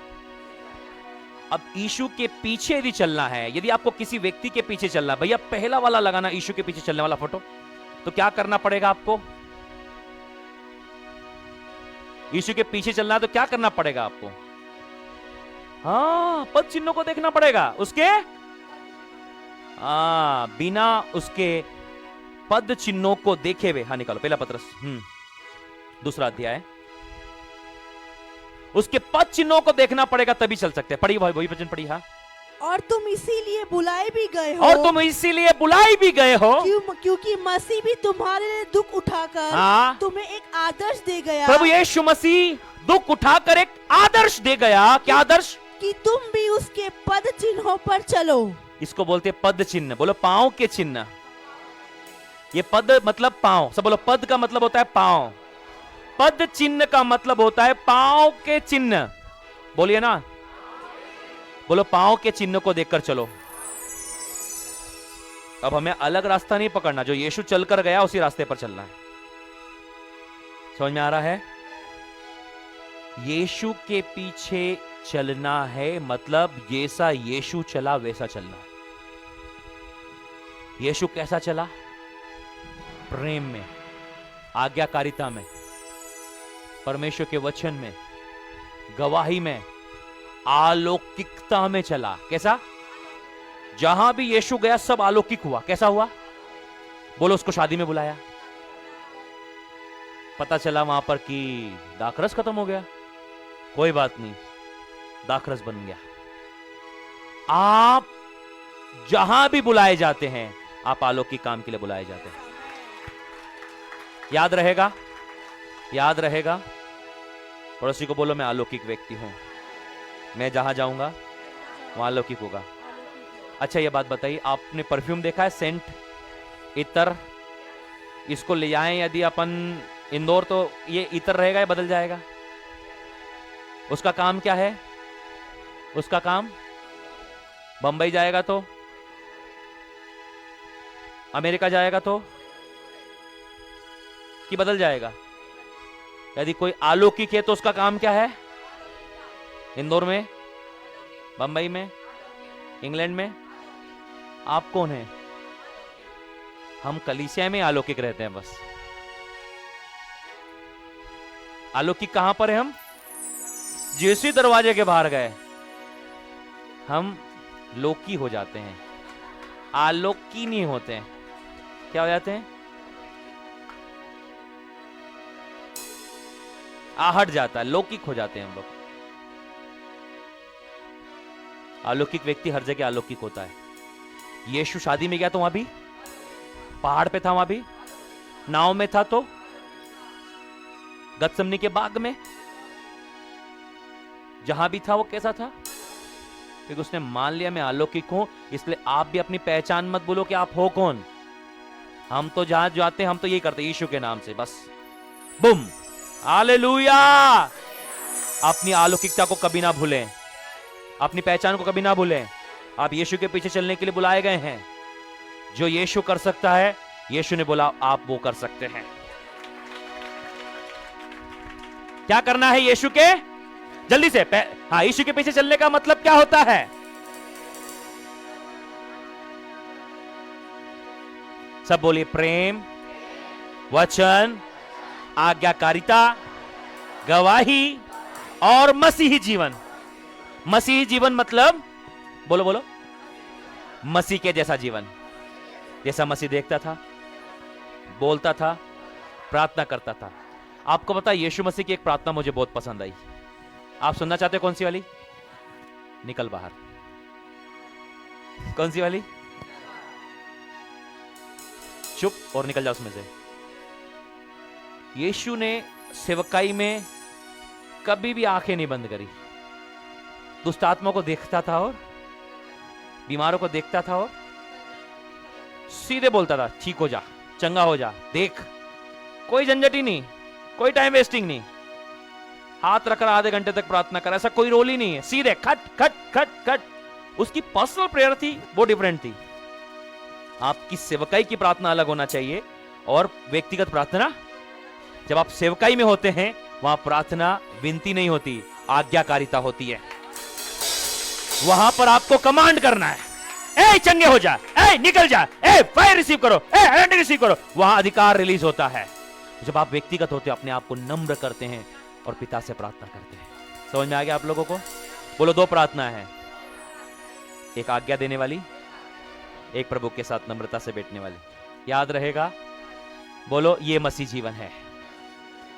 अब यीशु के पीछे भी चलना है। यदि आपको किसी व्यक्ति के पीछे चलना, भैया पहला वाला लगाना, यीशु के पीछे चलने वाला फोटो, तो क्या करना पड़ेगा आपको? यीशु के पीछे चलना है तो क्या करना पड़ेगा आपको? हाँ, पद चिन्हों को देखना पड़ेगा, उसके बिना उसके पद चिन्हों को देखे हुए। हाँ, निकालो पहला पत्रस दूसरा अध्याय, उसके पद चिन्हों को देखना पड़ेगा, तभी चल सकते हैं। पढ़िए भाई, वही वचन पढ़िए। हाँ, और तुम इसीलिए बुलाए भी गए हो, और तुम इसीलिए बुलाए भी गए हो, क्योंकि मसीह भी तुम्हारे लिए दुख उठाकर हाँ, तुम्हें एक आदर्श दे गया। प्रभु यीशु मसीह दुख उठाकर एक आदर्श दे गया। क्या आदर्श? कि तुम भी उसके पद चिन्हों पर चलो। इसको बोलते हैं पद चिन्ह। बोलो, पांव के चिन्ह। ये पद मतलब पांव। सब बोलो, पद का मतलब होता है पांव, पद चिन्ह का मतलब होता है पांव के चिन्ह। बोलिए ना, बोलो, पांव के चिन्ह को देखकर चलो। अब हमें अलग रास्ता नहीं पकड़ना, जो यीशु चलकर गया उसी रास्ते पर चलना है। समझ में आ रहा है? यीशु के पीछे चलना है मतलब जैसा यीशु चला वैसा चलना है। यीशु कैसा चला? प्रेम में, आज्ञाकारिता में, परमेश्वर के वचन में, गवाही में, अलौकिकता में चला। कैसा? जहां भी यीशु गया सब अलौकिक हुआ। कैसा हुआ? बोलो, उसको शादी में बुलाया, पता चला वहां पर कि दाखरस खत्म हो गया, कोई बात नहीं, दाखरस बन गया। आप जहां भी बुलाए जाते हैं, आप अलौकिक काम के लिए बुलाए जाते हैं। याद रहेगा? याद रहेगा? पड़ोसी को बोलो, मैं अलौकिक व्यक्ति हूं, मैं जहां जाऊंगा वहां अलौकिक होगा। अच्छा, ये बात बताइए, आपने परफ्यूम देखा है? सेंट, इतर, इसको ले जाएं यदि अपन इंदौर तो ये इतर रहेगा या बदल जाएगा? उसका काम क्या है? उसका काम बंबई जाएगा तो, अमेरिका जाएगा तो, कि बदल जाएगा? यदि कोई अलौकिक है तो उसका काम क्या है? इंदौर में, बंबई में, इंग्लैंड में। आप कौन हैं? हम कलीसिया में अलौकिक रहते हैं बस। अलौकिक कहां पर है? हम जैसे दरवाजे के बाहर गए हम लोकी हो जाते हैं, अलौकिक नहीं होते हैं। क्या हो जाते हैं? आहट जाता है, लौकिक हो जाते हैं हम लोग। अलौकिक व्यक्ति हर जगह अलौकिक होता है। यीशु शादी में गया तो वहां भी, पहाड़ पे था वहां भी, नाव में था तो, गतसमनी के बाग में, जहां भी था वो कैसा था? क्योंकि उसने मान लिया मैं अलौकिक हूं। इसलिए आप भी अपनी पहचान मत बोलो कि आप हो कौन। हम तो जहां जाते हैं हम तो यही करते, यीशु के नाम से बस, बुम, हालेलुया। अपनी अलौकिकता को कभी ना भूलें। अपनी पहचान को कभी ना भूलें। आप यीशु के पीछे चलने के लिए बुलाए गए हैं। जो यीशु कर सकता है, यीशु ने बोला आप वो कर सकते हैं। क्या करना है यीशु के? जल्दी से हाँ, यीशु के पीछे चलने का मतलब क्या होता है? सब बोलिए, प्रेम, वचन, आज्ञाकारिता, गवाही और मसीही जीवन। मसीही जीवन मतलब, बोलो बोलो, मसीह के जैसा जीवन, जैसा मसीह देखता था, बोलता था, प्रार्थना करता था। आपको पता है यीशु मसीह की एक प्रार्थना मुझे बहुत पसंद आई। आप सुनना चाहते हो कौन सी वाली? निकल बाहर। कौन सी वाली? चुप और निकल जाओ उसमें से। यीशु ने सेवकाई में कभी भी आंखें नहीं बंद करी। दुष्ट आत्मा को देखता था और बीमारों को देखता था और सीधे बोलता था, ठीक हो जा, चंगा हो जा, देख। कोई झंझट ही नहीं, कोई टाइम वेस्टिंग नहीं। हाथ रखकर आधे घंटे तक प्रार्थना कर, ऐसा कोई रोल ही नहीं है। सीधे खट खट खट खट। उसकी पर्सनल प्रेयर थी, वो डिफरेंट थी। आपकी सेवकाई की प्रार्थना अलग होना चाहिए और व्यक्तिगत प्रार्थना। जब आप सेवकाई में होते हैं, वहां प्रार्थना विनती नहीं होती, आज्ञाकारिता होती है। वहां पर आपको कमांड करना है, ए चंगे हो जा, ए निकल जा, ए फायर रिसीव करो, ए हैंड रिसीव करो। वहां अधिकार रिलीज होता है। जब आप व्यक्तिगत होते हो, अपने आप को नम्र करते हैं और पिता से प्रार्थना करते हैं। समझ में आ गया आप लोगों को? बोलो, दो प्रार्थना है, एक आज्ञा देने वाली, एक प्रभु के साथ नम्रता से बैठने वाली। याद रहेगा? बोलो, ये मसीह जीवन है।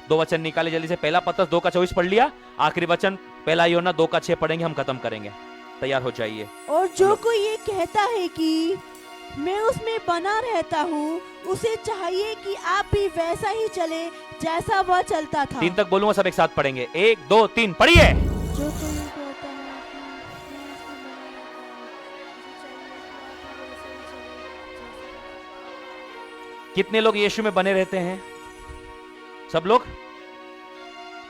दो वचन निकाले जल्दी से। पहला पतरस 2:24 पढ़ लिया। आखिरी वचन पहला योना 2:6 पढ़ेंगे, हम खत्म करेंगे। तैयार हो जाइए। और जो कोई ये कहता है कि मैं उसमें बना रहता हूँ, उसे चाहिए कि आप भी वैसा ही चले जैसा वह चलता था। 3 तक बोलूंगा, सब एक साथ पढ़ेंगे। 1 2 3 पढ़िए। जो कोई ये कहता है कितने लोग यीशु में बने रहते हैं? सब लोग।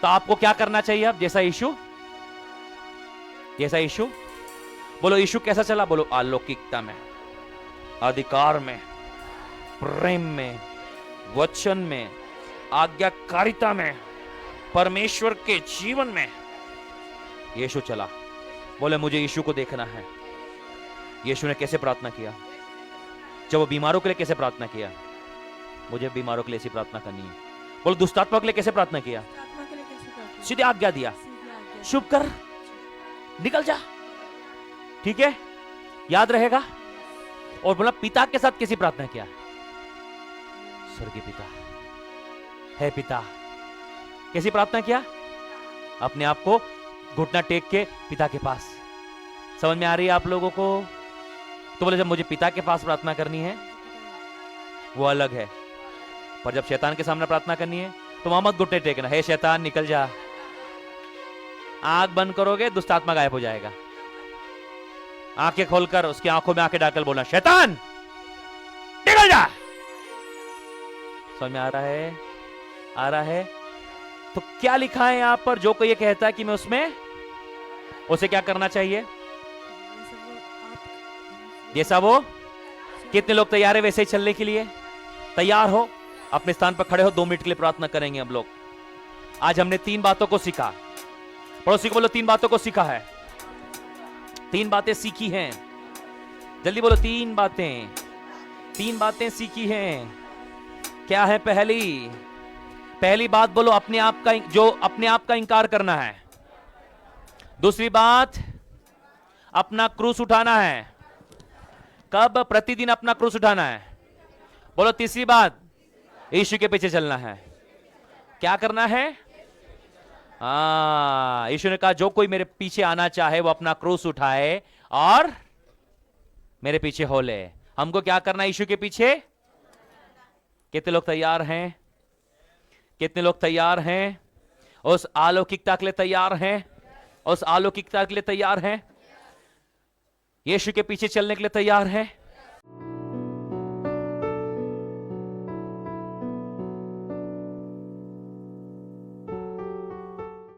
तो आपको क्या करना चाहिए अब? जैसा यीशु, जैसा यीशु। बोलो, यीशु कैसा चला? बोलो, अलौकिकता में, अधिकार में, प्रेम में, वचन में, आज्ञाकारिता में, परमेश्वर के जीवन में यीशु चला। बोले, मुझे यीशु को देखना है। यीशु ने कैसे प्रार्थना किया? जब वो बीमारों के लिए कैसे प्रार्थना किया? मुझे बीमारों के लिए ऐसी प्रार्थना करनी है। बोलो, दुष्टात्मा के लिए कैसे प्रार्थना किया? सीधे आज्ञा दिया, शुभ कर, निकल जा। ठीक है, याद रहेगा? और बोला, पिता के साथ कैसी प्रार्थना किया? स्वर्गीय पिता, है पिता। कैसी प्रार्थना किया? अपने आप को घुटना टेक के पिता के पास। समझ में आ रही है आप लोगों को? तो बोले, जब मुझे पिता के पास प्रार्थना करनी है वो अलग है, पर जब शैतान के सामने प्रार्थना करनी है तो वहां मत घुटने टेकना। हे शैतान, निकल जा। आंख बंद करोगे, दुष्ट आत्मा गायब हो जाएगा। आंखें खोलकर उसकी आंखों में आंखें डालकर बोलना, शैतान निकल जा। समझ में आ रहा है? आ रहा है? तो क्या लिखा है यहां पर? जो कोई ये कहता है कि मैं उसमें, उसे क्या करना चाहिए? जैसा वो। कितने लोग तैयार है वैसे ही चलने के लिए? तैयार हो? अपने स्थान पर खड़े हो। 2 मिनट के लिए प्रार्थना करेंगे हम लोग। आज हमने 3 बातों को सीखा। पड़ोसी को बोलो, 3 बातों को सीखा है। 3 बातें सीखी हैं। जल्दी बोलो, 3 बातें। 3 बातें सीखी हैं। क्या है पहली? पहली बात बोलो, अपने आप का, जो अपने आप का इंकार करना है। दूसरी बात, अपना क्रूस उठाना है। कब? प्रतिदिन अपना क्रूस उठाना है। बोलो, तीसरी बात, यीशु के पीछे चलना है। क्या करना है? यीशु ने कहा, जो कोई मेरे पीछे आना चाहे वो अपना क्रूस उठाए और मेरे पीछे हो ले। हमको क्या करना है? यीशु के पीछे। कितने लोग तैयार हैं? कितने लोग तैयार हैं? उस अलौकिकता के लिए तैयार हैं? उस अलौकिकता के लिए तैयार हैं? यीशु के पीछे चलने के लिए तैयार हैं?